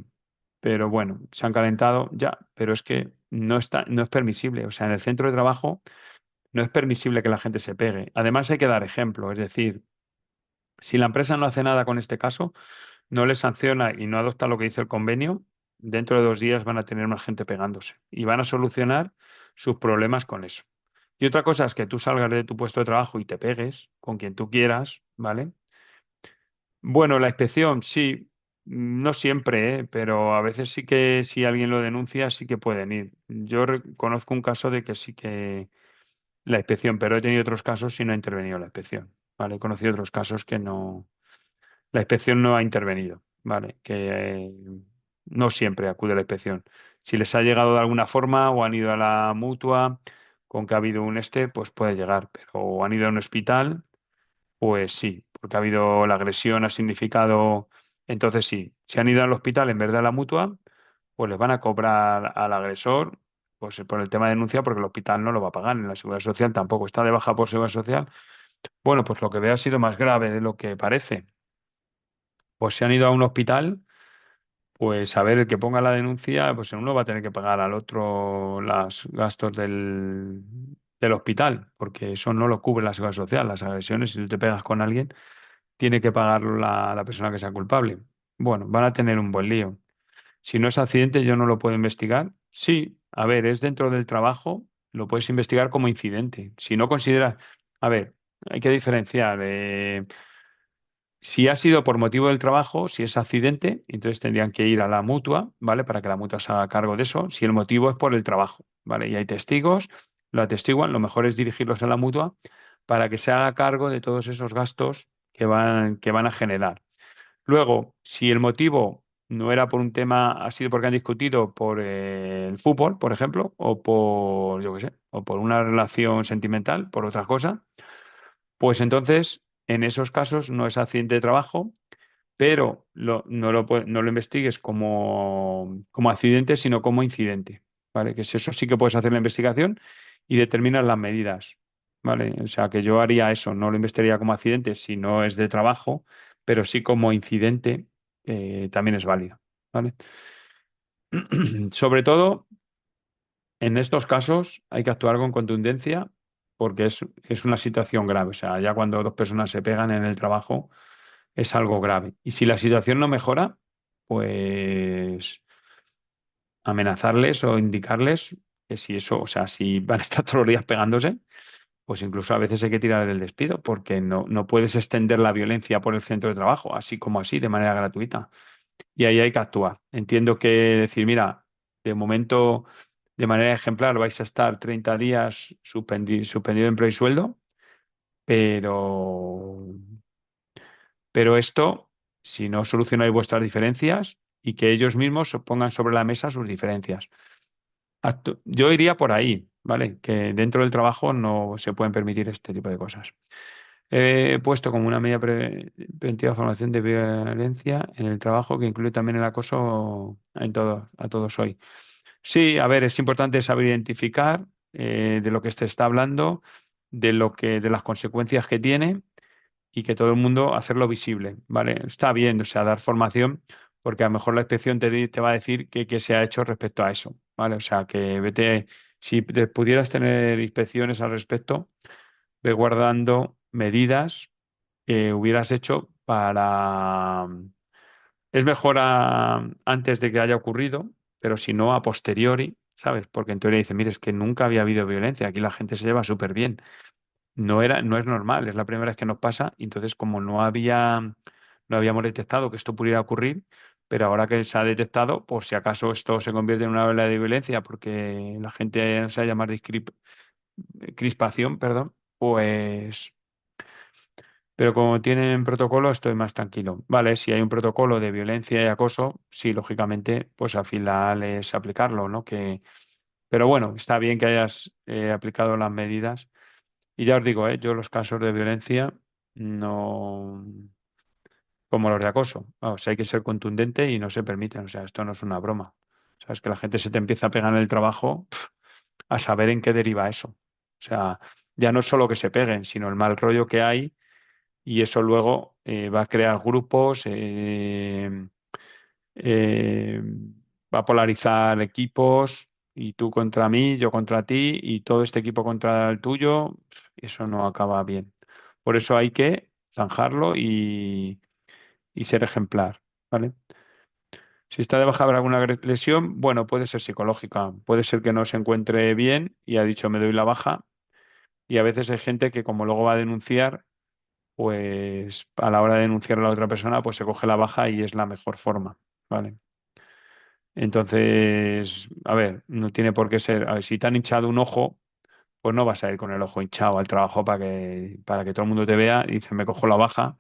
pero bueno, se han calentado ya, pero es que no está, no es permisible. O sea, en el centro de trabajo no es permisible que la gente se pegue. Además hay que dar ejemplo, es decir, si la empresa no hace nada con este caso, no les sanciona y no adopta lo que dice el convenio, dentro de 2 días van a tener más gente pegándose y van a solucionar sus problemas con eso. Y otra cosa es que tú salgas de tu puesto de trabajo y te pegues con quien tú quieras, ¿vale? Bueno, la inspección, sí, no siempre, ¿eh? Pero a veces sí que si alguien lo denuncia, sí que pueden ir. Yo conozco un caso de que sí que la inspección, pero he tenido otros casos y no ha intervenido la inspección, ¿vale? He conocido otros casos que no, la inspección no ha intervenido, ¿vale? Que no siempre acude la inspección. Si les ha llegado de alguna forma o han ido a la mutua con que ha habido un pues puede llegar, pero o han ido a un hospital, pues sí, porque ha habido la agresión, ha significado, entonces sí, si han ido al hospital en vez de a la mutua, pues les van a cobrar al agresor, pues por el tema de denuncia, porque el hospital no lo va a pagar, en la Seguridad Social tampoco está de baja por Seguridad Social. Bueno, pues lo que veo ha sido más grave de lo que parece. Pues si han ido a un hospital, pues a ver, el que ponga la denuncia, pues uno va a tener que pagar al otro los gastos del hospital, porque eso no lo cubre la Seguridad Social. Las agresiones, si tú te pegas con alguien, tiene que pagarlo la persona que sea culpable. Bueno, van a tener un buen lío. Si no es accidente, yo no lo puedo investigar. Sí, a ver, es dentro del trabajo, lo puedes investigar como incidente. Si no consideras, a ver, hay que diferenciar. Si ha sido por motivo del trabajo, si es accidente, entonces tendrían que ir a la mutua, ¿vale? Para que la mutua se haga cargo de eso. Si el motivo es por el trabajo, ¿vale? Y hay testigos, lo atestiguan, lo mejor es dirigirlos a la mutua para que se haga cargo de todos esos gastos que van a generar. Luego, si el motivo no era por un tema, ha sido porque han discutido por el fútbol, por ejemplo, o por, yo qué sé, o por una relación sentimental, por otra cosa, pues entonces, en esos casos no es accidente de trabajo, pero no lo investigues como accidente, sino como incidente, ¿vale? Que si eso sí que puedes hacer la investigación y determinar las medidas, ¿vale? O sea, que yo haría eso, no lo investigaría como accidente si no es de trabajo, pero sí como incidente, también es válido, ¿vale? Sobre todo, en estos casos hay que actuar con contundencia porque es una situación grave. O sea, ya cuando dos personas se pegan en el trabajo es algo grave. Y si la situación no mejora, pues amenazarles o indicarles que si eso, o sea, si van a estar todos los días pegándose, pues incluso a veces hay que tirar del despido, porque no puedes extender la violencia por el centro de trabajo, así como así, de manera gratuita. Y ahí hay que actuar. Entiendo que decir, mira, de momento, de manera ejemplar, vais a estar 30 días suspendido de empleo y sueldo, pero, pero esto, si no solucionáis vuestras diferencias y que ellos mismos pongan sobre la mesa sus diferencias. Yo iría por ahí, ¿vale? Que dentro del trabajo no se pueden permitir este tipo de cosas. He puesto como una medida preventiva formación de violencia en el trabajo que incluye también el acoso a todos hoy. Sí, a ver, es importante saber identificar de lo que se está hablando, de las consecuencias que tiene y que todo el mundo hacerlo visible, ¿vale? Está bien, o sea, dar formación, porque a lo mejor la inspección te va a decir qué se ha hecho respecto a eso, ¿vale? O sea, que vete, si pudieras tener inspecciones al respecto, ve guardando medidas que hubieras hecho para... Es mejor antes de que haya ocurrido, pero si no, a posteriori, ¿sabes? Porque en teoría dice, mire, es que nunca había habido violencia, aquí la gente se lleva súper bien. No es normal, es la primera vez que nos pasa, y entonces como no habíamos detectado que esto pudiera ocurrir, pero ahora que se ha detectado, por si acaso esto se convierte en una ola de violencia, porque la gente no se va a llamar crispación, perdón, pues pero como tienen protocolo, estoy más tranquilo. Vale, si hay un protocolo de violencia y acoso, sí, lógicamente, pues al final es aplicarlo, ¿no? Pero bueno, está bien que hayas aplicado las medidas. Y ya os digo, yo los casos de violencia no, como los de acoso. Vamos, hay que ser contundente y no se permiten. O sea, esto no es una broma. Sabes que la gente se te empieza a pegar en el trabajo, a saber en qué deriva eso. O sea, ya no es solo que se peguen, sino el mal rollo que hay y eso luego va a crear grupos, eh, va a polarizar equipos y tú contra mí, yo contra ti y todo este equipo contra el tuyo, eso no acaba bien. Por eso hay que zanjarlo y ser ejemplar, ¿vale? Si está de baja habrá alguna lesión, bueno, puede ser psicológica, puede ser que no se encuentre bien y ha dicho me doy la baja y a veces hay gente que como luego va a denunciar pues a la hora de denunciar a la otra persona, pues se coge la baja y es la mejor forma, ¿vale? Entonces, a ver, no tiene por qué ser, a ver, si te han hinchado un ojo, pues no vas a ir con el ojo hinchado al trabajo para que todo el mundo te vea y dice, me cojo la baja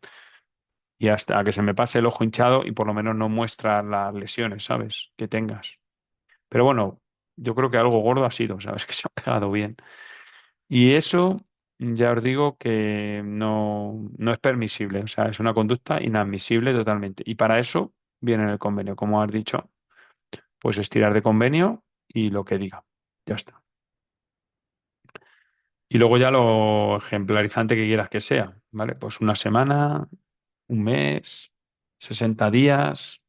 y hasta que se me pase el ojo hinchado y por lo menos no muestra las lesiones, ¿sabes? Que tengas. Pero bueno, yo creo que algo gordo ha sido, ¿sabes? Que se ha pegado bien. Y eso ya os digo que no es permisible, o sea, es una conducta inadmisible totalmente. Y para eso viene en el convenio, como has dicho, pues estirar de convenio y lo que diga. Ya está. Y luego ya lo ejemplarizante que quieras que sea, ¿vale? Pues una semana, un mes, 60 días.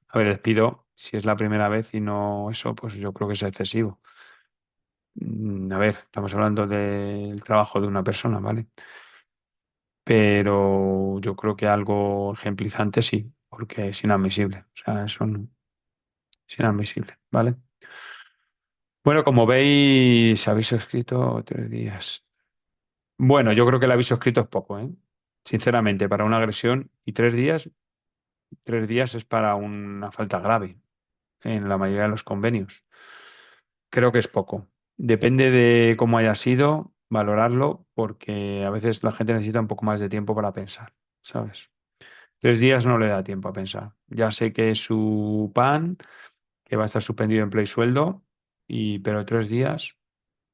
A ver, despido, si es la primera vez y no eso, pues yo creo que es excesivo. A ver, estamos hablando del trabajo de una persona, ¿vale? Pero yo creo que algo ejemplizante sí, porque es inadmisible. O sea, eso no, es inadmisible, ¿vale? Bueno, como veis, aviso escrito 3 días. Bueno, yo creo que el aviso escrito es poco, ¿eh? Sinceramente, para una agresión y 3 días, 3 días es para una falta grave en la mayoría de los convenios. Creo que es poco. Depende de cómo haya sido, valorarlo, porque a veces la gente necesita un poco más de tiempo para pensar, ¿sabes? 3 días no le da tiempo a pensar. Ya sé que es su pan, que va a estar suspendido de empleo y sueldo, pero 3 días.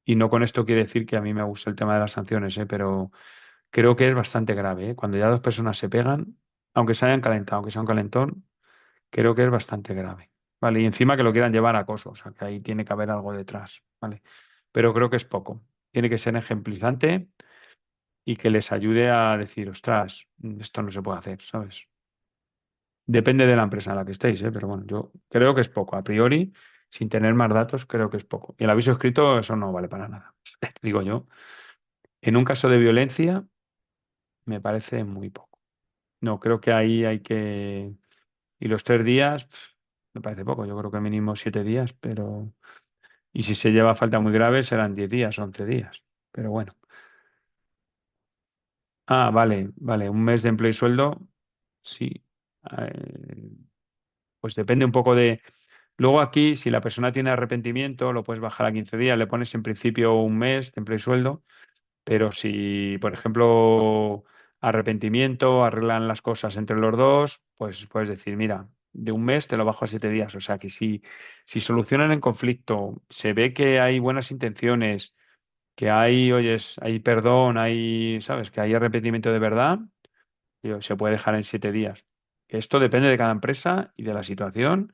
Y no con esto quiere decir que a mí me gusta el tema de las sanciones, pero creo que es bastante grave, ¿eh? Cuando ya dos personas se pegan, aunque se hayan calentado, aunque sea un calentón, creo que es bastante grave. ¿Vale? Y encima que lo quieran llevar a acoso, o sea, que ahí tiene que haber algo detrás, ¿vale? Pero creo que es poco. Tiene que ser ejemplizante y que les ayude a decir, ostras, esto no se puede hacer, ¿sabes? Depende de la empresa en la que estéis, ¿eh? Pero bueno, yo creo que es poco. A priori, sin tener más datos, creo que es poco. Y el aviso escrito, eso no vale para nada. Te digo yo. En un caso de violencia, me parece muy poco. No, creo que ahí hay que... Y los 3 días, me parece poco. Yo creo que mínimo 7 días, pero... Y si se lleva falta muy grave, serán 10 días, 11 días. Pero bueno. Ah, vale, vale. Un mes de empleo y sueldo, sí. Eh, pues depende un poco de... Luego aquí, si la persona tiene arrepentimiento, lo puedes bajar a 15 días, le pones en principio un mes de empleo y sueldo, pero si, por ejemplo, arrepentimiento, arreglan las cosas entre los dos, pues puedes decir, mira, de un mes te lo bajo a 7 días. O sea que si solucionan el conflicto, se ve que hay buenas intenciones, que hay, oyes, hay perdón, hay, ¿sabes? Que hay arrepentimiento de verdad, se puede dejar en 7 días. Esto depende de cada empresa y de la situación,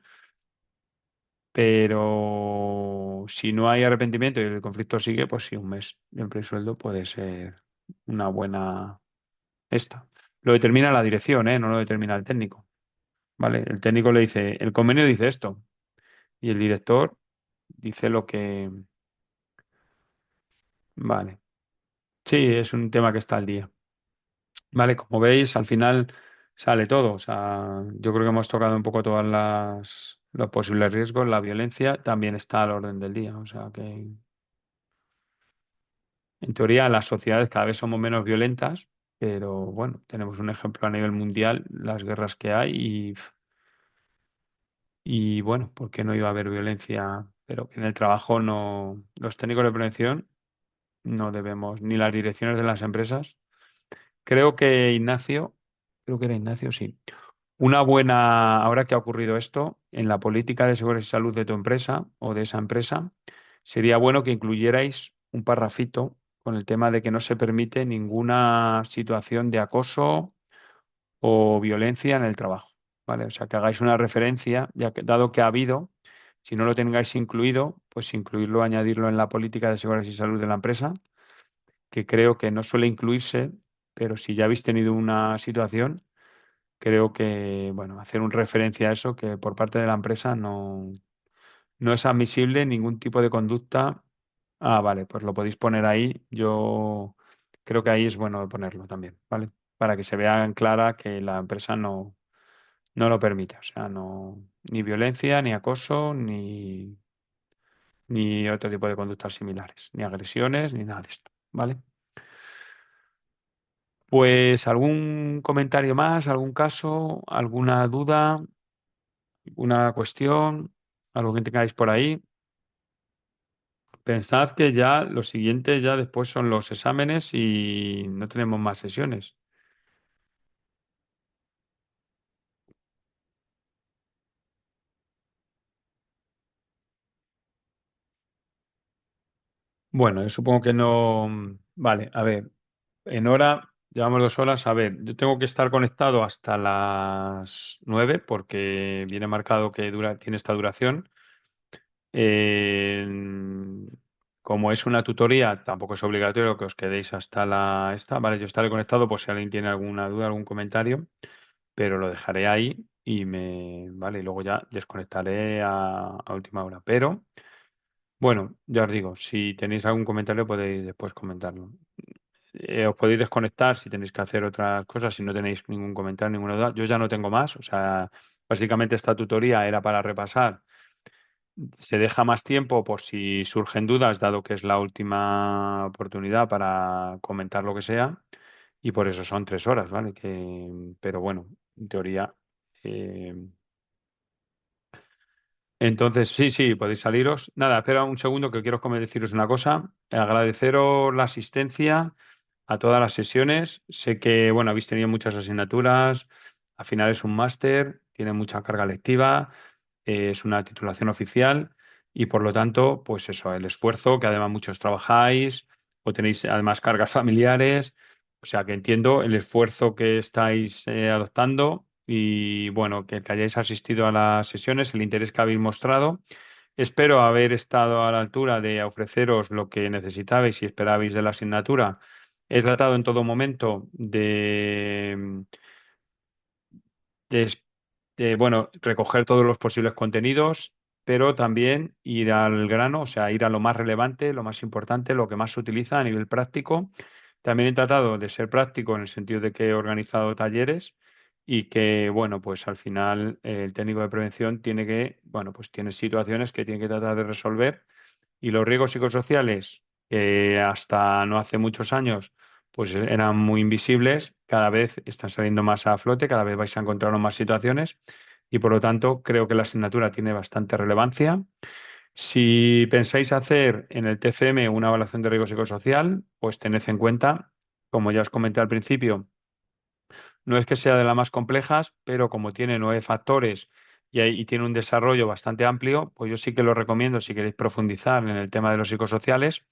pero si no hay arrepentimiento y el conflicto sigue, pues sí, un mes de empleo y sueldo puede ser una buena esta. Lo determina la dirección, ¿eh? No lo determina el técnico, ¿vale? El técnico le dice, el convenio dice esto y el director dice lo que... Vale. Sí, es un tema que está al día. Vale, como veis, al final sale todo. O sea, yo creo que hemos tocado un poco todas los posibles riesgos. La violencia también está al orden del día. O sea que, en teoría, las sociedades cada vez somos menos violentas, pero bueno, tenemos un ejemplo a nivel mundial, las guerras que hay y bueno, ¿por qué no iba a haber violencia? Pero que en el trabajo no, los técnicos de prevención no debemos, ni las direcciones de las empresas. Creo que Ignacio, creo que era Ignacio, sí. Una buena, ahora que ha ocurrido esto, en la política de seguridad y salud de tu empresa o de esa empresa, sería bueno que incluyerais un parrafito con el tema de que no se permite ninguna situación de acoso o violencia en el trabajo, ¿vale? O sea, que hagáis una referencia, ya que, dado que ha habido, si no lo tengáis incluido, pues incluirlo, añadirlo en la política de seguridad y salud de la empresa, que creo que no suele incluirse, pero si ya habéis tenido una situación, creo que, bueno, hacer un referencia a eso, que por parte de la empresa no es admisible ningún tipo de conducta. Ah, vale, pues lo podéis poner ahí. Yo creo que ahí es bueno ponerlo también, ¿vale? Para que se vea en clara que la empresa no lo permite. O sea, no, ni violencia, ni acoso, ni otro tipo de conductas similares, ni agresiones, ni nada de esto, ¿vale? Pues algún comentario más, algún caso, alguna duda, alguna cuestión, algo que tengáis por ahí. Pensad que ya lo siguiente ya después son los exámenes y no tenemos más sesiones. Bueno, yo supongo que no. Vale, a ver, en hora, llevamos 2 horas. A ver, yo tengo que estar conectado hasta las 9 porque viene marcado que tiene esta duración. Eh, Como es una tutoría, tampoco es obligatorio que os quedéis hasta la esta. Vale, yo estaré conectado por si alguien tiene alguna duda, algún comentario, pero lo dejaré ahí vale, y luego ya desconectaré a última hora. Pero, bueno, ya os digo, si tenéis algún comentario podéis después comentarlo. Os podéis desconectar si tenéis que hacer otras cosas, si no tenéis ningún comentario, ninguna duda. Yo ya no tengo más, o sea, básicamente esta tutoría era para repasar. Se deja más tiempo por si surgen dudas, dado que es la última oportunidad para comentar lo que sea, y por eso son 3 horas, ¿vale? Pero bueno, en teoría. eh, entonces, sí, sí, podéis saliros. Nada, espera un segundo que quiero deciros una cosa. Agradeceros la asistencia a todas las sesiones. Sé que, bueno, habéis tenido muchas asignaturas. Al final es un máster, tiene mucha carga lectiva, es una titulación oficial y por lo tanto, pues eso, el esfuerzo, que además muchos trabajáis o tenéis además cargas familiares. O sea, que entiendo el esfuerzo que estáis adoptando y bueno, que hayáis asistido a las sesiones, el interés que habéis mostrado. Espero haber estado a la altura de ofreceros lo que necesitabais y esperabais de la asignatura. He tratado en todo momento de, bueno, recoger todos los posibles contenidos. pero también ir al grano, o sea, ir a lo más relevante, lo más importante, lo que más se utiliza a nivel práctico. También he tratado de ser práctico en el sentido de que he organizado talleres y que, bueno, pues al final el técnico de prevención tiene que, bueno, pues tiene situaciones que tiene que tratar de resolver y los riesgos psicosociales, que hasta no hace muchos años, pues eran muy invisibles, cada vez están saliendo más a flote, cada vez vais a encontrar más situaciones y por lo tanto creo que la asignatura tiene bastante relevancia. Si pensáis hacer en el TFM una evaluación de riesgo psicosocial, pues tened en cuenta, como ya os comenté al principio, no es que sea de las más complejas, pero como tiene 9 factores y tiene un desarrollo bastante amplio, pues yo sí que lo recomiendo si queréis profundizar en el tema de los psicosociales,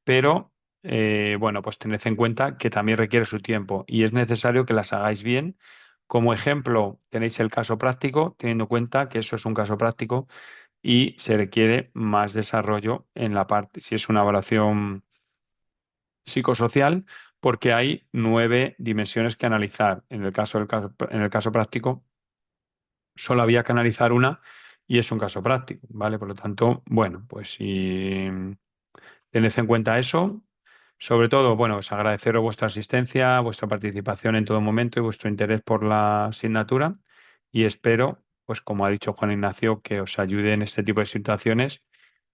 pero bueno, pues tened en cuenta que también requiere su tiempo y es necesario que las hagáis bien. Como ejemplo, tenéis el caso práctico, teniendo en cuenta que eso es un caso práctico y se requiere más desarrollo en la parte, si es una evaluación psicosocial, porque hay 9 dimensiones que analizar. En el caso práctico, solo había que analizar una y es un caso práctico, ¿vale? Por lo tanto, bueno, pues si tened en cuenta eso, sobre todo, bueno, os agradeceros vuestra asistencia, vuestra participación en todo momento y vuestro interés por la asignatura y espero, pues como ha dicho Juan Ignacio, que os ayude en este tipo de situaciones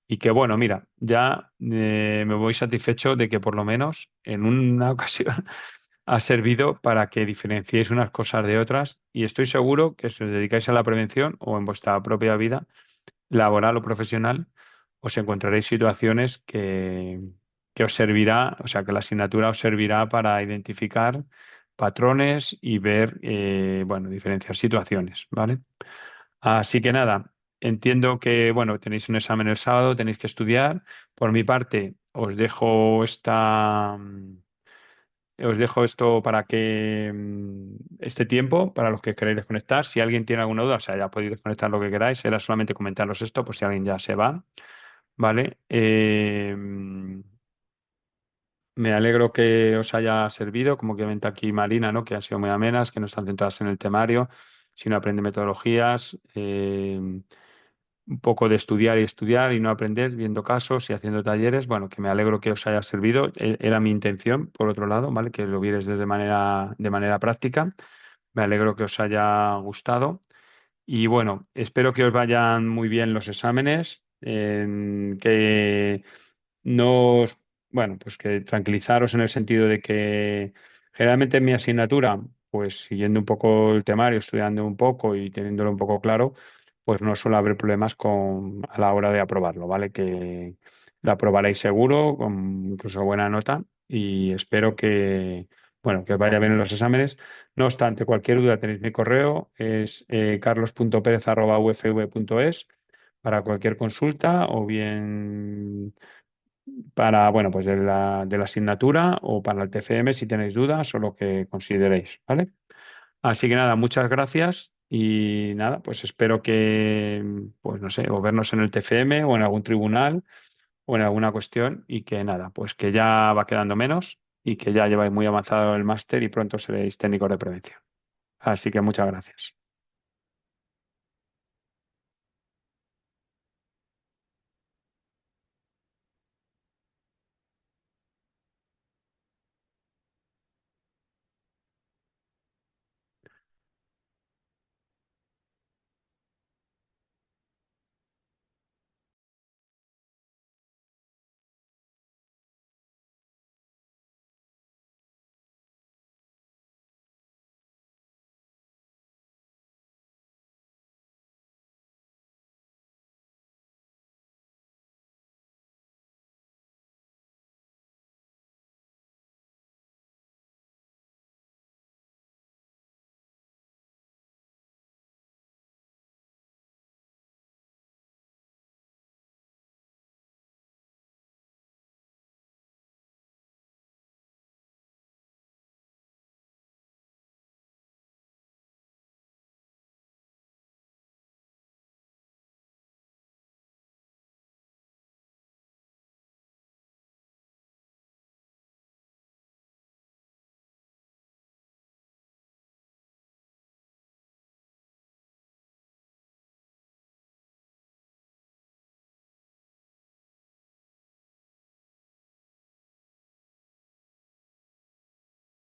y que bueno, mira, ya me voy satisfecho de que por lo menos en una ocasión ha servido para que diferenciéis unas cosas de otras y estoy seguro que si os dedicáis a la prevención o en vuestra propia vida laboral o profesional, os encontraréis situaciones que os servirá, o sea, que la asignatura os servirá para identificar patrones y ver, bueno, diferenciar situaciones, ¿vale? Así que nada, entiendo que, bueno, tenéis un examen el sábado, tenéis que estudiar. Por mi parte, os dejo esto para que este tiempo, para los que queréis desconectar. Si alguien tiene alguna duda, o sea, ya podéis desconectar lo que queráis. Era solamente comentaros esto, por si alguien ya se va, ¿vale? Me alegro que os haya servido, como que comenta aquí Marina, ¿no? Que han sido muy amenas, que no están centradas en el temario, sino aprende metodologías. Un poco de estudiar y no aprender, viendo casos y haciendo talleres. Bueno, que me alegro que os haya servido. Era mi intención, por otro lado, ¿vale? Que lo vieres de manera práctica. Me alegro que os haya gustado. Y bueno, espero que os vayan muy bien los exámenes, que no os, bueno, pues que tranquilizaros en el sentido de que generalmente en mi asignatura, pues siguiendo un poco el temario, estudiando un poco y teniéndolo un poco claro, pues no suele haber problemas a la hora de aprobarlo, ¿vale? Que lo aprobaréis seguro, con incluso buena nota, y espero que, bueno, que os vaya bien en los exámenes. No obstante, cualquier duda tenéis mi correo, es carlos.perez@ufv.es para cualquier consulta o bien para, bueno, pues de la asignatura o para el TFM si tenéis dudas o lo que consideréis, ¿vale? Así que nada, muchas gracias y nada, pues espero que, pues no sé, o vernos en el TFM o en algún tribunal o en alguna cuestión y que nada, pues que ya va quedando menos y que ya lleváis muy avanzado el máster y pronto seréis técnicos de prevención. Así que muchas gracias.